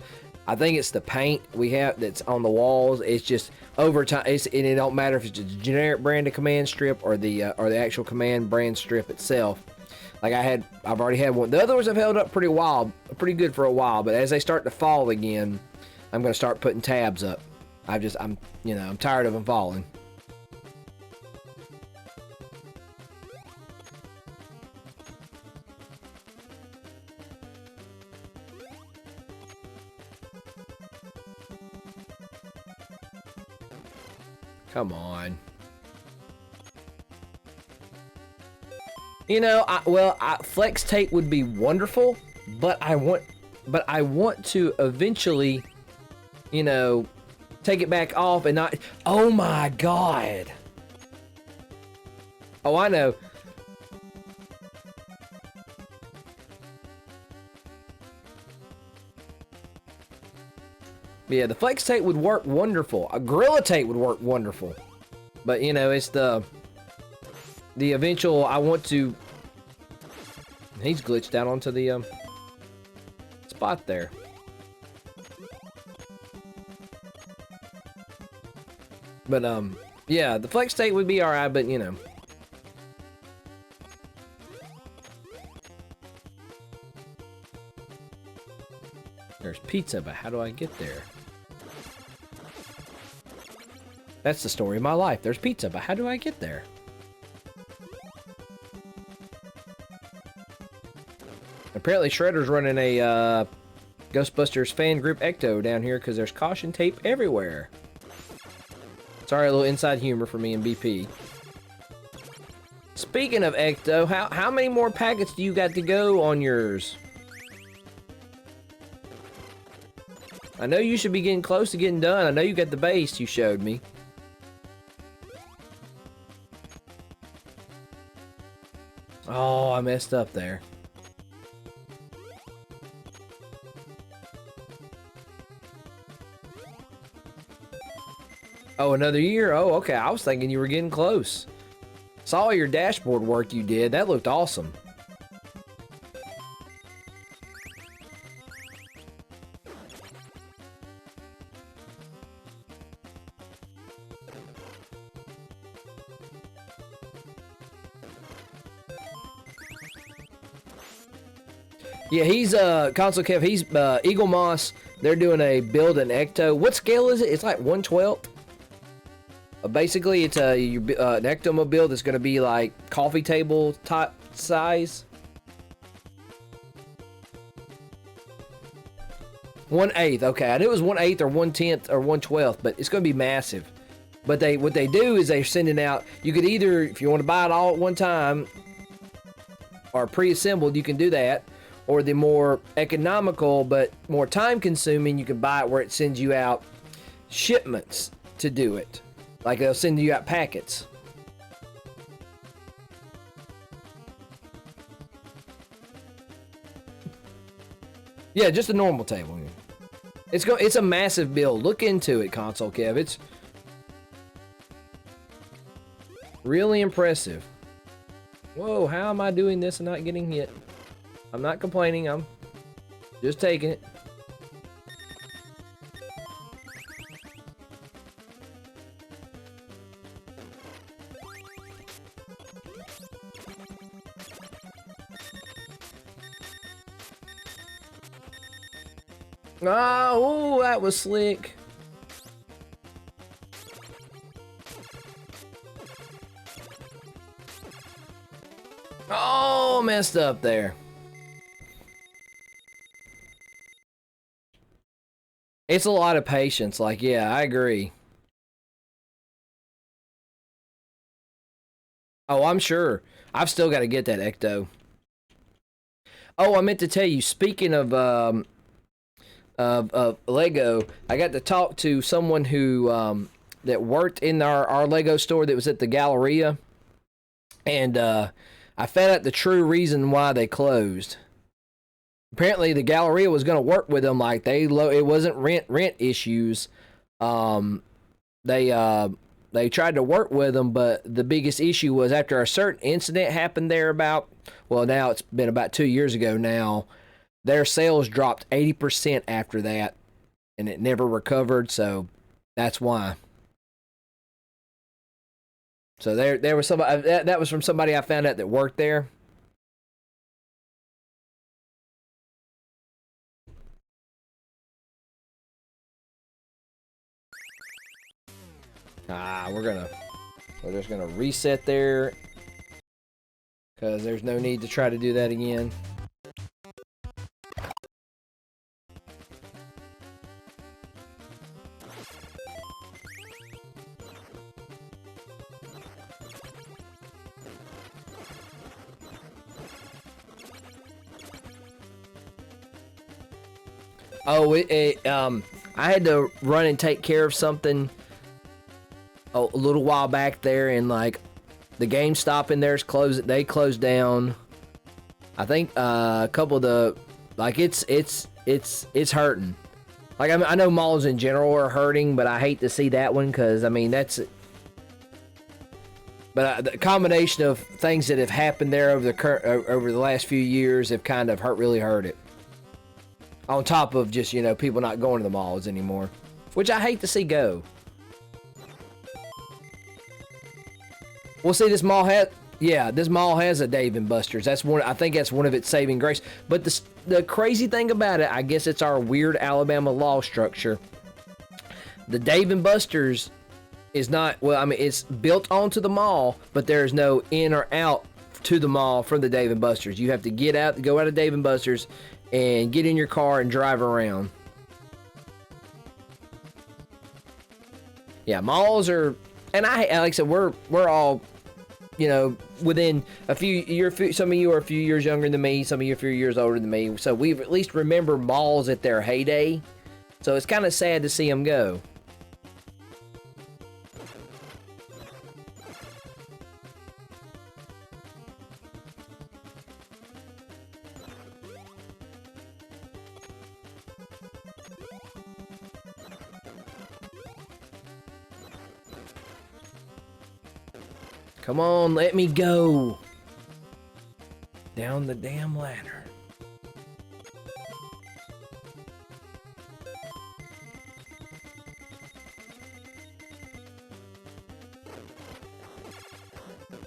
I think it's the paint we have that's on the walls. It's just over time, and it don't matter if it's a generic brand of command strip or the actual command brand strip itself. Like I've already had one. The other ones have held up pretty good for a while, but as they start to fall again, I'm gonna start putting tabs up. I'm tired of them falling. Come on. You know, flex tape would be wonderful, but I want to eventually, you know, take it back off and not. Oh my God. Oh, I know. Yeah, the flex tape would work wonderful. A Gorilla tape would work wonderful. But, you know, it's the eventual, I want to... He's glitched out onto the spot there. But, yeah, the flex tape would be alright, but, you know. There's pizza, but how do I get there? That's the story of my life. There's pizza, but how do I get there? Apparently Shredder's running a Ghostbusters fan group Ecto down here because there's caution tape everywhere. Sorry, a little inside humor for me and BP. Speaking of Ecto, how many more packets do you got to go on yours? I know you should be getting close to getting done. I know you got the base you showed me. Oh, I messed up there. Oh, another year? Oh, okay. I was thinking you were getting close. Saw your dashboard work you did. That looked awesome. Yeah, he's Console Kev, he's Eagle Moss. They're doing a build an Ecto. What scale is it? It's like 1/12. Basically, it's an Ectomobile that's going to be like coffee table type size. 1/8. Okay, I knew it was 1/8 or 1/10 or 1/12, but it's going to be massive. But what they do is they're sending out. You could either, if you want to buy it all at one time, or pre-assembled, you can do that. Or the more economical but more time-consuming, you can buy it where it sends you out shipments to do it. Like they'll send you out packets. Yeah, just a normal table. It's a massive build. Look into it, Console Kev. It's really impressive. Whoa, how am I doing this and not getting hit? I'm not complaining, I'm just taking it. Oh, ooh, that was slick. Oh, messed up there. It's a lot of patience. Like, yeah, I agree. Oh, I'm sure. I've still got to get that Ecto. Oh, I meant to tell you, speaking of Lego, I got to talk to someone who that worked in our Lego store that was at the Galleria, and I found out the true reason why they closed. Apparently, the Galleria was going to work with them, like it wasn't rent issues. They tried to work with them, but the biggest issue was after a certain incident happened there now it's been about 2 years ago now. Their sales dropped 80% after that, and it never recovered, so that's why. So there was somebody, that was from somebody I found out that worked there. We're just gonna reset there, because there's no need to try to do that again. Oh, I had to run and take care of something a little while back there, and like the GameStop in there's closed. They closed down. I think a couple of the it's hurting. Like I know malls in general are hurting, but I hate to see that one because I mean that's. But the combination of things that have happened there over the last few years have kind of really hurt it. On top of just, people not going to the malls anymore, which I hate to see go. Well, see, this mall has a Dave & Buster's. I think that's one of its saving grace. But the crazy thing about it, I guess it's our weird Alabama law structure. The Dave & Buster's is not, it's built onto the mall, but there's no in or out to the mall from the Dave & Buster's. You have to go out of Dave & Buster's and get in your car and drive around. Yeah, malls are, and like I said, we're all, within a few. Some of you are a few years younger than me. Some of you are a few years older than me. So we at least remember malls at their heyday. So it's kind of sad to see them go. Come on, let me go. Down the damn ladder.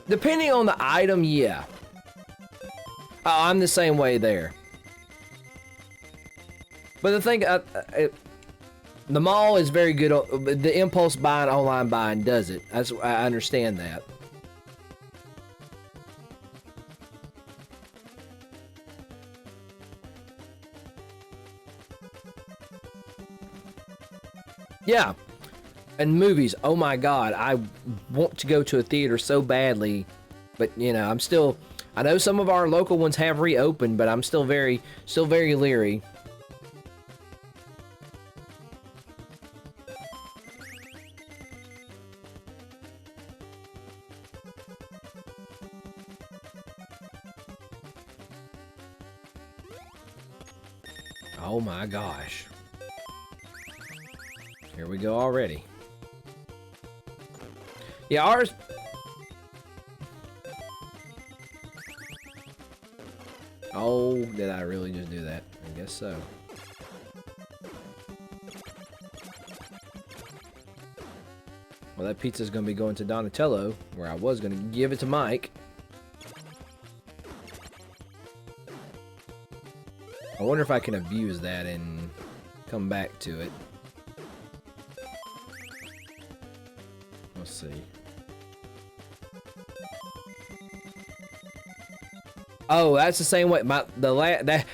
Depending on the item, yeah. Oh, I'm the same way there. But the thing, the mall is very good. The impulse buying, online buying does it. I understand that. Yeah, and movies. Oh my God, I want to go to a theater so badly, but I'm still. I know some of our local ones have reopened, but I'm still very leery. Oh my gosh. Here we go already. Yeah, ours... Oh, did I really just do that? I guess so. Well, that pizza's gonna be going to Donatello, where I was gonna give it to Mike. I wonder if I can abuse that and come back to it. Let's see. Oh, that's the same way.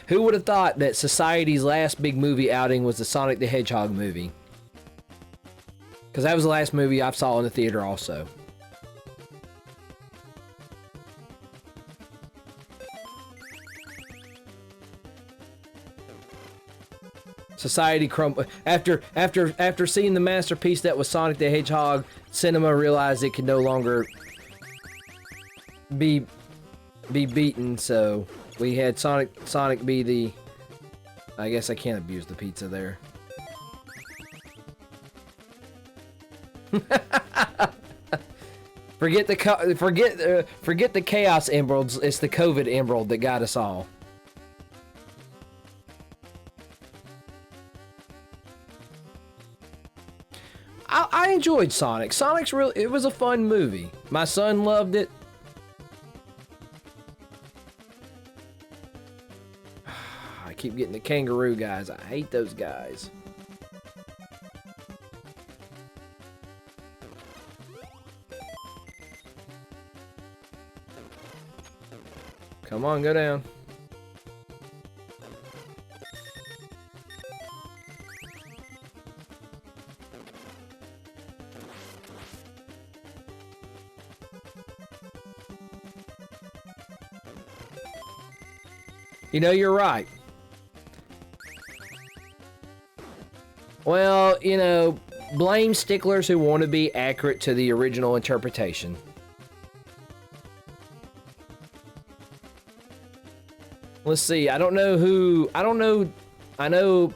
Who would have thought that Society's last big movie outing was the Sonic the Hedgehog movie? Because that was the last movie I saw in the theater also. Society crumbled after seeing the masterpiece that was Sonic the Hedgehog. Cinema realized it could no longer be beaten, so we had Sonic be the. I guess I can't abuse the pizza there. Forget the Chaos Emeralds. It's the COVID Emerald that got us all. I enjoyed Sonic. It was a fun movie. My son loved it. I keep getting the kangaroo guys. I hate those guys. Come on, go down. You know, you're right. Well, you know, blame sticklers who want to be accurate to the original interpretation. Let's see, I know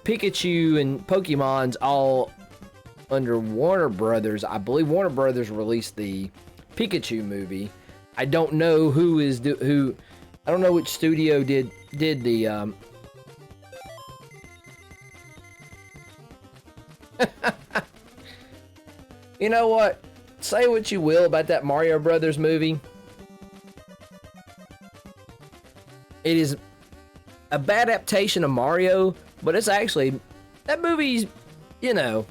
Pikachu and Pokemon's all under Warner Brothers. I believe Warner Brothers released the Pikachu movie. I don't know I don't know which studio did the You know what? Say what you will about that Mario Brothers movie. It is a bad adaptation of Mario, but it's actually, that movie's, it's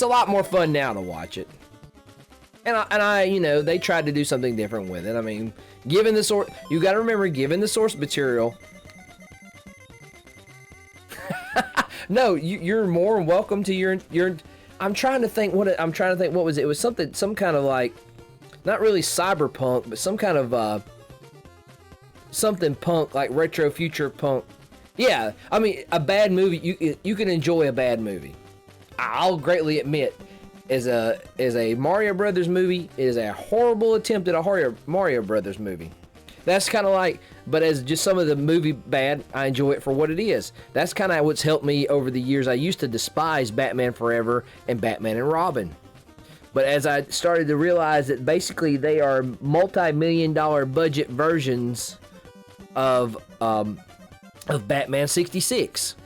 a lot more fun now to watch it. And I, they tried to do something different with it. I mean, given the source, you got to remember, given the source material. No, you're more welcome to your. I'm trying to think what was it? It was some kind of like, not really cyberpunk, but some kind of something punk, like retro future punk. Yeah, I mean, a bad movie. You can enjoy a bad movie. I'll greatly admit, as a Mario Brothers movie, it is a horrible attempt at a Mario Brothers movie. That's kind of like, but as just some of the movie bad, I enjoy it for what it is. That's kind of what's helped me over the years. I used to despise Batman Forever and Batman and Robin. But as I started to realize that basically they are multi-million-dollar budget versions of Batman 66.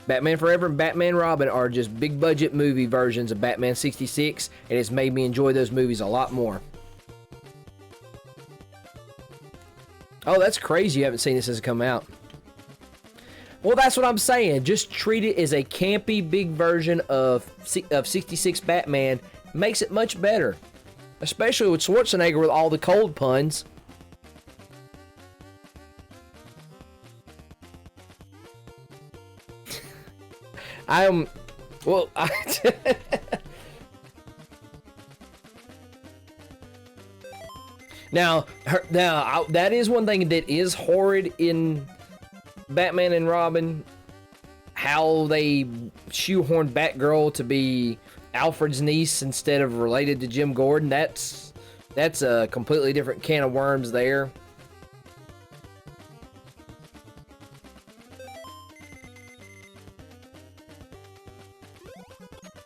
Batman Forever and Batman Robin are just big budget movie versions of Batman 66, and it's made me enjoy those movies a lot more. Oh, that's crazy you haven't seen this since it come out. Well, that's what I'm saying. Just treat it as a campy big version of 66 Batman. Makes it much better. Especially with Schwarzenegger with all the cold puns. Now, that is one thing that is horrid in Batman and Robin. How they shoehorned Batgirl to be Alfred's niece instead of related to Jim Gordon. That's a completely different can of worms there.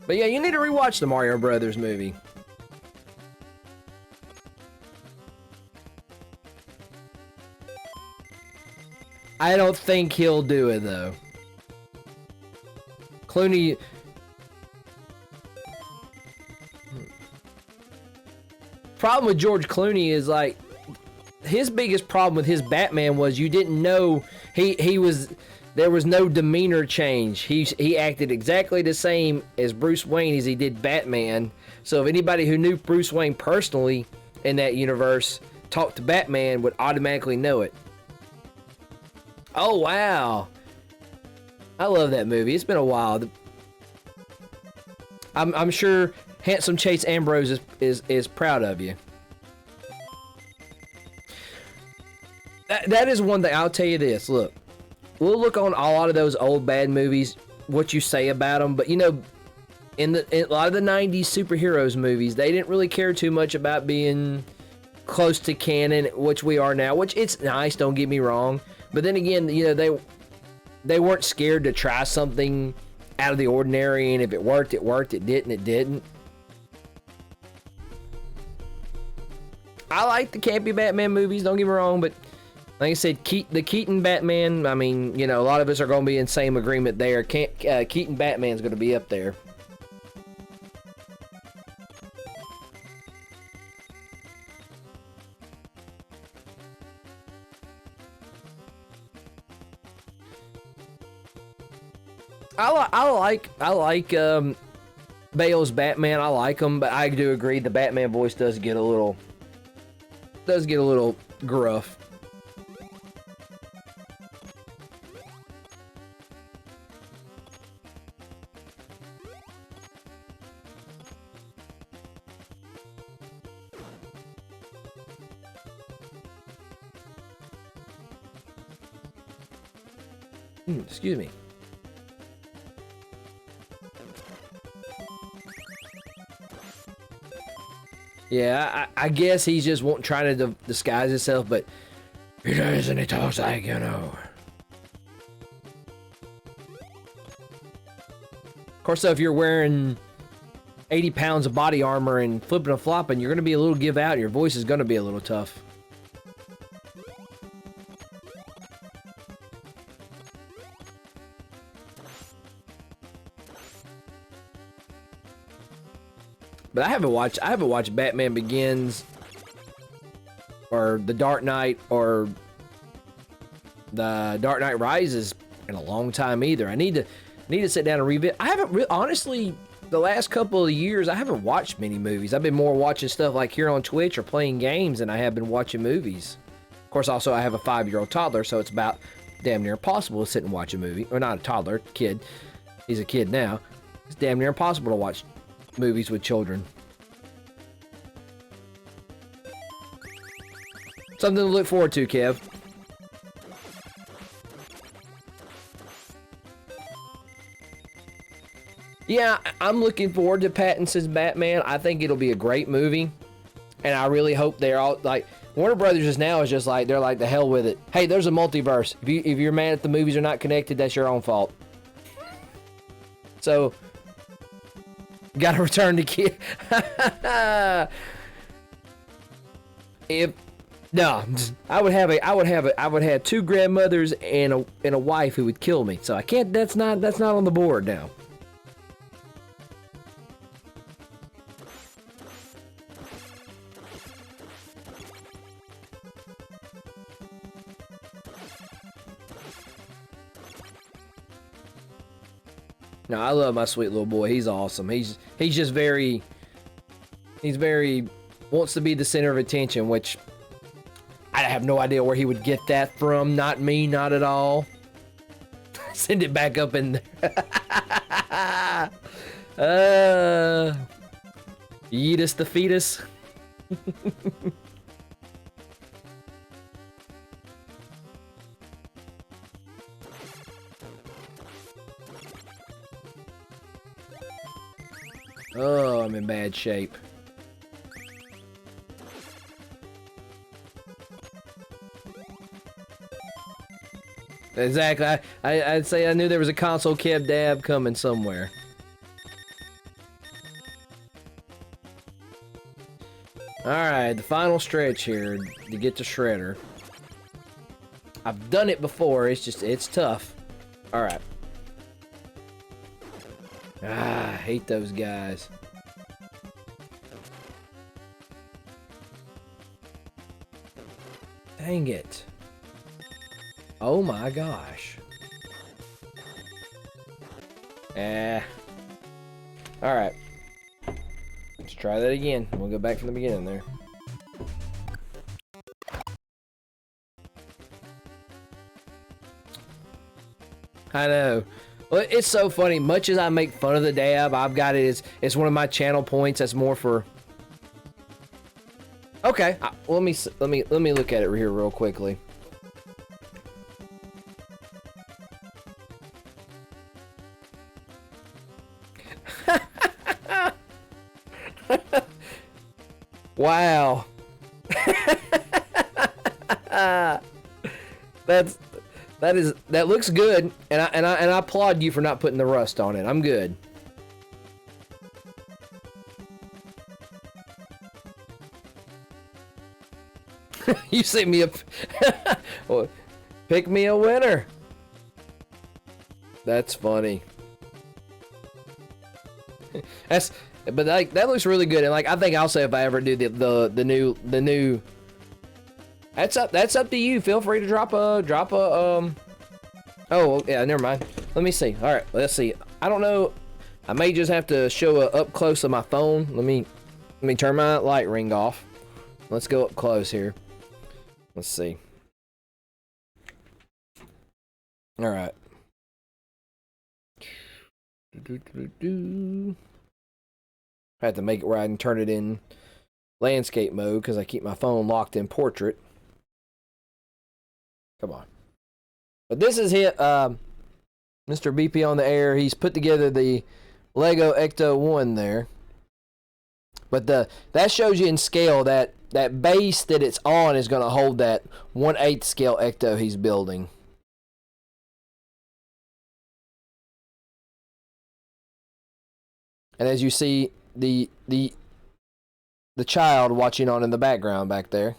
But yeah, you need to rewatch the Mario Brothers movie. I don't think he'll do it though. Clooney. Problem with George Clooney is like, his biggest problem with his Batman was you didn't know he was. There was no demeanor change. He acted exactly the same as Bruce Wayne as he did Batman. So if anybody who knew Bruce Wayne personally in that universe talked to Batman would automatically know it. Oh wow. I love that movie. It's been a while. I'm sure handsome Chase Ambrose is proud of you. That is one thing. I'll tell you this. Look, we'll look on a lot of those old bad movies, what you say about them, but you know, in a lot of the 90s superheroes movies, they didn't really care too much about being close to canon, which we are now, which it's nice, don't get me wrong. But then again, you know, they weren't scared to try something out of the ordinary, and if it worked, it worked. It didn't, it didn't. I like the campy Batman movies, don't get me wrong, but like I said, the Keaton Batman, I mean, you know, a lot of us are going to be in same agreement there. Keaton Batman's going to be up there. I like Bale's Batman. I like him, but I do agree the Batman voice does get a little gruff. Excuse me. Yeah, I guess he's just trying to disguise himself, but he does, and he talks like, you know. Of course, though, if you're wearing 80 pounds of body armor and flipping and flopping, you're going to be a little give out. Your voice is going to be a little tough. But I haven't watched Batman Begins or The Dark Knight or The Dark Knight Rises in a long time either. I need to sit down and revisit. I haven't honestly, the last couple of years I haven't watched many movies. I've been more watching stuff like here on Twitch or playing games than I have been watching movies. Of course, also I have a 5-year-old toddler, so it's about damn near impossible to sit and watch a movie. Or not a toddler, kid. He's a kid now. It's damn near impossible to watch movies with children. Something to look forward to, Kev. Yeah, I'm looking forward to Pattinson's Batman. I think it'll be a great movie. And I really hope they're all, like, Warner Brothers just now is just like, they're like, the hell with it. Hey, there's a multiverse. If you're mad at the movies are not connected, that's your own fault. So, gotta return to kid. I would have 2 grandmothers and a wife who would kill me. So I can't. That's not on the board now. No, I love my sweet little boy. He's awesome. He's just very wants to be the center of attention, which I have no idea where he would get that from. Not me, not at all. Send it back up in there. Yeetus the fetus. Oh, I'm in bad shape. Exactly. I'd say I knew there was a console cab dab coming somewhere. Alright, the final stretch here to get to Shredder. I've done it before, it's tough. Alright. I hate those guys. Dang it. Oh my gosh. Alright. Let's try that again. We'll go back from the beginning there. I know. Well, it's so funny. Much as I make fun of the dab, I've got it. It's one of my channel points. That's more for. Okay. Let me look at it here real quickly. Wow. That looks good, and I applaud you for not putting the rust on it. I'm good. You sent me a well, pick me a winner. That's funny. But like that looks really good, and like I think I'll say if I ever do the new. That's up to you. Feel free to drop a Oh yeah, never mind. Let me see. All right, let's see. I don't know. I may just have to show up close of my phone. Let me turn my light ring off. Let's go up close here. Let's see. All right. I have to make it where I can turn it in landscape mode because I keep my phone locked in portrait. Come on. But this is it, Mr. BP on the air. He's put together the Lego Ecto 1 there. But that shows you in scale that base that it's on is going to hold that 1/8 scale Ecto he's building. And as you see, the child watching on in the background back there.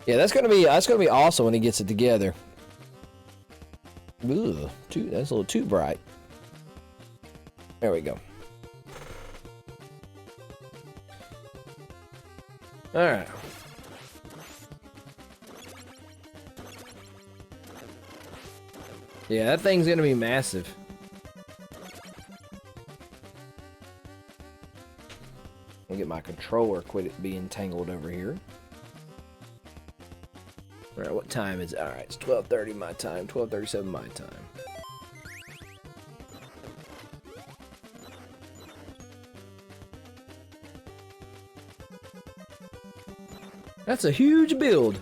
Yeah, that's gonna be awesome when he gets it together. Ooh, that's a little too bright. There we go. All right. Yeah, that thing's gonna be massive. I'll get my controller, quit it being tangled over here. All right, what time is it? All right, it's 12:30 my time, 12:37 my time. That's a huge build.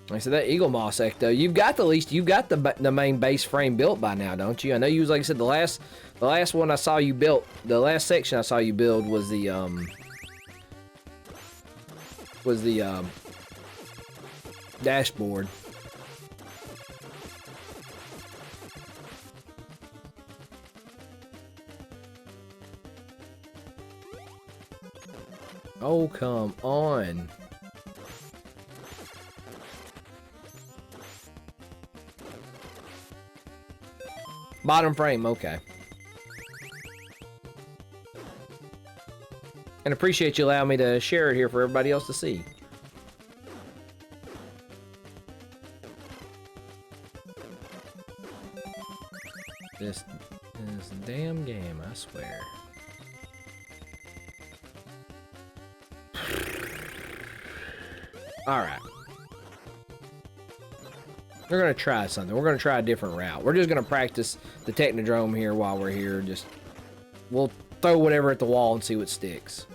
Like I said, that Eagle Moss Ecto, you've got the main base frame built by now, don't you? I know you was, like I said, the last one I saw you built, the last section I saw you build was the dashboard. Oh, come on. Bottom frame, okay. And appreciate you allowing me to share it here for everybody else to see. This damn game, I swear. Alright. We're gonna try something. We're gonna try a different route. We're just gonna practice the Technodrome here while we're here. We'll throw whatever at the wall and see what sticks.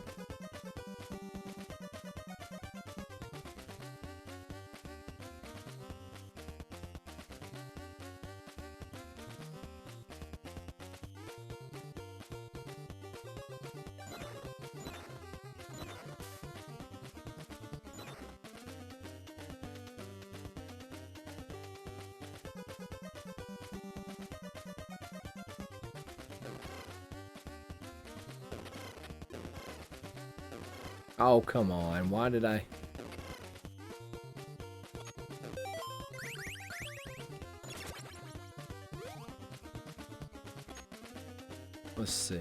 Oh, come on. Why did I... Let's see.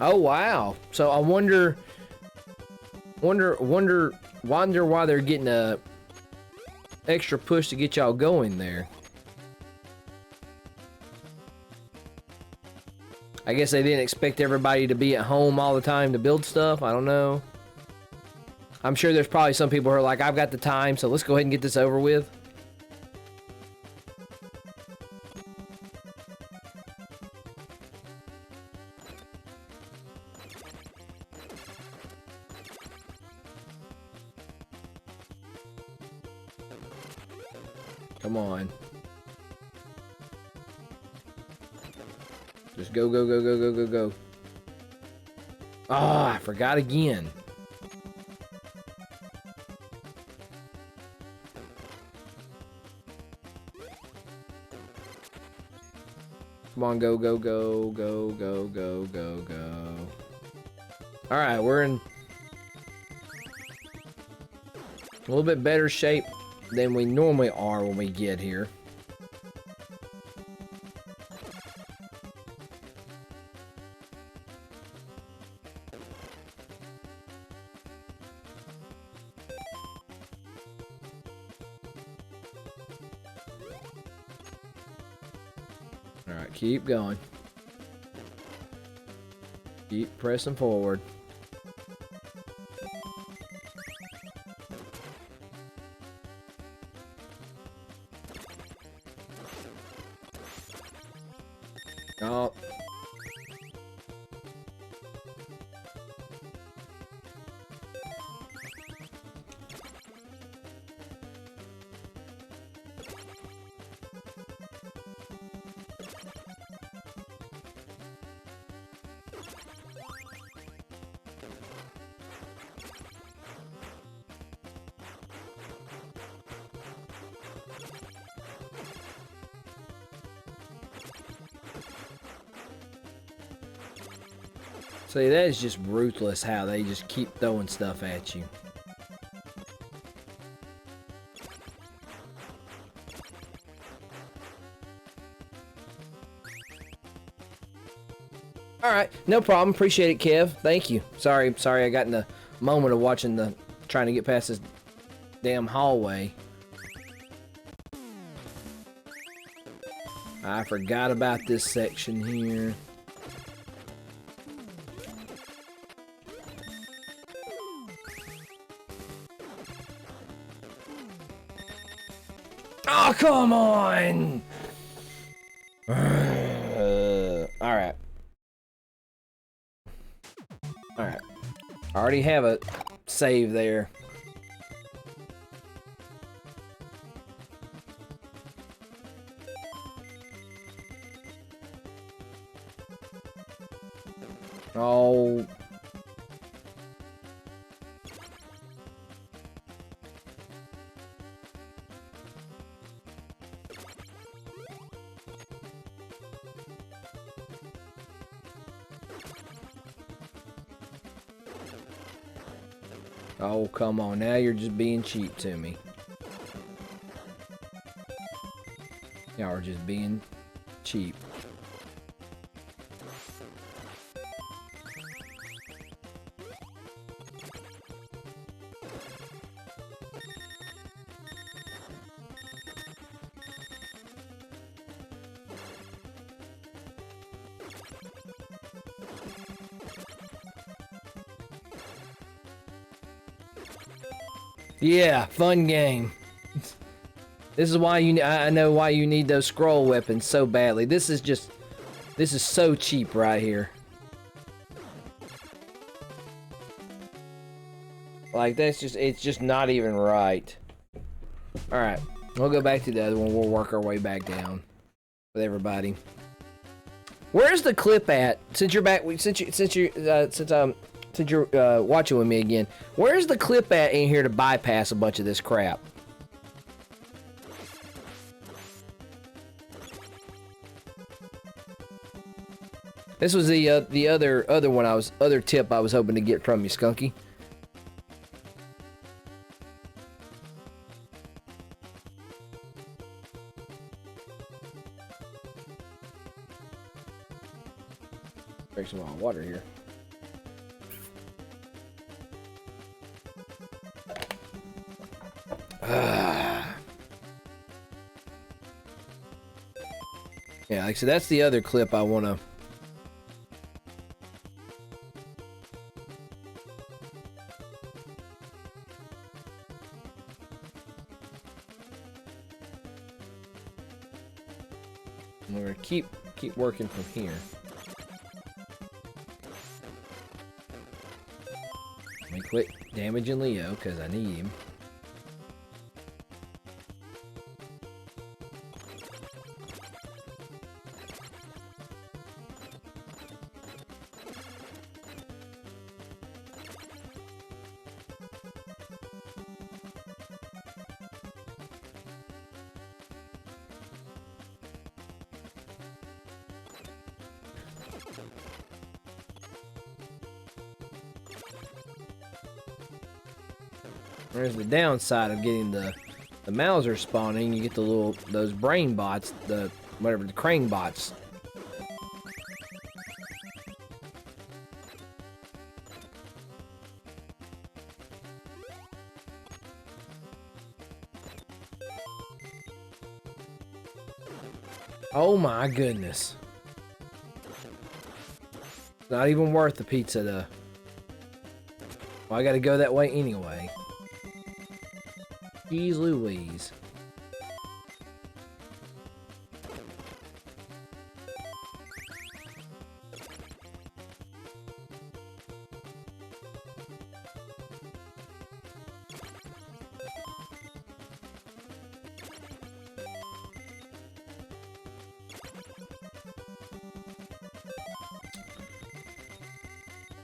Oh wow! So I wonder why they're getting a extra push to get y'all going there. I guess they didn't expect everybody to be at home all the time to build stuff. I don't know. I'm sure there's probably some people who are like, I've got the time, so let's go ahead and get this over with. Come on. Just go, go, go, go, go, go, go. Ah, I forgot again. Come on, go, go, go, go, go, go, go, go. Alright, we're in a little bit better shape than we normally are when we get here. Alright, keep going. Keep pressing forward. Oh. See, that is just ruthless how they just keep throwing stuff at you. Alright, no problem. Appreciate it, Kev. Thank you. Sorry I got in the moment of watching trying to get past this damn hallway. I forgot about this section here. Oh, come on! Alright. Alright. I already have a save there. Oh. Oh, come on. Now you're just being cheap to me. Y'all are just being cheap. Yeah, fun game. This is why I know why you need those scroll weapons so badly. This is so cheap right here. Like, it's just not even right. Alright, we'll go back to the other one. We'll work our way back down. with everybody. Where's the clip at? Since you're back, since you're watching with me again, where's the clip at in here to bypass a bunch of this crap? This was the other tip I was hoping to get from you, Skunky. Drink some hot water here. Yeah, like I said, that's the other clip I want to... We're going to keep working from here. Let me quit damaging Leo, because I need him. There's the downside of getting the Mauser spawning. You get those brain bots, the crane bots. Oh my goodness. It's not even worth the pizza though. Well, I gotta go that way anyway. Jeez Louise.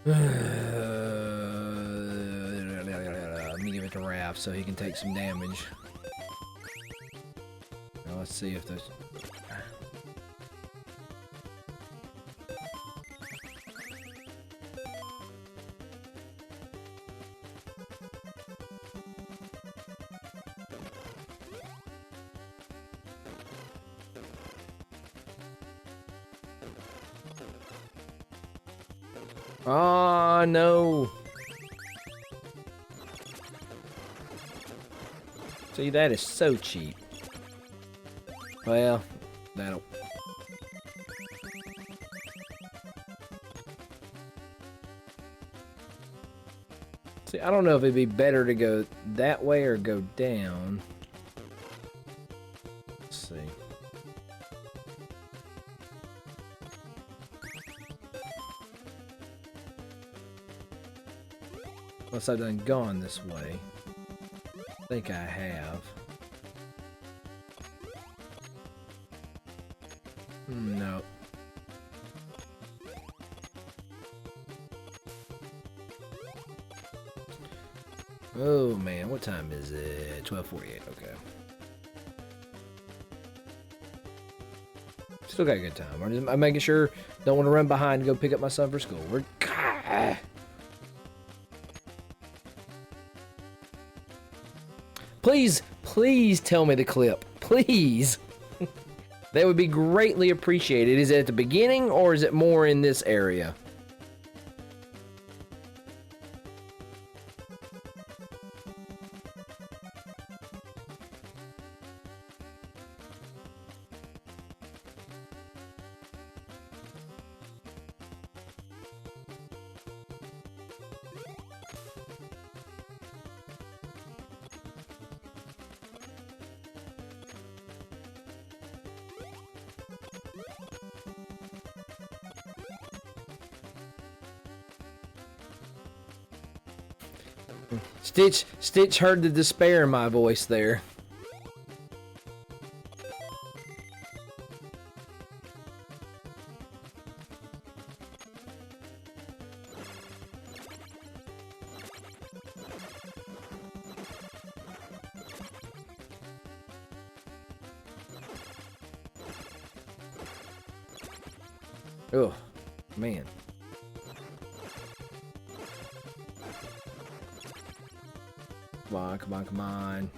Let me give it to Raph so he can take some damage. Now let's see if there's... Oh no! See, that is so cheap. Well, that'll... See, I don't know if it'd be better to go that way or go down. Let's see. Unless I've done gone this way. I think I have. No. Oh man, what time is it? 12:48, okay. Still got a good time. I'm making sure, don't want to run behind and go pick up my son for school. We're... Please, please tell me the clip. Please. That would be greatly appreciated. Is it at the beginning or is it more in this area? Stitch heard the despair in my voice there. Oh, man. Come on, come on, come on.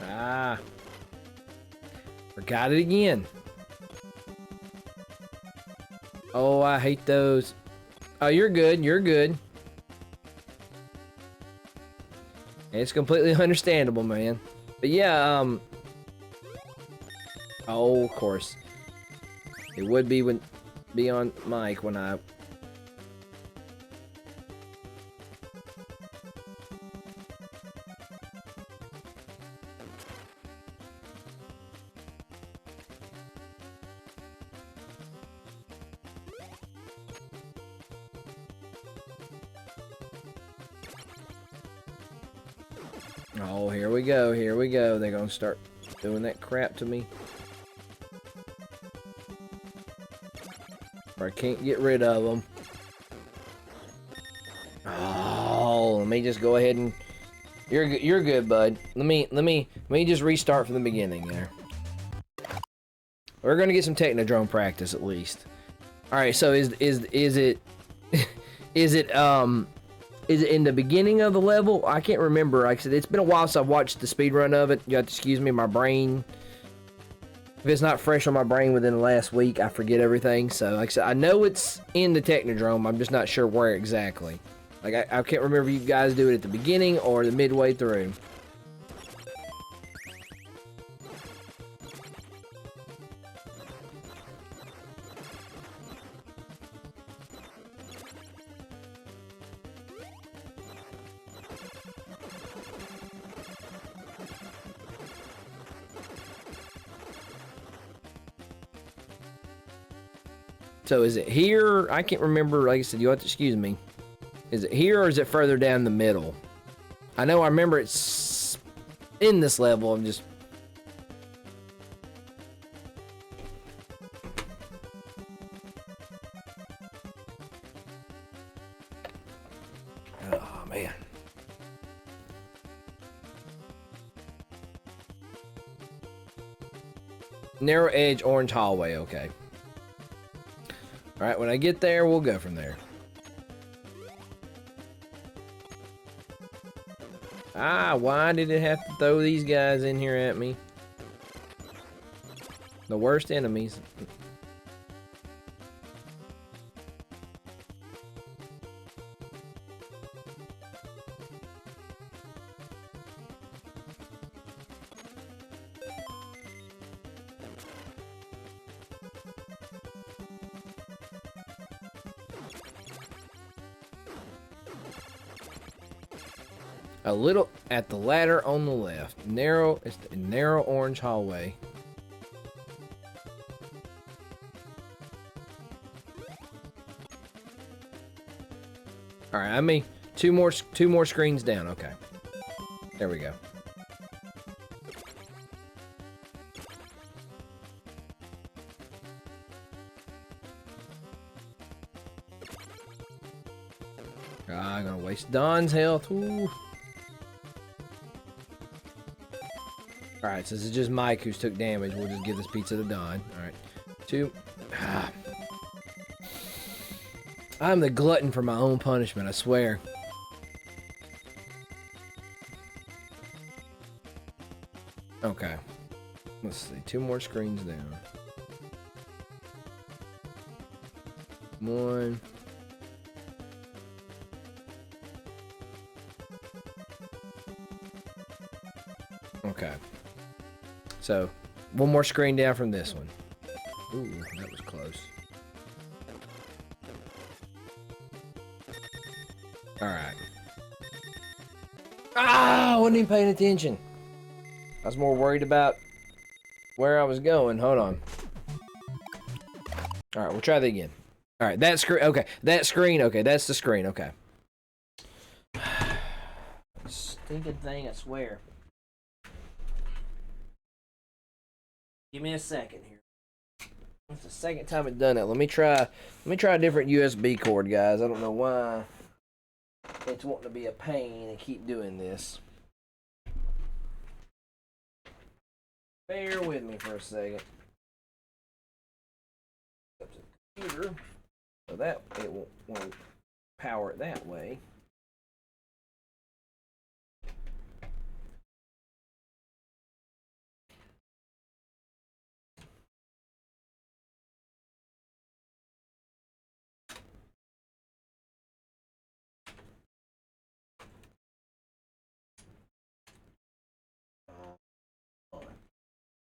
Ah. Forgot it again. Oh, I hate those. Oh, you're good. You're good. It's completely understandable, man. But yeah, oh, of course. It would be on mic when I... Oh, here we go, here we go. They're gonna start doing that crap to me. Or I can't get rid of them. Oh, let me just go ahead and... You're good, bud. Let me just restart from the beginning there. We're gonna get some Technodrome practice at least. All right, so is it is it in the beginning of the level? I can't remember. Like I said, it's been a while since I've watched the speed run of it. You have to excuse me, my brain. If it's not fresh on my brain within the last week, I forget everything. So, like I said, I know it's in the Technodrome. I'm just not sure where exactly. Like, I can't remember if you guys do it at the beginning or the midway through. So is it here? I can't remember. Like I said, you have to excuse me. Is it here or is it further down the middle? I know I remember it's in this level. I'm just... Oh, man. Narrow edge, orange hallway. Okay. All right, when I get there, we'll go from there. Ah, why did it have to throw these guys in here at me? The worst enemies. A little at the ladder on the left. It's the narrow orange hallway. All right, I mean two more screens down. Okay, there we go. I'm gonna waste Don's health. Ooh. Alright, so this is just Mike who's took damage. We'll just give this pizza to Don. Alright. 2. I'm the glutton for my own punishment, I swear. Okay. Let's see. 2 more screens down. 1. Okay. So, 1 more screen down from this one. Ooh, that was close. Alright. Ah, I wasn't even paying attention. I was more worried about where I was going. Hold on. Alright, we'll try that again. Alright, that screen. Okay, that screen. Okay, that's the screen. Okay. Stinking thing, I swear. Give me a second here. It's the second time I've done it. Let me try a different USB cord, guys. I don't know why it's wanting to be a pain and keep doing this. Bear with me for a second. computer so that it won't power it that way.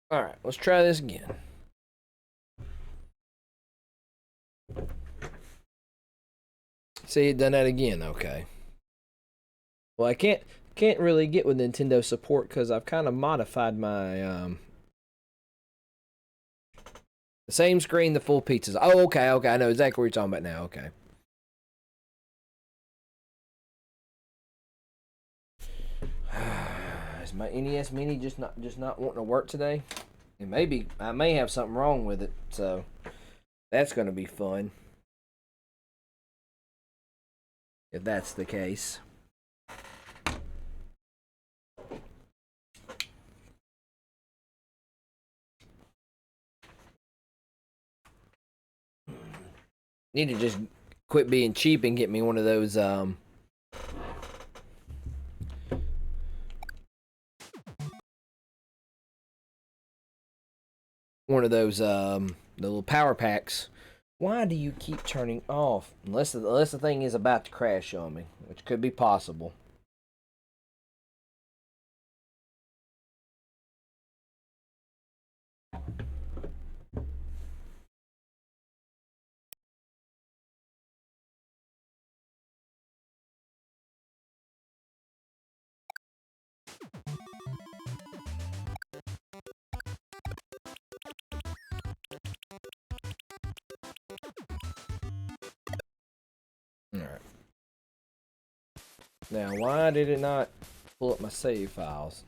All right, let's try this again. See, it done that again. Okay. Well, I can't really get with Nintendo support because I've kind of modified my the same screen, the full pizzas. Oh, okay, I know exactly what you're talking about now. Okay. Is my NES Mini just not wanting to work today? And maybe I may have something wrong with it, so that's going to be fun if that's the case. Need to just quit being cheap and get me one of those the little power packs. Why do you keep turning off? Unless the thing is about to crash on me, which could be possible. Alright. Now, why did it not pull up my save files?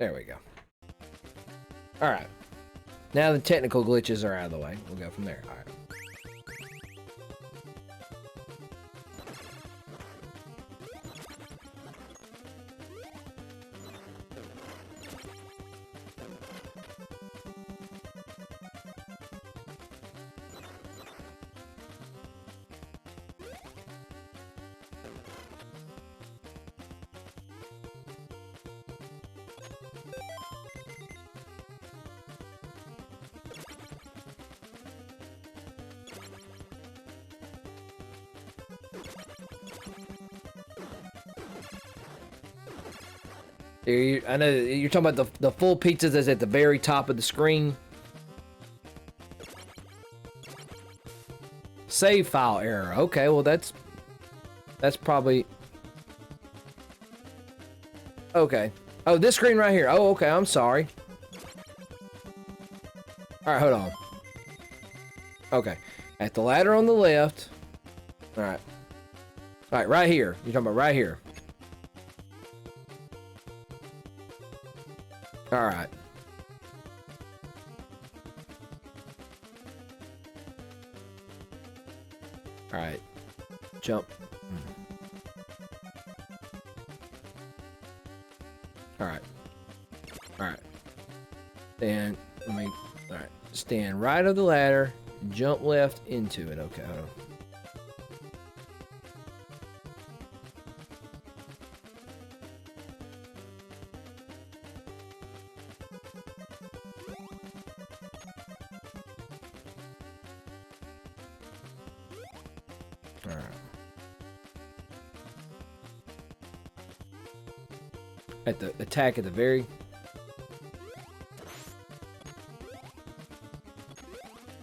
There we go. Alright. Now the technical glitches are out of the way. We'll go from there. Alright. I know you're talking about the full pizzas that's at the very top of the screen. Save file error. Okay, well that's probably okay. Oh, this screen right here. Oh, okay. I'm sorry. All right, hold on. Okay, at the ladder on the left. All right. All right, right here. You're talking about right here. All right. All right. Jump. All right. All right. Stand. Let me. All right. Stand right of the ladder. Jump left into it. Okay. Hold on. At the attack at the very.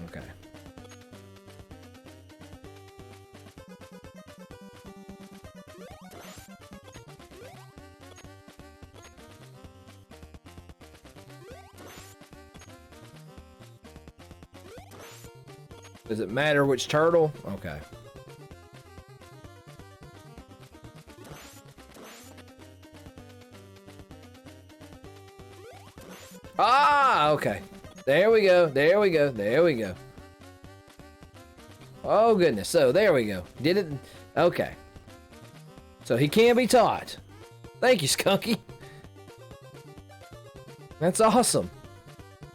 Okay. Does it matter which turtle? Okay. Ah, okay. There we go. There we go. There we go. Oh, goodness. So, there we go. Did it? Okay. So, he can be taught. Thank you, Skunky. That's awesome.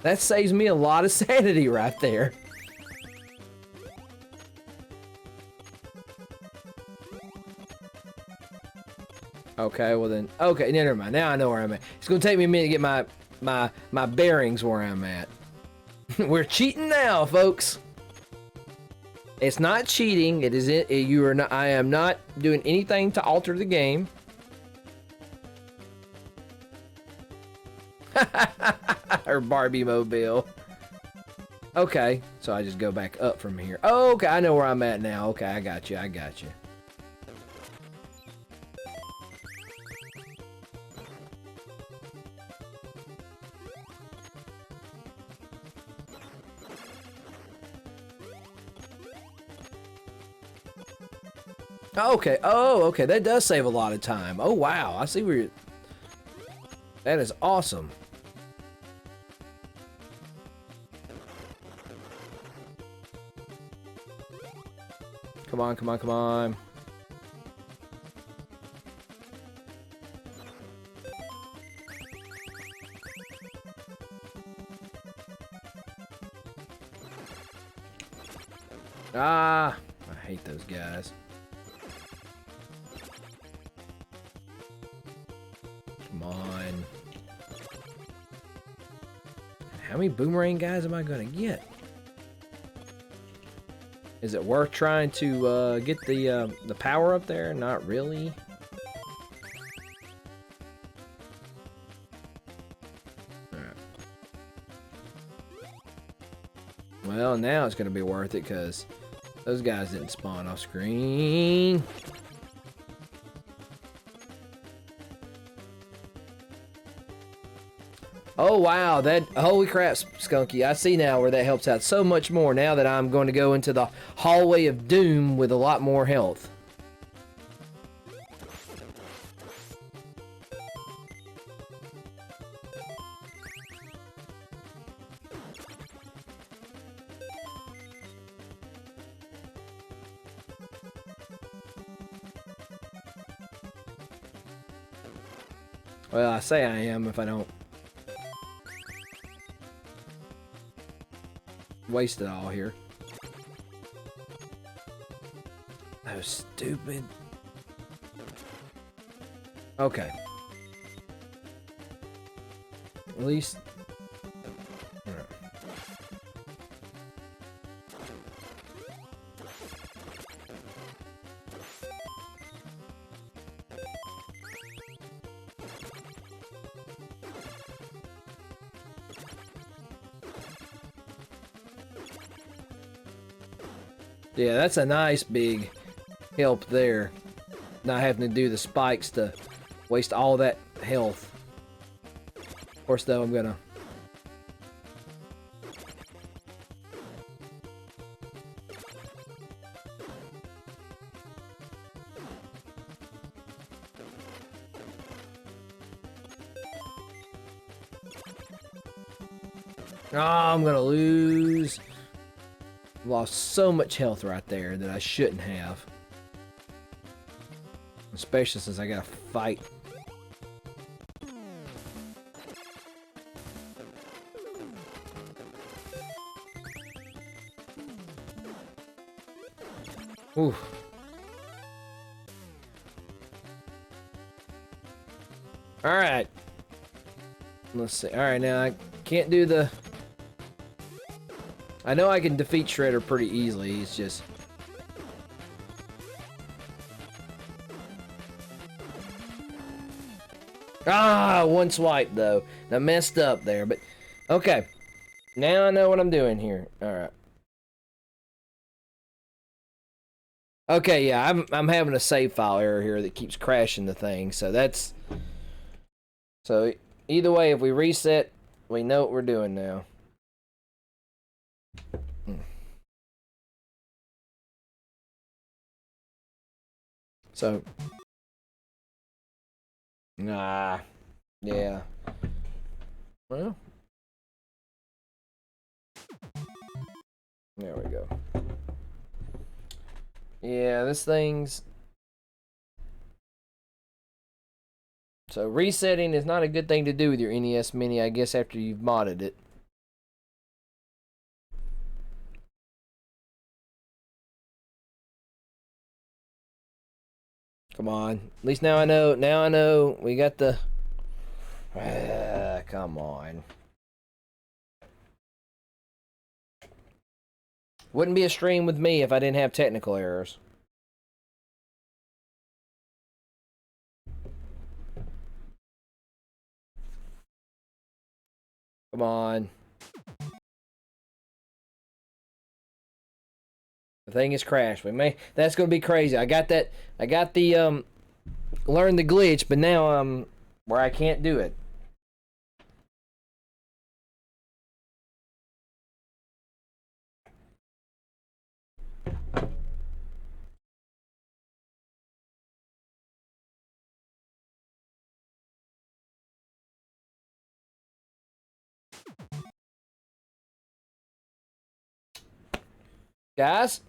That saves me a lot of sanity right there. Okay, well then, okay, never mind. Now I know where I'm at. It's gonna take me a minute to get my bearings where I'm at. We're cheating now, folks. It's not cheating. It is it. You are not. I am not doing anything to alter the game. Her Barbie mobile. Okay, so I just go back up from here. Oh, okay, I know where I'm at now. Okay, I got you. I got you. Okay. Oh, okay. That does save a lot of time. Oh, wow. I see where you're... That is awesome. Come on, come on, come on. Ah, I hate those guys. Come on. How many boomerang guys am I gonna get? Is it worth trying to get the power up there? Not really. Alright. Well, now it's gonna be worth it because those guys didn't spawn off screen. Oh wow, that, holy crap, Skunky. I see now where that helps out so much more now that I'm going to go into the hallway of doom with a lot more health. Well, I say I am if I don't waste it all here. That was stupid. Okay. At least... Alright. Yeah, that's a nice big help there. Not having to do the spikes to waste all that health. Of course, though, I'm gonna... Oh, I'm gonna lose. Lost so much health right there that I shouldn't have. Especially since I gotta fight. Oof. Alright. Let's see. Alright, now I can't do the... I know I can defeat Shredder pretty easily, it's just... Ah, one swipe though. I messed up there, but... Okay. Now I know what I'm doing here. Alright. Okay, yeah, I'm having a save file error here that keeps crashing the thing, so that's... So, either way, if we reset, we know what we're doing now. So, nah, yeah. Well, there we go. Yeah, this thing's... So resetting is not a good thing to do with your NES Mini, I guess, after you've modded it. Come on. At least now I know. Now I know. We got the... come on. Wouldn't be a stream with me if I didn't have technical errors. Come on. The thing is crashed. That's gonna be crazy. I got the learn the glitch, but now I'm where I can't do it. Guys?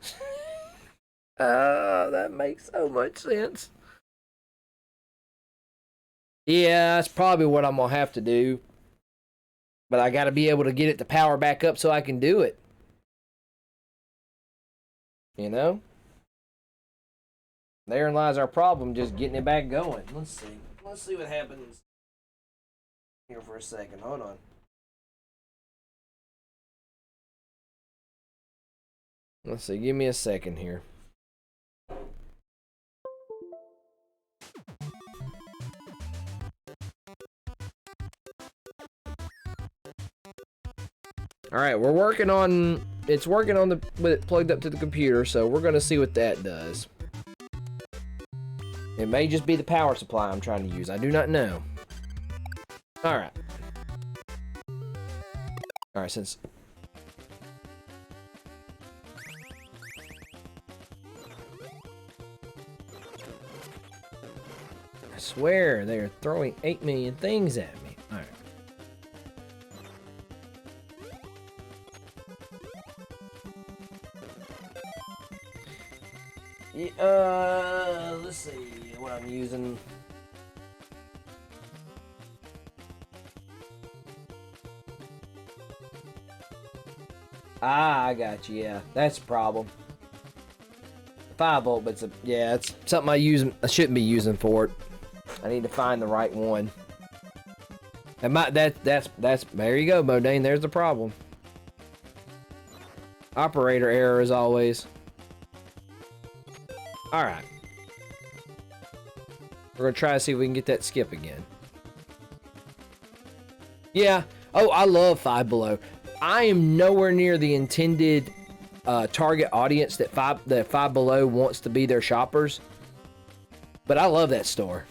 Oh, that makes so much sense. Yeah, that's probably what I'm gonna have to do. But I gotta be able to get it to power back up so I can do it. You know? Therein lies our problem, just getting it back going. Let's see. Let's see what happens here for a second. Hold on. Let's see. Give me a second here. All right, we're working on. It's working on with it plugged up to the computer, so we're gonna see what that does. It may just be the power supply I'm trying to use. I do not know. All right. All right, since. I swear they're throwing 8 million things at me. All right. Let's see what I'm using. Ah, I got you. Yeah, that's a problem. 5-volt, but it's something I shouldn't be using for it. I need to find the right one. And that's there you go, Bodane. There's the problem. Operator error as always. All right. We're gonna try to see if we can get that skip again. Yeah. Oh, I love Five Below. I am nowhere near the intended target audience that Five Below wants to be their shoppers, but I love that store.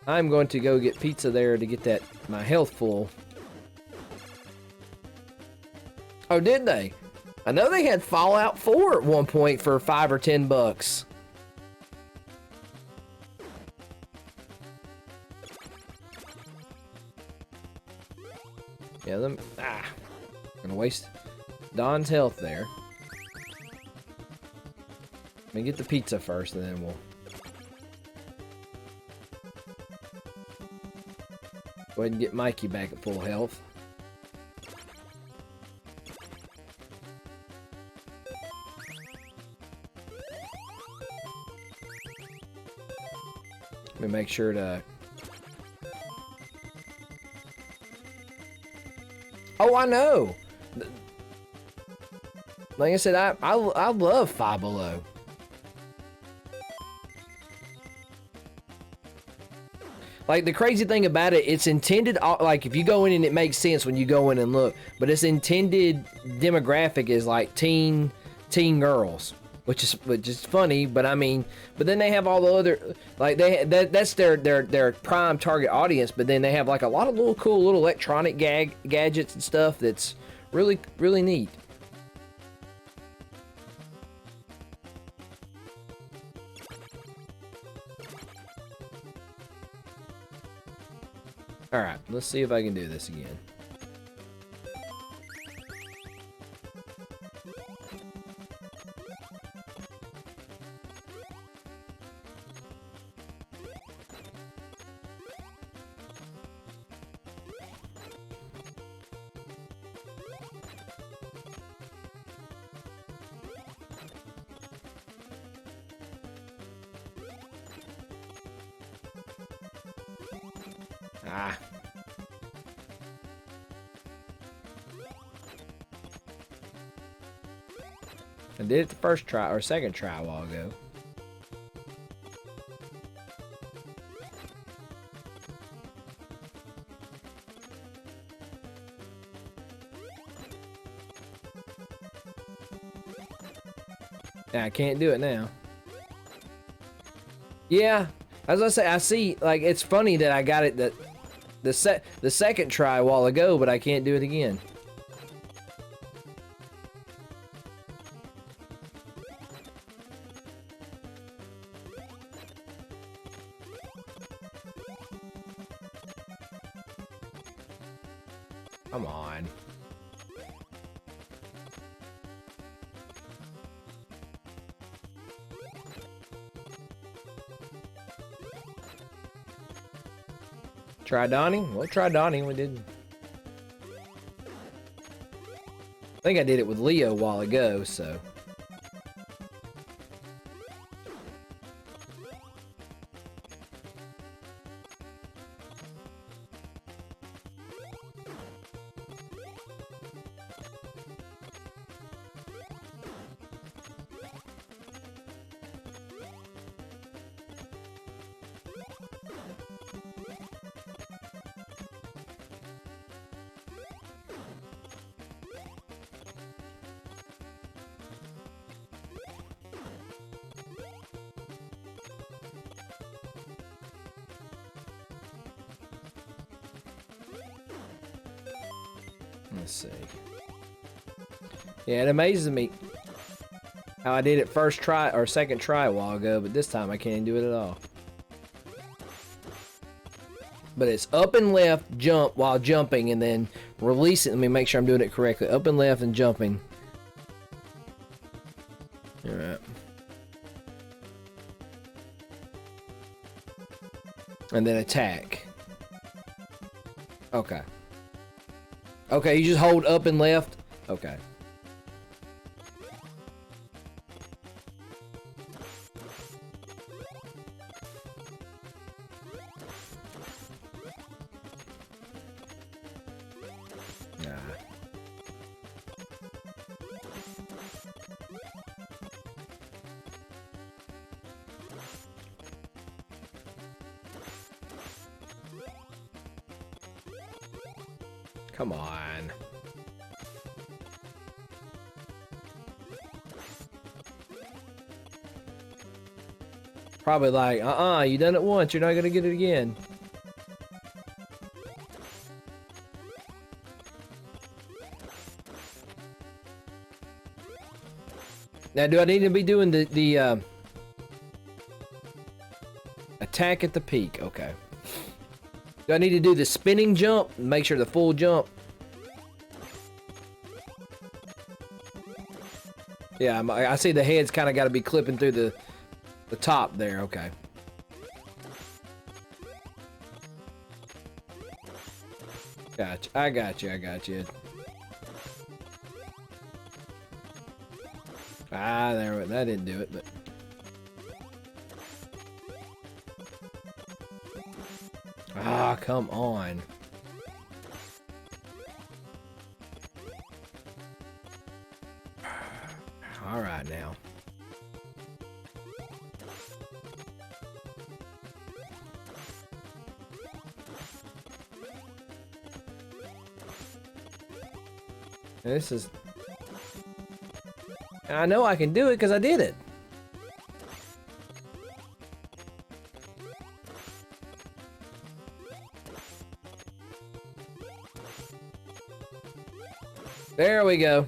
I'm going to go get pizza there to get my health full. Oh, did they? I know they had Fallout 4 at one point for $5 or $10. Yeah, gonna waste Don's health there. Let me get the pizza first, and then we'll. Go ahead and get Mikey back at full health. Let me make sure to... Oh, I know! Like I said, I love Five Below. Like, the crazy thing about it, it's intended, like, if you go in and it makes sense when you go in and look, but its intended demographic is, like, teen girls, which is funny, but I mean, but then they have all the other, like, that's their prime target audience, but then they have, like, a lot of little cool little electronic gadgets and stuff that's really, really neat. Alright, let's see if I can do this again. Ah. I did it the first try, or second try a while ago. Yeah, I can't do it now. Yeah, as I say, I see, like, it's funny that I got it the second try a while ago, but I can't do it again. Come on. Try Donnie? We'll try Donnie. We did. I think I did it with Leo a while ago, so. Let's see. Yeah, it amazes me how I did it first try or second try a while ago, but this time I can't do it at all. But it's up and left, jump while jumping, and then release it. Let me make sure I'm doing it correctly. Up and left and jumping. Alright. And then attack. Okay. Okay, you just hold up and left? Okay. Nah. Come on. Probably like, you done it once, you're not gonna get it again. Now, do I need to be doing the attack at the peak? Okay. Do I need to do the spinning jump? Make sure the full jump. Yeah, I see the head's kind of got to be clipping through the top there. Okay. Gotcha. I got you. I got you. Ah, there. That didn't do it, but. Ah, come on. All right now. This is... I know I can do it because I did it. There we go.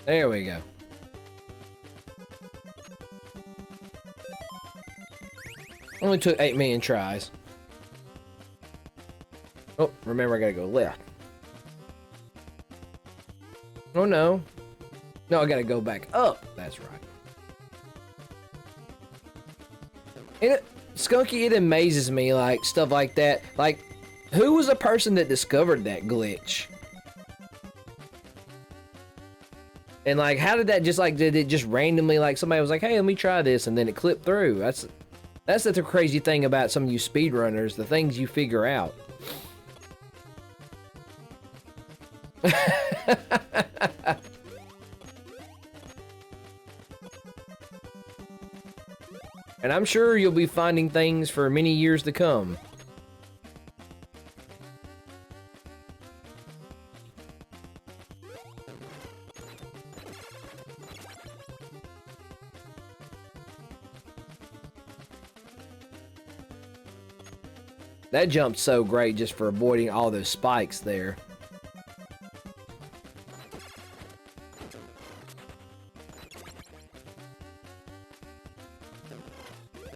There we go. Only took 8 million tries. Oh, remember I gotta go left. Oh no. No, I gotta go back up. That's right. Skunky, it amazes me, like, stuff like that. Like, who was the person that discovered that glitch? And, like, how did that just, like, did it just randomly, like, somebody was like, hey, let me try this, and then it clipped through? That's That's the crazy thing about some of you speedrunners, the things you figure out. And I'm sure you'll be finding things for many years to come. That jump's so great just for avoiding all those spikes there.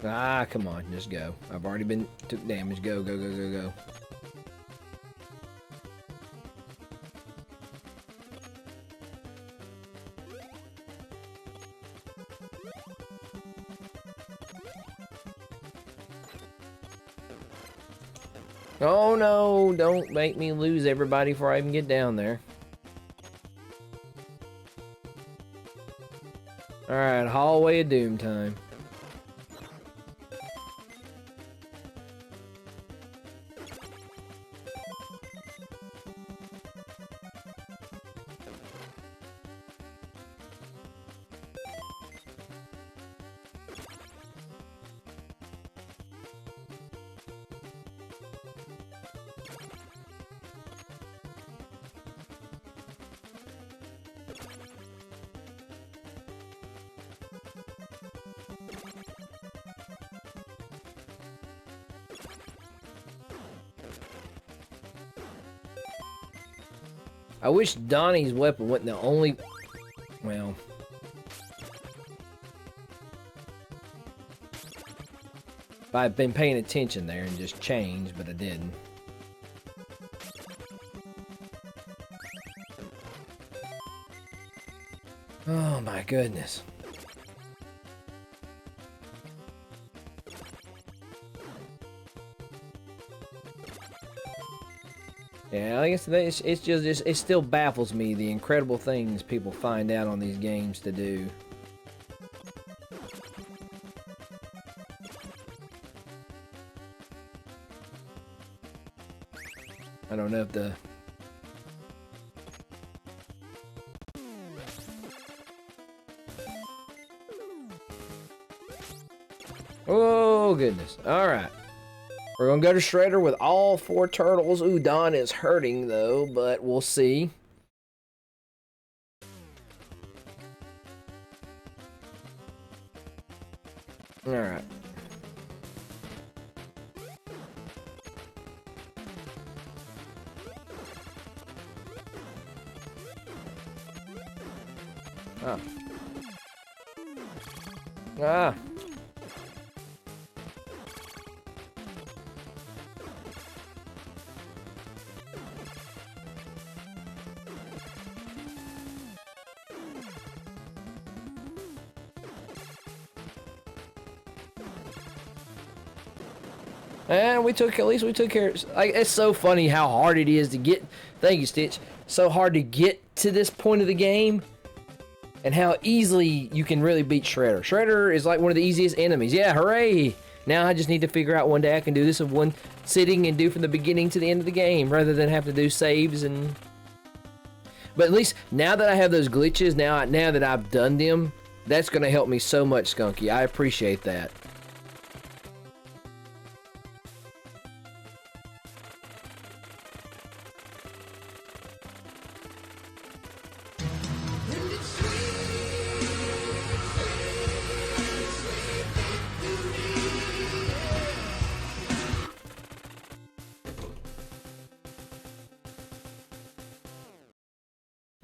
Ah, come on, just go. I've already took damage. Go, go, go, go, go. Oh no, don't make me lose everybody before I even get down there. Alright, hallway of doom time. I wish Donnie's weapon wasn't the only... Well... If I'd been paying attention there and just changed, but I didn't. Oh my goodness. Yeah, I guess it still baffles me the incredible things people find out on these games to do. I don't know if the... Oh goodness. Alright. We're gonna go to Shredder with all 4 turtles. Ooh, Don is hurting though, but we'll see. Alright. Ah. Ah. And at least we took care of, like, it's so funny how hard it is to get, thank you Stitch, so hard to get to this point of the game, and how easily you can really beat Shredder. Shredder is like one of the easiest enemies. Yeah, hooray! Now I just need to figure out one day I can do this in one sitting and do from the beginning to the end of the game, rather than have to do saves and... But at least, now that I have those glitches, now that I've done them, that's gonna help me so much, Skunky. I appreciate that.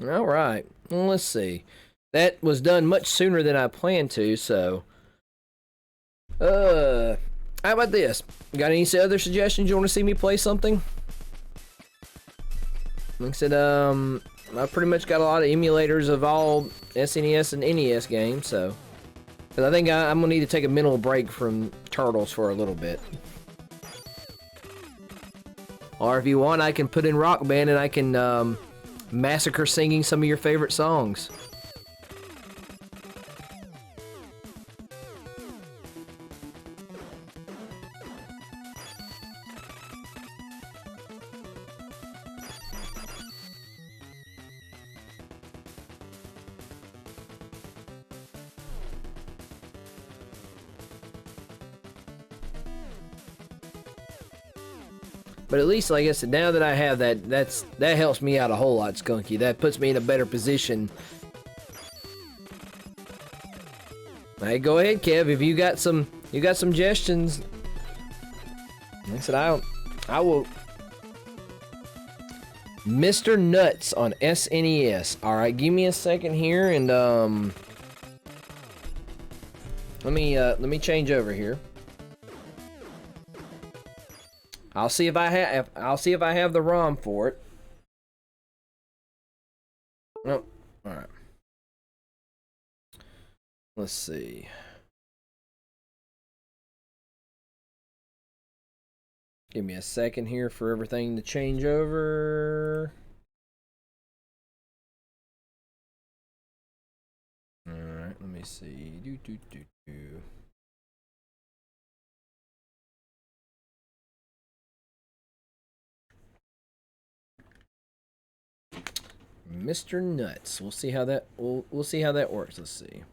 Alright, well, let's see. That was done much sooner than I planned to, so... how about this? Got any other suggestions? You want to see me play something? Like I said, I pretty much got a lot of emulators of all SNES and NES games, so... Because I think I'm going to need to take a mental break from Turtles for a little bit. Or if you want, I can put in Rock Band and I can, massacre singing some of your favorite songs. But at least, like I said, now that I have that, that helps me out a whole lot, Skunky. That puts me in a better position. Hey, go ahead, Kev. If you got some suggestions. Like I said, I will. Mr. Nuts on SNES. All right, give me a second here, and let me change over here. I'll see if I have the ROM for it. Oh, all right. Let's see. Give me a second here for everything to change over. All right, let me see. Mr. Nuts. We'll see how that we'll see how that works. Let's see.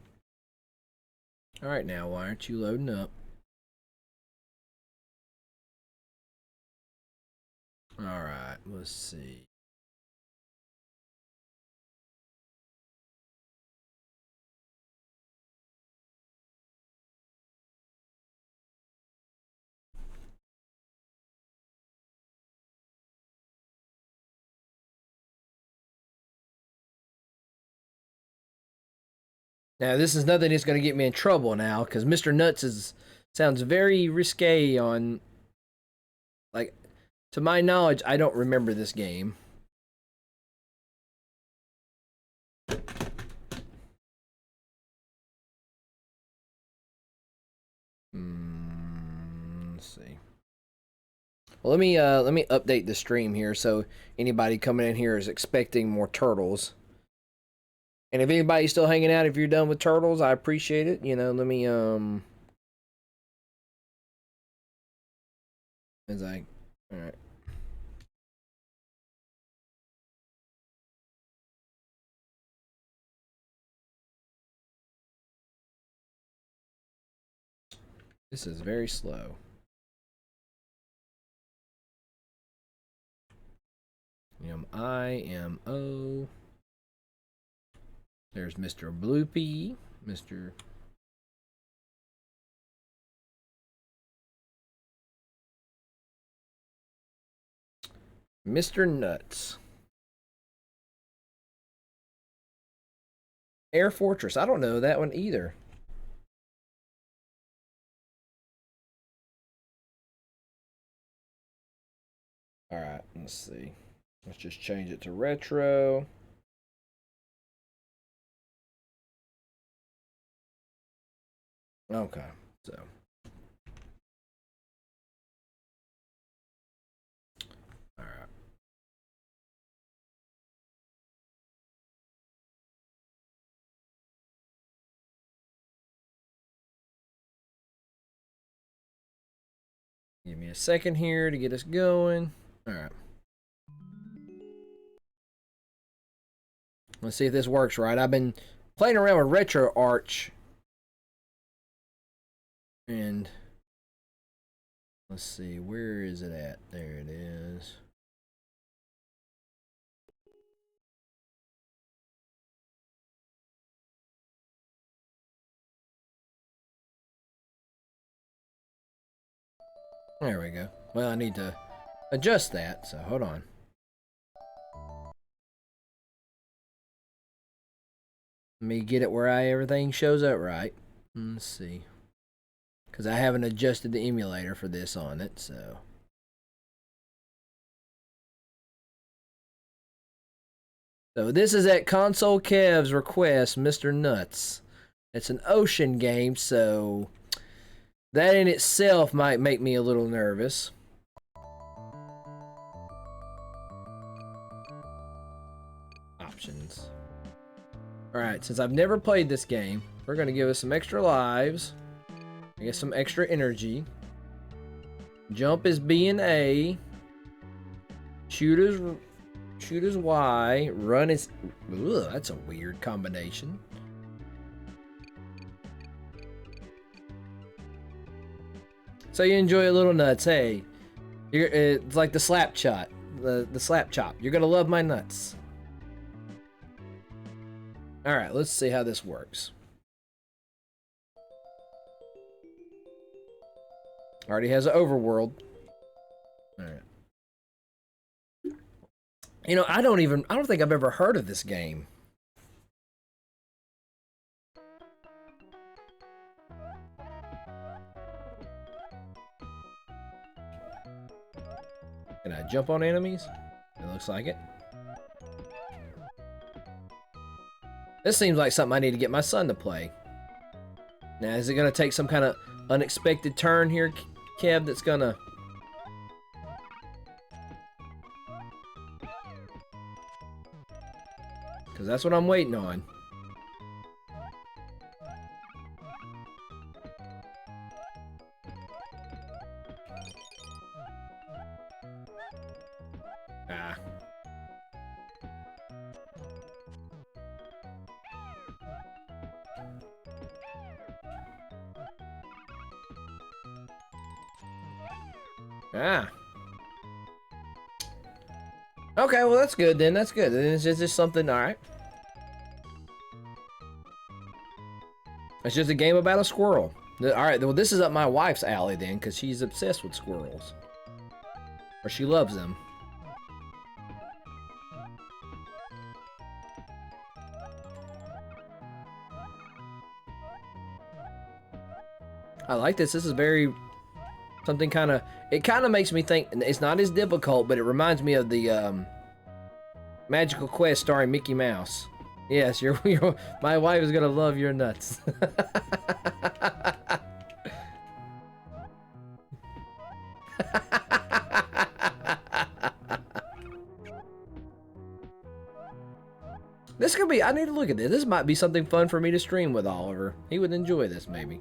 All right, now why aren't you loading up? All right, let's see. Now, this is nothing that's going to get me in trouble now, because Mr. Nuts sounds very risque on, like, to my knowledge, I don't remember this game. Let's see. Well, let me update the stream here, so anybody coming in here is expecting more turtles. And if anybody's still hanging out, if you're done with turtles, I appreciate it. You know, let me all right. This is very slow. IMO. There's Mr. Bloopy. Mr. Nuts. Air Fortress. I don't know that one either. Alright, let's see. Let's just change it to retro. Okay, so. Alright. Give me a second here to get us going. Alright. Let's see if this works right. I've been playing around with RetroArch. And let's see, where is it at? There it is. There we go. Well, I need to adjust that, so hold on. Let me get it where everything shows up right. Let's see. Because I haven't adjusted the emulator for this on it, so. So this is at Console Kev's request, Mr. Nuts. It's an ocean game, so that in itself might make me a little nervous. Options. Alright, since I've never played this game, we're going to give us some extra lives. I guess some extra energy. Jump is B and A. Shoot is Y. Run is... Ugh, that's a weird combination. So you enjoy a little nuts. Hey, It's like the slap chop. The slap chop. You're gonna love my nuts. Alright, let's see how this works. Already has an overworld. Alright. You know, I don't think I've ever heard of this game. Can I jump on enemies? It looks like it. This seems like something I need to get my son to play. Now, is it going to take some kind of unexpected turn here, Kev, that's going to... Because that's what I'm waiting on. Ah. Ah. Okay, well that's good then. That's good. Then it's just something, alright. It's just a game about a squirrel. Alright, well this is up my wife's alley then, because she's obsessed with squirrels. Or she loves them. I like this. This is very... something kind of... It kind of makes me think... It's not as difficult, but it reminds me of the Magical Quest starring Mickey Mouse. Yes, my wife is gonna love your nuts. This could be... I need to look at this. This might be something fun for me to stream with Oliver. He would enjoy this, maybe.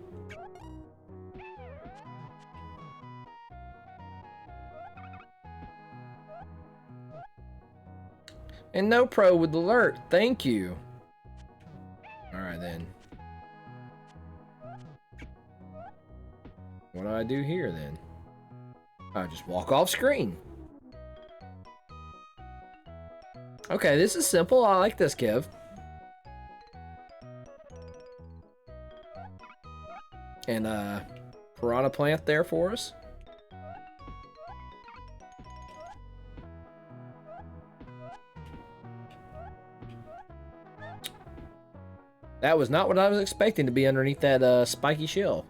And no pro with alert. Thank you. Alright then. What do I do here then? I just walk off screen. Okay, this is simple. I like this, Kev. And piranha plant there for us. That was not what I was expecting to be underneath that spiky shell.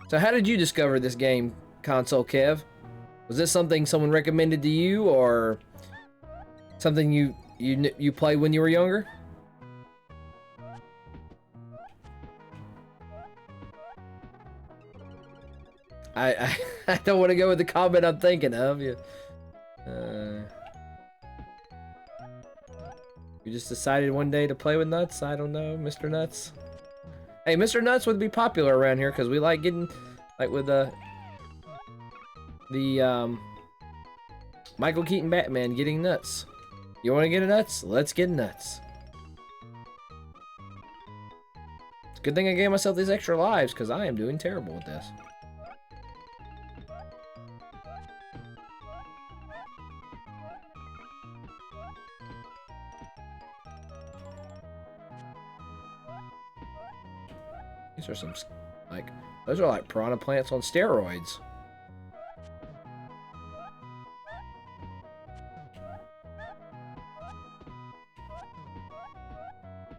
So how did you discover this game console, Kev? Was this something someone recommended to you, or something you played when you were younger? I don't want to go with the comment I'm thinking of. You just decided one day to play with Nuts? I don't know, Mr. Nuts. Hey, Mr. Nuts would be popular around here because we like getting, like with the Michael Keaton Batman getting nuts. You want to get nuts? Let's get nuts. It's a good thing I gave myself these extra lives because I am doing terrible with this. These are some, like, those are like piranha plants on steroids.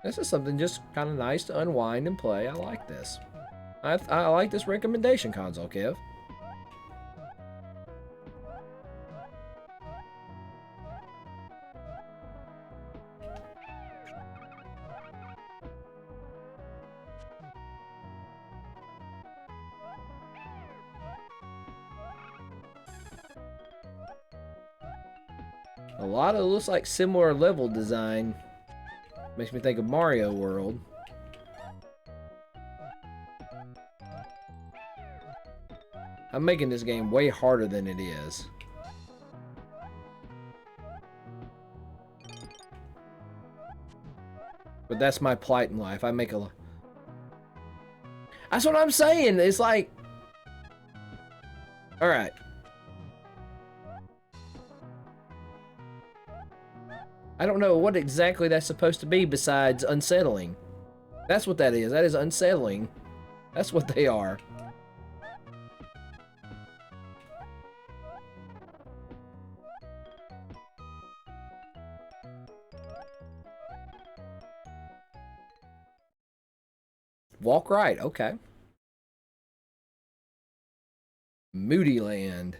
This is something just kind of nice to unwind and play. I like this. I like this recommendation, console Kev. A lot of looks like similar level design. Makes me think of Mario World. I'm making this game way harder than it is. But that's my plight in life. That's what I'm saying. It's like, all right. I don't know what exactly that's supposed to be besides unsettling. That's what that is. That is unsettling. That's what they are. Walk right, okay. Moody Land.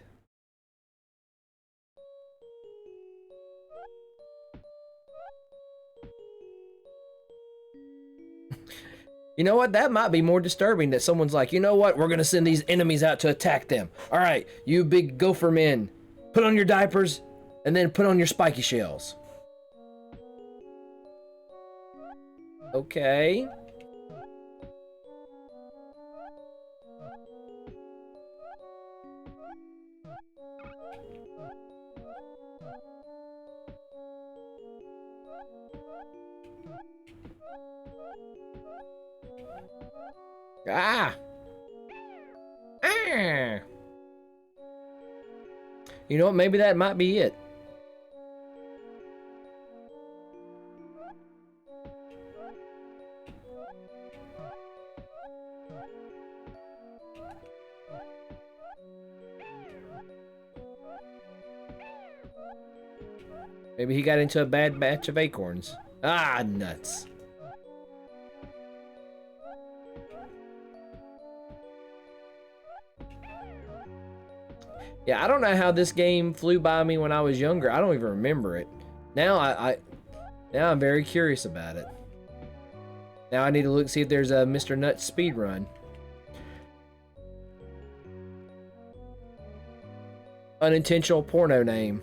You know what? That might be more disturbing that someone's like, you know what? We're gonna send these enemies out to attack them. All right, you big gopher men, put on your diapers and then put on your spiky shells. Okay. Ah! Ah! You know what? Maybe that might be it. Maybe he got into a bad batch of acorns. Ah, nuts. Yeah, I don't know how this game flew by me when I was younger. I don't even remember it. Now now I'm very curious about it. Now I need to look see if there's a Mr. Nuts speed run. Unintentional porno name.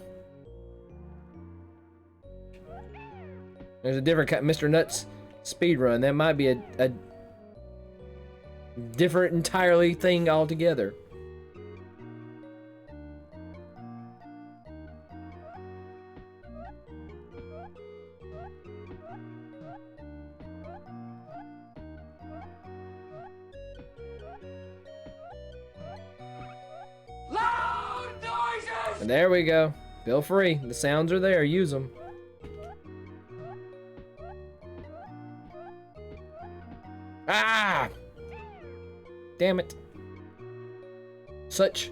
There's a different kind, Mr. Nuts speed run. That might be a different entirely thing altogether. And there we go. Feel free. The sounds are there. Use them. Ah! Damn it. Such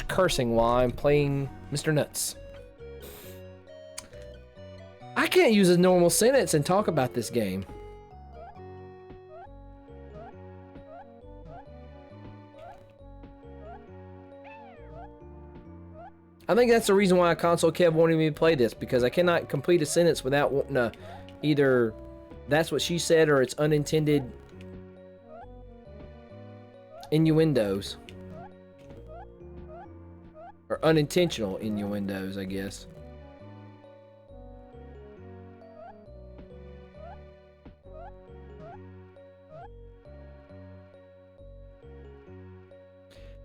cursing while I'm playing Mr. Nuts. I can't use a normal sentence and talk about this game. I think that's the reason why Console Kev wanted me to play this, because I cannot complete a sentence without wanting to either that's what she said or it's unintended innuendos. Or unintentional innuendos, I guess.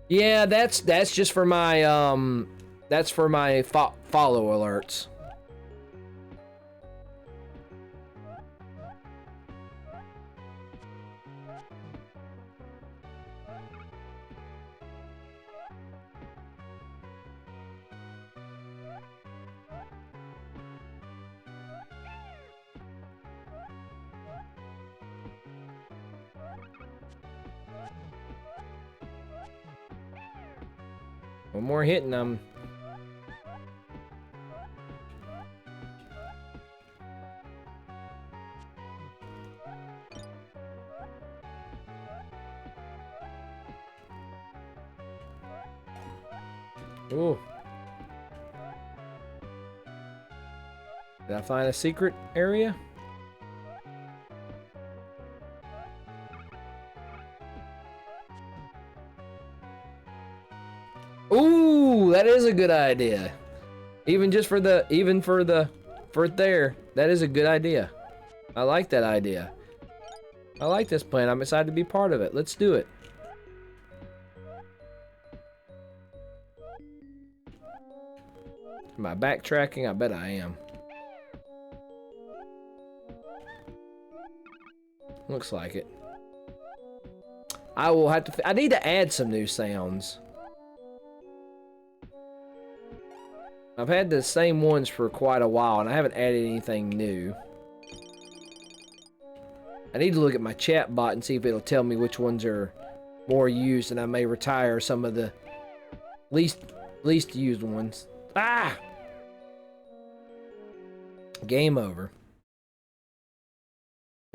Yeah, that's just for my that's for my follow alerts. One more hit and I'm... Ooh. Did I find a secret area? Ooh, that is a good idea. Even just for the, for there, that is a good idea. I like that idea. I like this plan. I'm excited to be part of it. Let's do it. Am I backtracking? I bet I am. Looks like it. I will have to... I need to add some new sounds. I've had the same ones for quite a while, and I haven't added anything new. I need to look at my chat bot and see if it'll tell me which ones are more used, and I may retire some of the least used ones. Ah! Game over.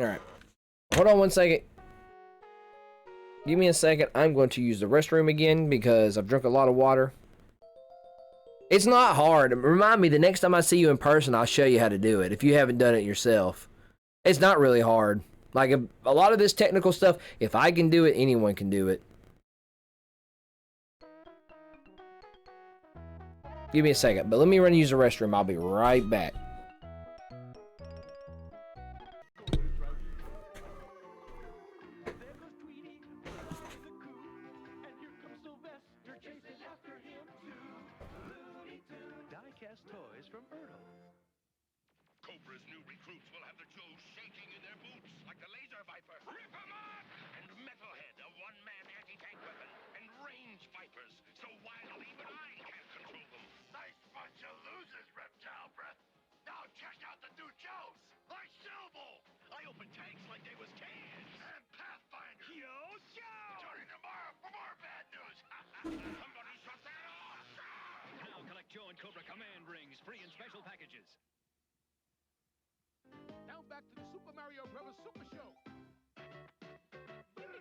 Alright. Hold on one second. Give me a second. I'm going to use the restroom again because I've drunk a lot of water. It's not hard. Remind me, the next time I see you in person, I'll show you how to do it if you haven't done it yourself. It's not really hard. Like, a lot of this technical stuff, if I can do it, anyone can do it. Give me a second, but let me run use the restroom. I'll be right back. Die-cast toys from Ertl. Cobra's new recruits will have the Joes shaking in their boots like the laser viper. Rip 'em up! And Metalhead, a one-man anti-tank weapon. And range vipers, so wild even I can't control them. Nice bunch of losers, reptile breath. Now check out the new Joes, like Silbull. I open tanks like they was cans. And Pathfinder. Yo, show! Tune in tomorrow for more bad news. Somebody shut that off! Now collect Joe and Cobra command rings, free in special packages. Now back to the Super Mario Brothers Super Show.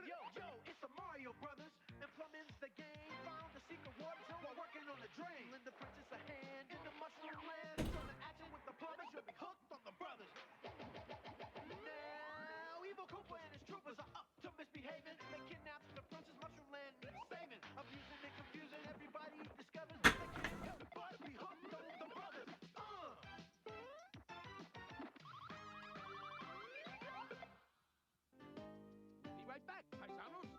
Yo, it's the Mario Brothers. And plumbing's the game. Found the secret water zone while working on the drain. Lend the princess a hand in the mushroom land. So the action with the plumbers, you'll be hooked on the brothers. Now, Evil Koopa and his troopers are up to misbehaving. They kidnapped the princess, mushroom land needs saving. Abusing and confusing, everybody discovers that they can't help but be hooked on the brothers. Be right back, paisanos.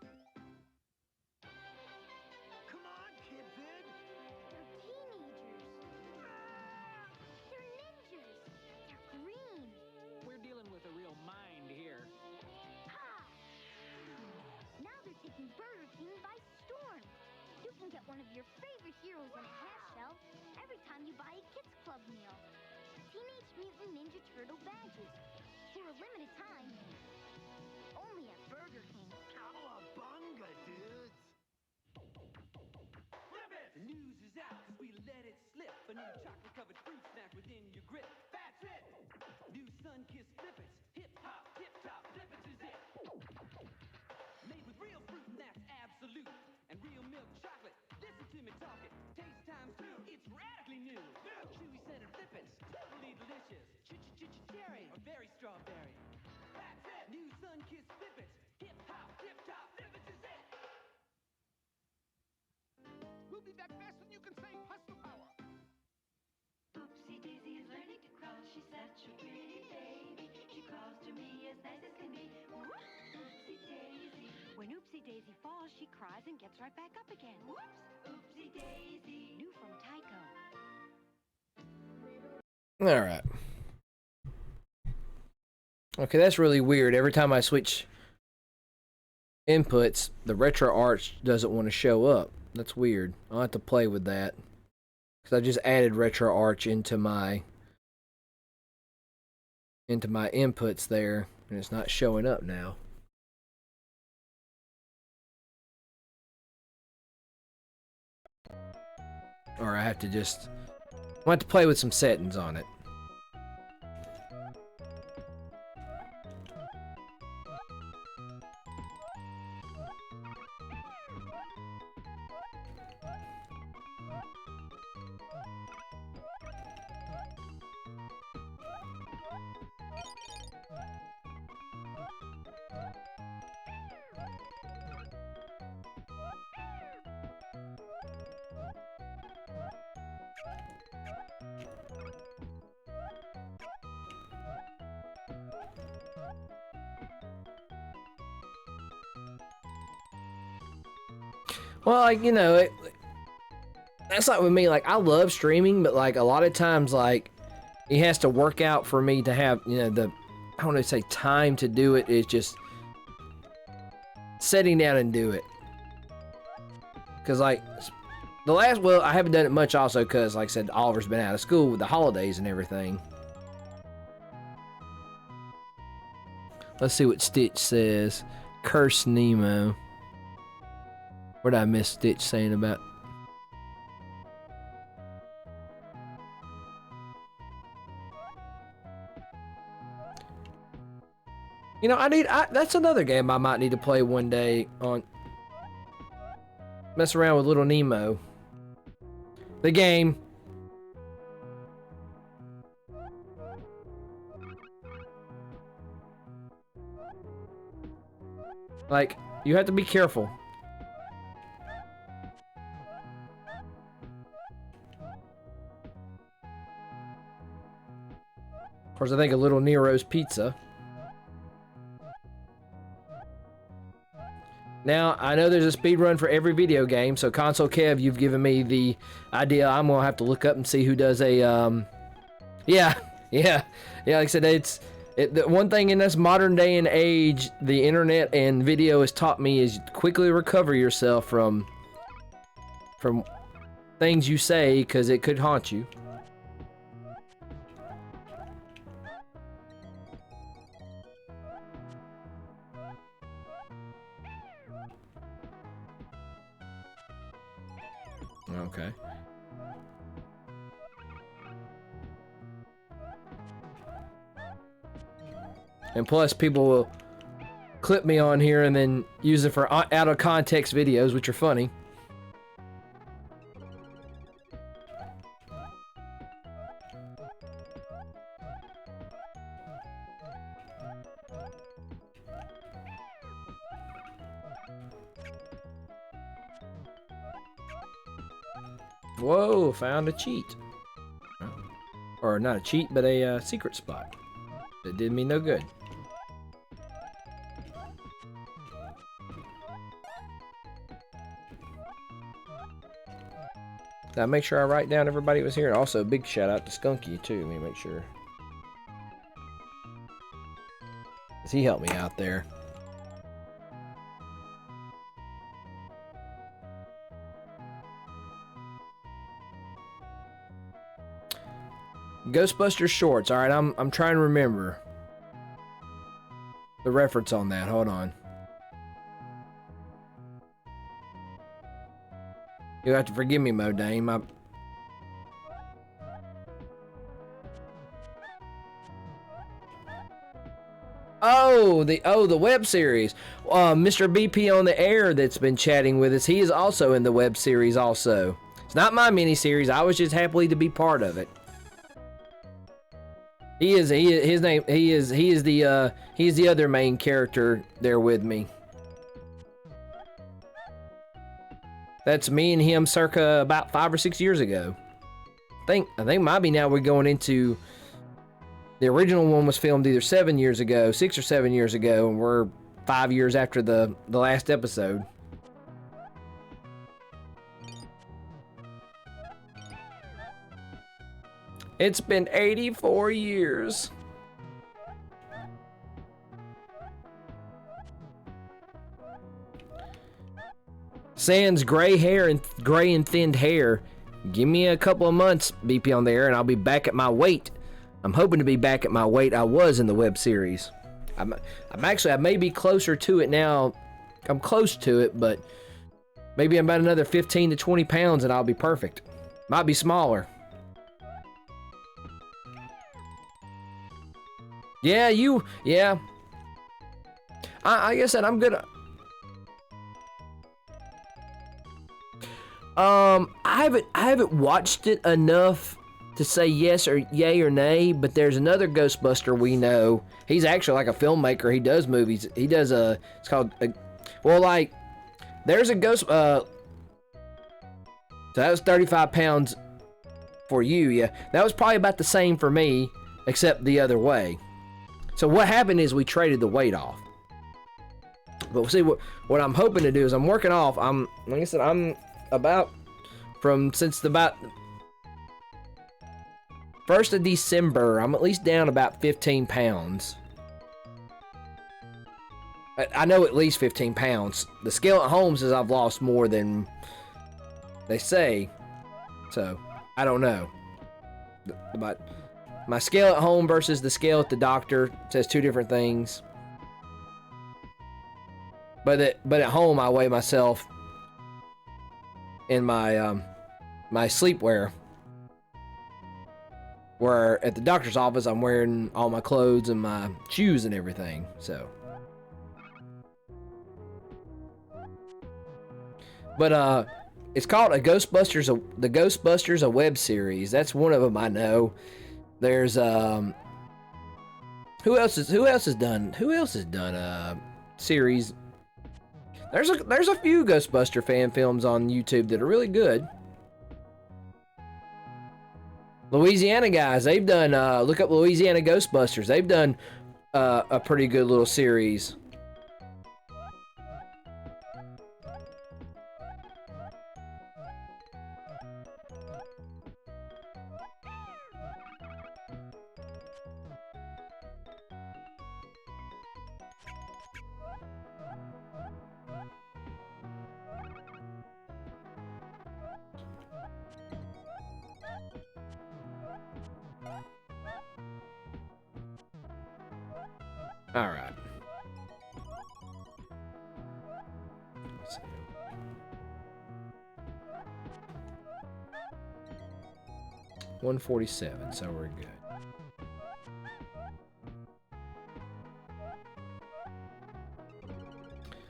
Come on, Kid Vid. They're teenagers. They're ninjas. They're green. We're dealing with a real mind here. Ha! Now they're taking Burger King by storm. You can get one of your favorite heroes in a half shell every time you buy a Kids Club meal. Teenage Mutant Ninja Turtle badges. For a limited time. Only at Burger King. Cowabunga, dudes. The news is out, 'cause we let it slip. A new chocolate-covered fruit snack within your grip. That's it! New Sun-Kissed Flippets. Hip-hop, tip-top, Flippets is it. Made with real fruit, and that's absolute. And real milk chocolate. Listen to me talk it. Taste times 2, it's radically new. Chewy scented Flippets. Totally delicious. Cherry or berry strawberry. That's it! New Sun-Kissed Flippets. Hip-hop, tip-top, Flippets is it! We'll be back fast when you can say hustle power. Oopsie Daisy is learning to crawl. She's such a pretty baby. She crawls to me as nice as can be. Oopsie Daisy. When Oopsie Daisy falls, she cries and gets right back up again. Whoops! Oopsie Daisy. New from Tyco. Alright. Okay, that's really weird. Every time I switch inputs, the retro arch doesn't want to show up. That's weird. I'll have to play with that. Because I just added retro arch into my inputs there, and it's not showing up now. Or I have to just... I'll have to play with some settings on it. Well, like, you know, that's like with me, like, I love streaming, but, like, a lot of times, like, it has to work out for me to have, you know, I don't want to say time to do it. It's just, sitting down and do it. Cause like well, I haven't done it much also cause like I said, Oliver's been out of school with the holidays and everything. Let's see what Stitch says. Curse Nemo. What did I miss Stitch saying about? You know, that's another game I might need to play one day on. Mess around with Little Nemo. The game. Like, you have to be careful. Of course, I think of Little Nero's Pizza. Now, I know there's a speed run for every video game, so Console Kev, you've given me the idea. I'm gonna have to look up and see who does a, yeah, like I said, the one thing in this modern day and age, the internet and video has taught me is quickly recover yourself from things you say, because it could haunt you. Okay. And plus, people will clip me on here and then use it for out of context videos, which are funny. Whoa, found a cheat. Or not a cheat, but a secret spot. That did me no good. Now make sure I write down everybody was here. And also, big shout out to Skunky too. Let me make sure. 'Cause he helped me out there. Ghostbusters shorts. All right, I'm trying to remember the reference on that. Hold on. You'll have to forgive me, Modane. Oh, the web series. Mr. BP on the air that's been chatting with us. He is also in the web series. Also, it's not my mini series. I was just happy to be part of it. He is the other main character there with me. That's me and him circa about 5 or 6 years ago. I think maybe now we're going into the original one was filmed either 7 years ago, 6 or 7 years ago, and we're 5 years after the last episode. It's been 84 years. Sans gray hair and gray and thinned hair. Give me a couple of months, BP on there, and I'll be back at my weight. I'm hoping to be back at my weight I was in the web series. I may be closer to it now. I'm close to it, but maybe I'm about another 15 to 20 pounds and I'll be perfect. Might be smaller. Yeah, yeah. I guess that I'm gonna. I haven't watched it enough to say yes or yay or nay, but there's another Ghostbuster we know. He's actually like a filmmaker. He does movies. He does it's called there's a ghost, so that was 35 pounds for you, yeah. That was probably about the same for me, except the other way. So what happened is we traded the weight off. But we'll see what I'm hoping to do is I'm working off. Like I said, I'm about since the 1st of December, I'm at least down about 15 pounds. I know at least 15 pounds. The scale at home says I've lost more than they say. So, I don't know. But my scale at home versus the scale at the doctor says two different things. But at home, I weigh myself in my my sleepwear. Where at the doctor's office, I'm wearing all my clothes and my shoes and everything. So, but it's called the Ghostbusters, a web series. That's one of them I know. There's who else has done series? There's a few Ghostbuster fan films on YouTube that are really good. Louisiana guys, they've done look up Louisiana Ghostbusters. They've done a pretty good little series. All right. 147, so we're good.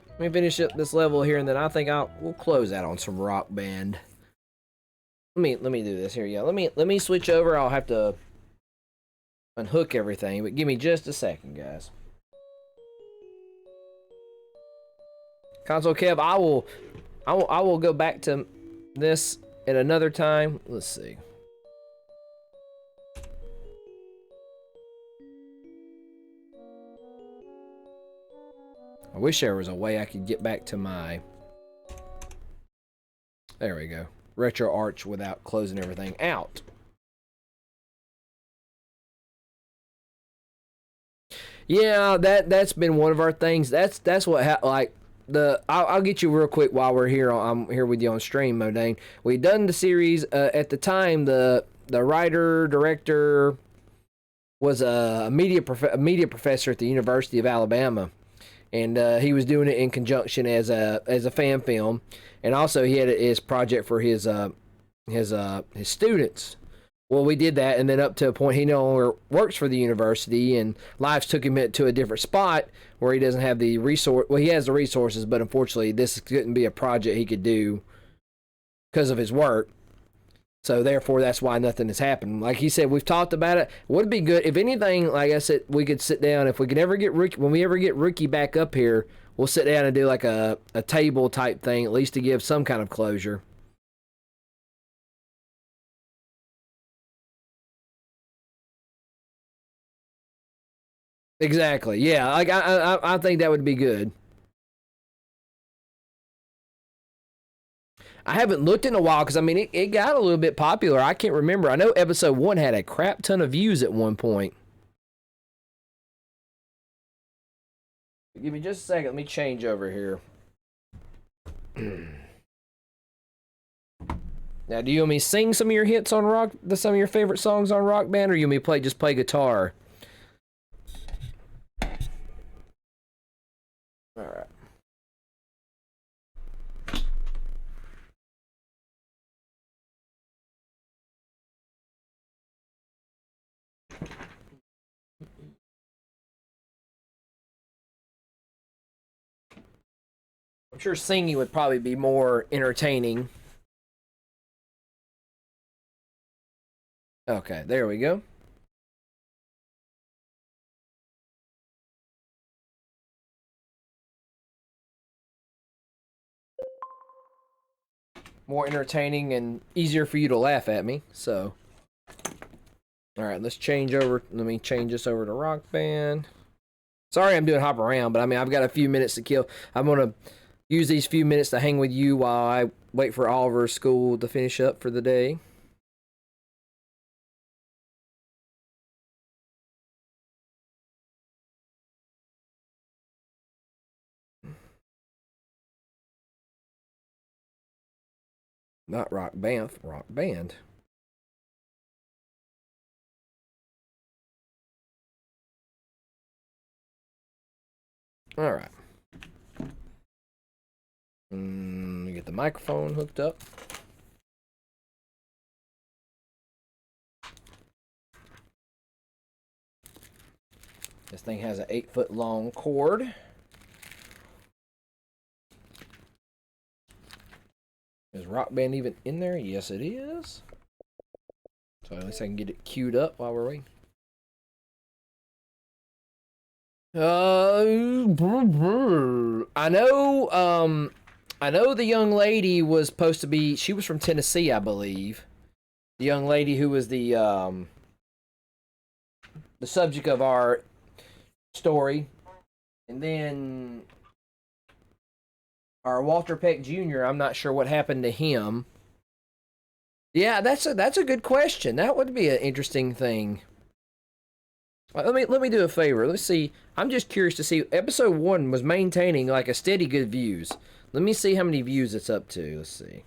Let me finish up this level here, and then I think we'll close out on some Rock Band. Let me do this here. Yeah, let me switch over. I'll have to unhook everything, but give me just a second, guys. Console Kev, I will go back to this at another time. Let's see. I wish there was a way I could get back to my... There we go. Retro Arch without closing everything out. Yeah, that's been one of our things. That's what like the I'll get you real quick while we're here. I'm here with you on stream, Modane. We done the series at the time. The writer director was a media professor at the University of Alabama, and he was doing it in conjunction as a fan film, and also he had his project for his students. Well, we did that, and then up to a point he no longer works for the university, and life took him to a different spot where he doesn't have the resource. Well, he has the resources, but unfortunately, this couldn't be a project he could do because of his work. So therefore, that's why nothing has happened. Like he said, we've talked about it. Would be good if anything. Like I said, we could sit down if we could ever get Ricky. When we ever get Ricky back up here, we'll sit down and do like a table type thing, at least to give some kind of closure. Exactly. Yeah. Like I think that would be good. I haven't looked in a while because I mean it got a little bit popular. I can't remember. I know episode 1 had a crap ton of views at one point. Give me just a second. Let me change over here. Now, do you want me to sing some of your hits on rock, some of your favorite songs on Rock Band, or you want me to just play guitar? All right. I'm sure singing would probably be more entertaining. Okay, there we go. More entertaining and easier for you to laugh at me, so. Alright, let's change over. Let me change this over to Rock Band. Sorry I'm doing hop around, but I mean, I've got a few minutes to kill. I'm going to use these few minutes to hang with you while I wait for Oliver's school to finish up for the day. Not rock band, rock band. All right. Get the microphone hooked up. This thing has an 8-foot long cord. Is Rock Band even in there? Yes, it is. So at least I can get it queued up while we're waiting. I know the young lady was supposed to be, she was from Tennessee, I believe. The young lady who was the subject of our story. And then our Walter Peck Jr., I'm not sure what happened to him. Yeah, that's a good question. That would be an interesting thing. Let me do a favor. Let's see. I'm just curious to see. Episode 1 was maintaining like a steady good views. Let me see how many views it's up to. Let's see.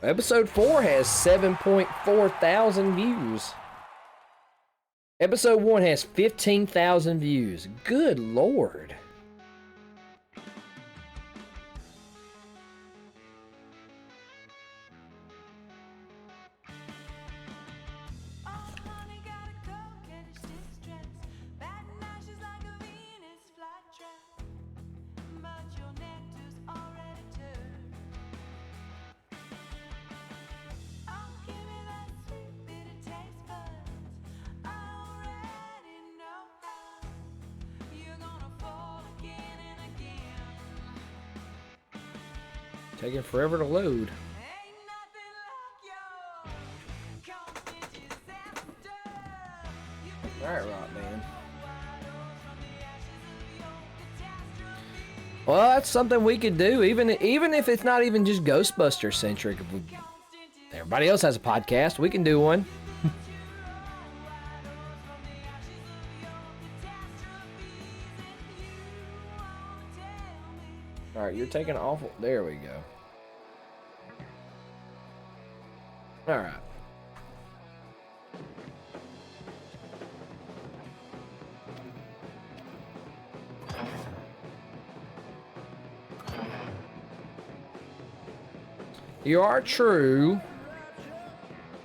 Episode 4 has 7.4 thousand views. Episode 1 has 15,000 views. Good Lord. Taking forever to load. Alright, Rock Band. Well, that's something we could do, even if it's not even just Ghostbuster centric. If everybody else has a podcast, we can do one. Alright, you're taking awful. There we go. Alright. You are true.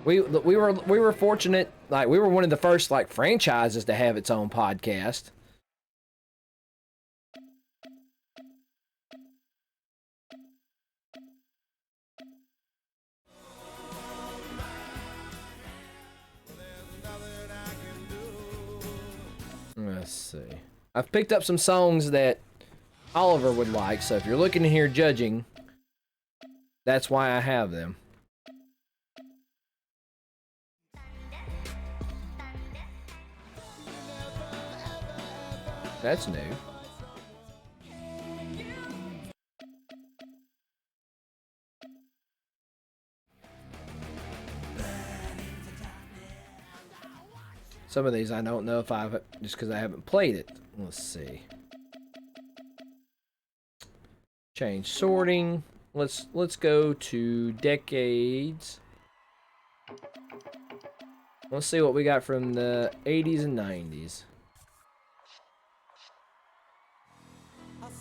We were fortunate, like we were one of the first like franchises to have its own podcast. Let's see. I've picked up some songs that Oliver would like, so if you're looking in here judging, that's why I have them. That's new. Some of these I don't know if I've, just because I haven't played it. Let's see. Change sorting. Let's go to decades. Let's see what we got from the 80s and 90s. Let's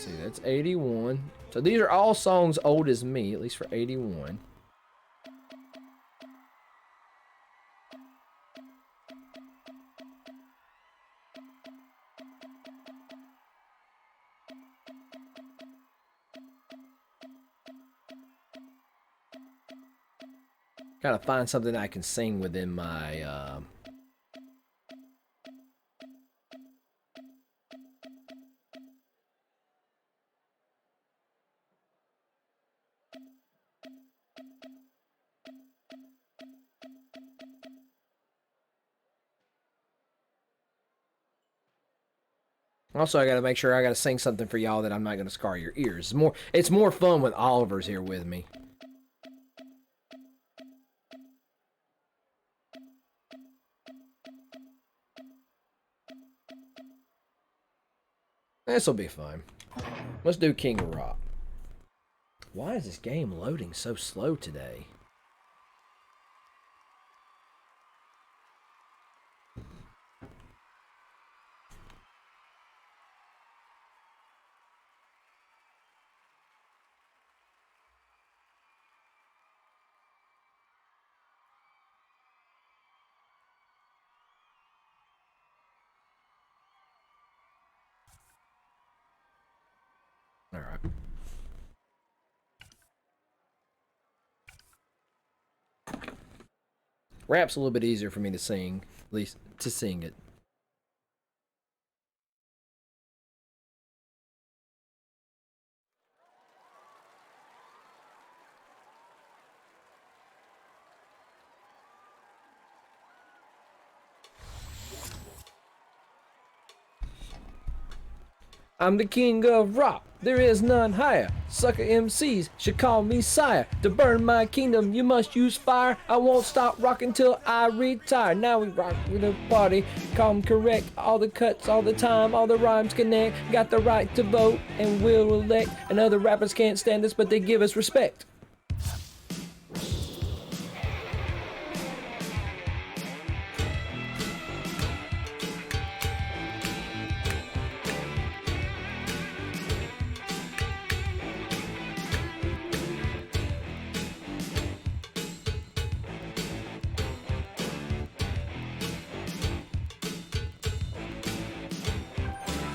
see, that's 81. So these are all songs old as me, at least for 81. Gotta find something I can sing within my Also, I gotta make sure I gotta sing something for y'all that I'm not gonna scar your ears. It's more fun when Oliver's here with me. This'll be fine. Let's do King of Rock. Why is this game loading so slow today? All right. Rap's a little bit easier for me to sing, at least to sing it. I'm the king of rock, there is none higher. Sucker MCs should call me sire. To burn my kingdom, you must use fire. I won't stop rocking till I retire. Now we rock with a party, calm, correct. All the cuts, all the time, all the rhymes connect. Got the right to vote, and we'll elect. And other rappers can't stand us, but they give us respect.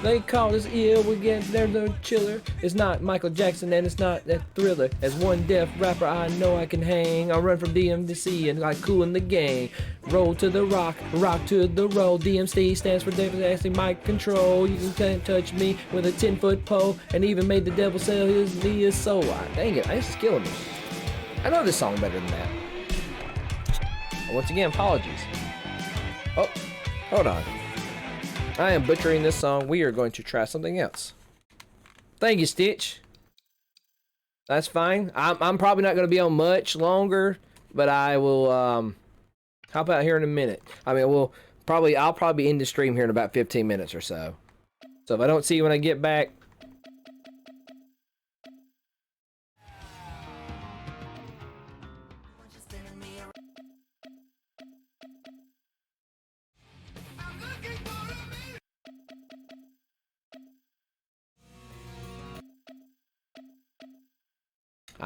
They call us ill, we get there no chiller. It's not Michael Jackson and it's not that Thriller. As one deaf rapper I know I can hang. I run from DMC and like Cool in the Gang. Roll to the rock, rock to the roll. DMC stands for Devastating Mic Control. You can't touch me with a 10-foot pole. And even made the devil sell his soul. Dang it, this is killing me. I know this song better than that. Once again, apologies. Oh, hold on. I am butchering this song. We are going to try something else. Thank you, Stitch. That's fine. I'm probably not going to be on much longer, but I will, how about here in a minute? I mean, I'll probably end the stream here in about 15 minutes or so. So if I don't see you when I get back,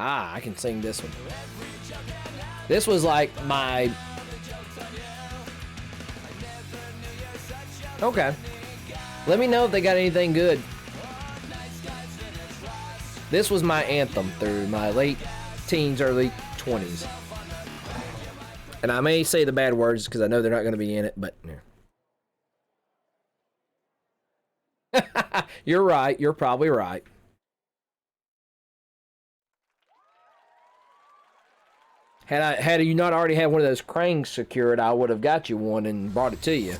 I can sing this one. This was like my... Okay. Let me know if they got anything good. This was my anthem through my late teens, early 20s. And I may say the bad words because I know they're not going to be in it, but... Yeah. You're right. You're probably right. Had you not already had one of those cranks secured, I would have got you one and brought it to you.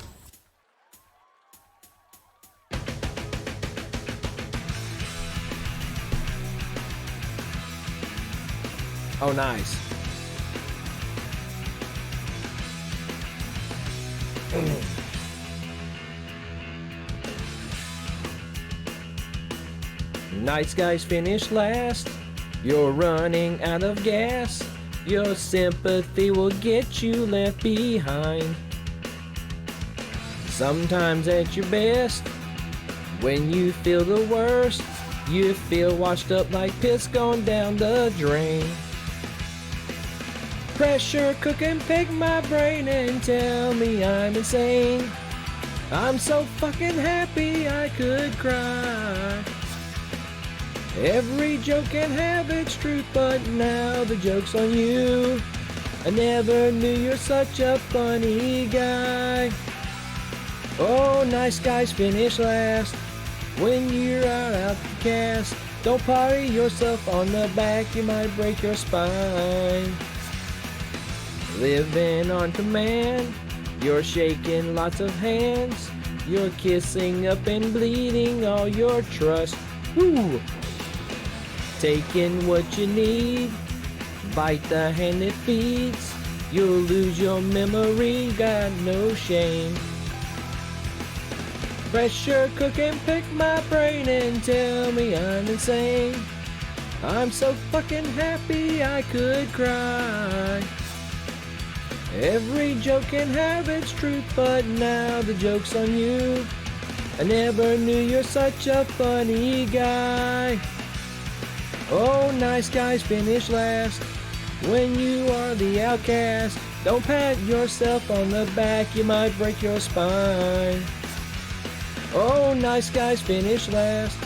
Oh, nice. Nice guys finish last. You're running out of gas. Your sympathy will get you left behind. Sometimes at your best, when you feel the worst, you feel washed up like piss gone down the drain. Pressure cook and pick my brain and tell me I'm insane. I'm so fucking happy I could cry. Every joke can have its truth, but now the joke's on you. I never knew you're such a funny guy. Oh, nice guys finish last. When you're out the cast, don't party yourself on the back, you might break your spine. Living on command, you're shaking lots of hands. You're kissing up and bleeding all your trust. Woo! Taking what you need, bite the hand that feeds. You'll lose your memory, got no shame. Pressure cook and pick my brain and tell me I'm insane. I'm so fucking happy I could cry. Every joke can have its truth, but now the joke's on you. I never knew you're such a funny guy. Oh, nice guys finish last when you are the outcast. Don't pat yourself on the back, you might break your spine. Oh, nice guys finish last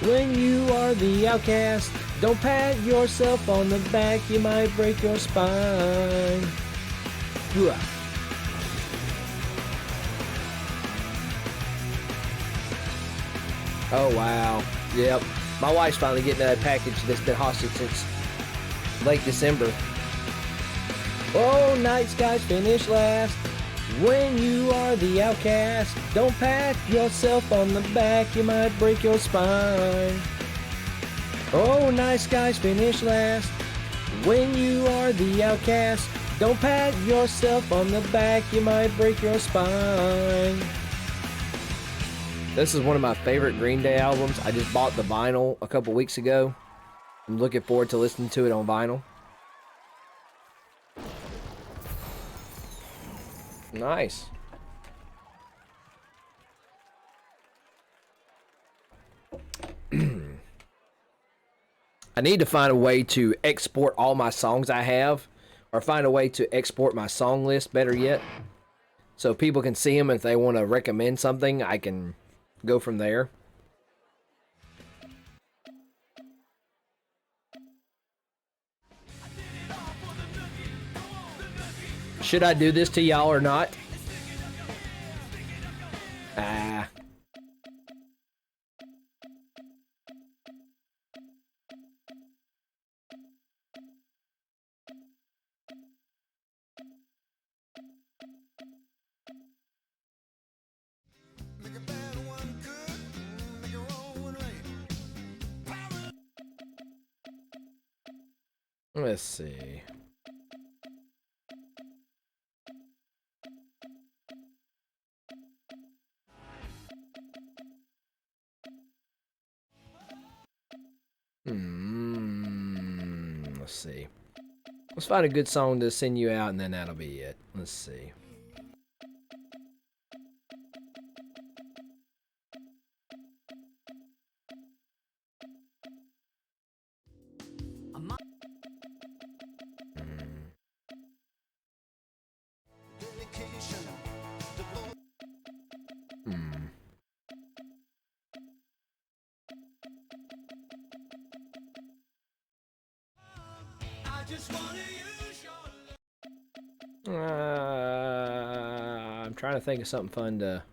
when you are the outcast. Don't pat yourself on the back, you might break your spine. Ugh. Oh wow, yep. My wife's finally getting a package that's been hostage since late December. Oh, nice guys finish last when you are the outcast. Don't pat yourself on the back, you might break your spine. Oh, nice guys finish last when you are the outcast. Don't pat yourself on the back, you might break your spine. This is one of my favorite Green Day albums. I just bought the vinyl a couple weeks ago. I'm looking forward to listening to it on vinyl. Nice. I need to find a way to export all my songs I have, or find a way to export my song list, better yet, so people can see them. If they want to recommend something, I can go from there. Should I do this to y'all or not? Ah. Let's see. Let's see. Let's find a good song to send you out, and then that'll be it. Let's see. I'm trying to think of something fun to...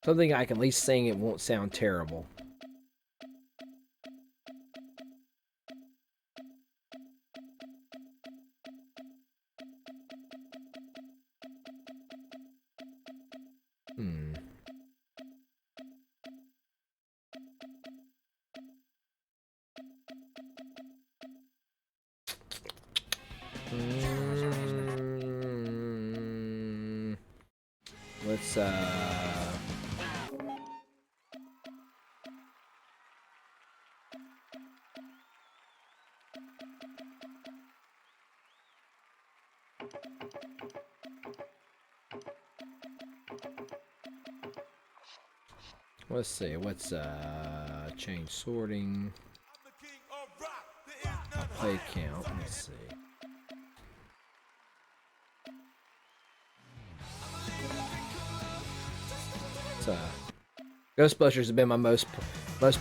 Something I can at least sing, it won't sound terrible. Let's see, what's change sorting, play count, let's see. Ghostbusters has been my most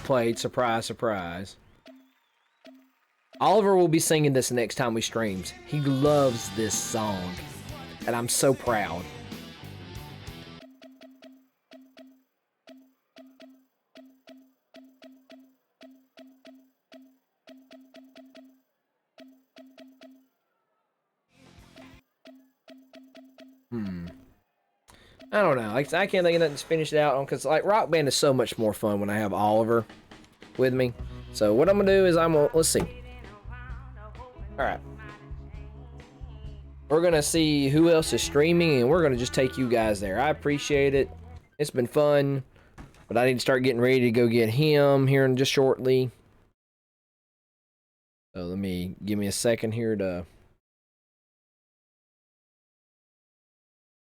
played, surprise, surprise. Oliver will be singing this next time we streams. He loves this song, and I'm so proud. I don't know. Like, I can't think of nothing to finish it out on because like Rock Band is so much more fun when I have Oliver with me. So what I'm gonna do is let's see. All right. We're gonna see who else is streaming and we're gonna just take you guys there. I appreciate it. It's been fun, but I need to start getting ready to go get him here in just shortly. So give me a second here to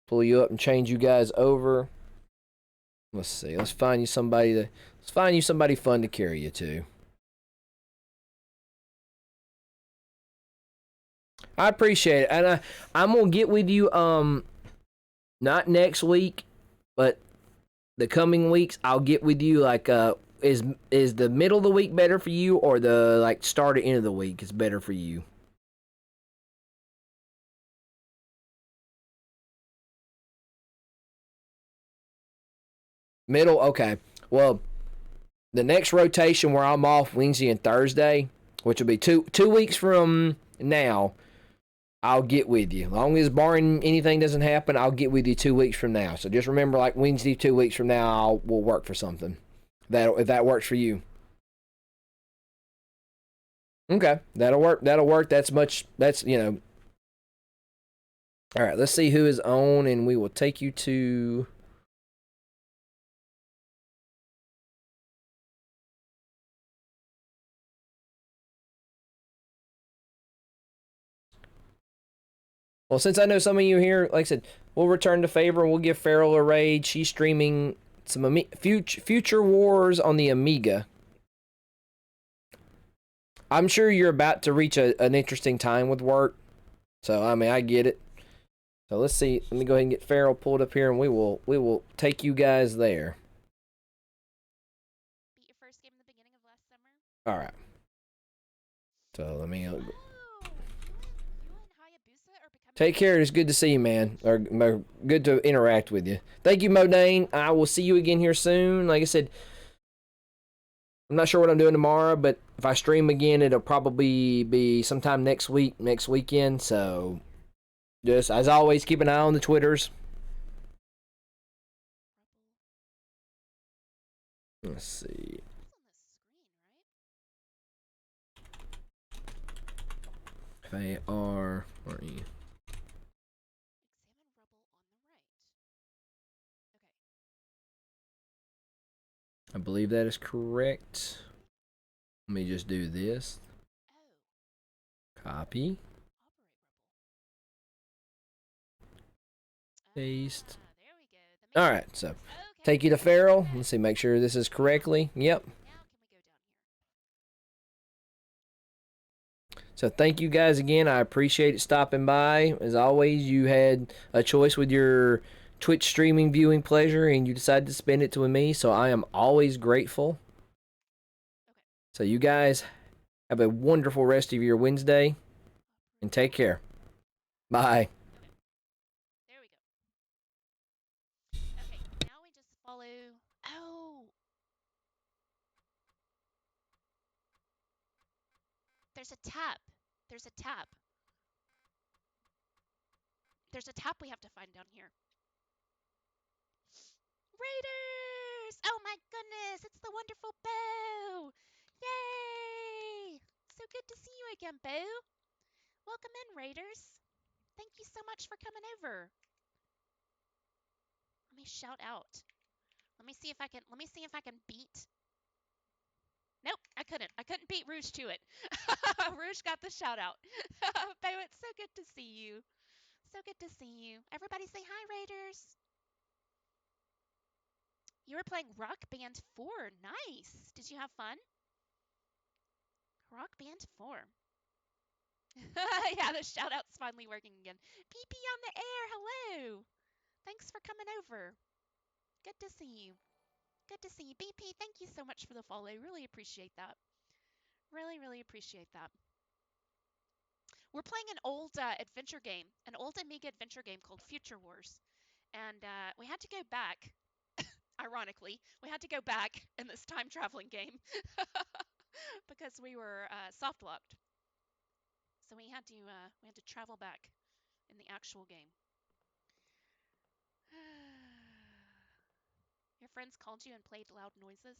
pull you up and change you guys over. Let's see. Let's find you somebody fun to carry you to. I appreciate it, and I'm gonna get with you. Not next week, but the coming weeks. I'll get with you. Like, is the middle of the week better for you, or the like start or end of the week is better for you? Middle, okay. Well, the next rotation where I'm off Wednesday and Thursday, which will be two weeks from now. I'll get with you. As long as barring anything doesn't happen, I'll get with you 2 weeks from now. So just remember, like Wednesday, 2 weeks from now, we'll work for something. If that works for you. Okay, that'll work. That'll work. That's you know. All right, let's see who is on, and we will take you to. Well, since I know some of you here, like I said, we'll return the favor and we'll give Farrell a raid. She's streaming some Future Wars on the Amiga. I'm sure you're about to reach an interesting time with work. So, I mean, I get it. So, let's see. Let me go ahead and get Farrell pulled up here and we will take you guys there. Beat your first game in the beginning of last summer? All right. So, let me... Take care. It's good to see you, man. Or good to interact with you. Thank you, Modane. I will see you again here soon. Like I said, I'm not sure what I'm doing tomorrow, but if I stream again, it'll probably be sometime next weekend. So, just as always, keep an eye on the Twitters. Let's see. F-A-R, where are you? I believe that is correct. Let me just do this. Copy. Paste. Alright, so take you to Farrell. Let's see, make sure this is correctly. Yep. So thank you guys again. I appreciate it stopping by. As always, you had a choice with your Twitch streaming viewing pleasure and you decided to spend it with me, so I am always grateful. So you guys have a wonderful rest of your Wednesday and take care. Bye. There we go. Okay, now we just follow. Oh! There's a tap. There's a tap. There's a tap we have to find down here. Raiders! Oh my goodness, it's the wonderful Bo! Yay! So good to see you again, Bo. Welcome in, Raiders. Thank you so much for coming over. Let me shout out. Let me see if I can beat. Nope, I couldn't. I couldn't beat Rouge to it. Rouge got the shout out. Bo, it's so good to see you. So good to see you. Everybody say hi, Raiders. You were playing Rock Band 4. Nice. Did you have fun? Rock Band 4. Yeah, the shout out's finally working again. PP on the air. Hello. Thanks for coming over. Good to see you. Good to see you. BP, thank you so much for the follow. Really appreciate that. Really, really appreciate that. We're playing an old adventure game, an old Amiga adventure game called Future Wars. And we had to go back, ironically, we had to go back in this time traveling game because we were soft locked. So we had to travel back in the actual game. friends called you and played loud noises?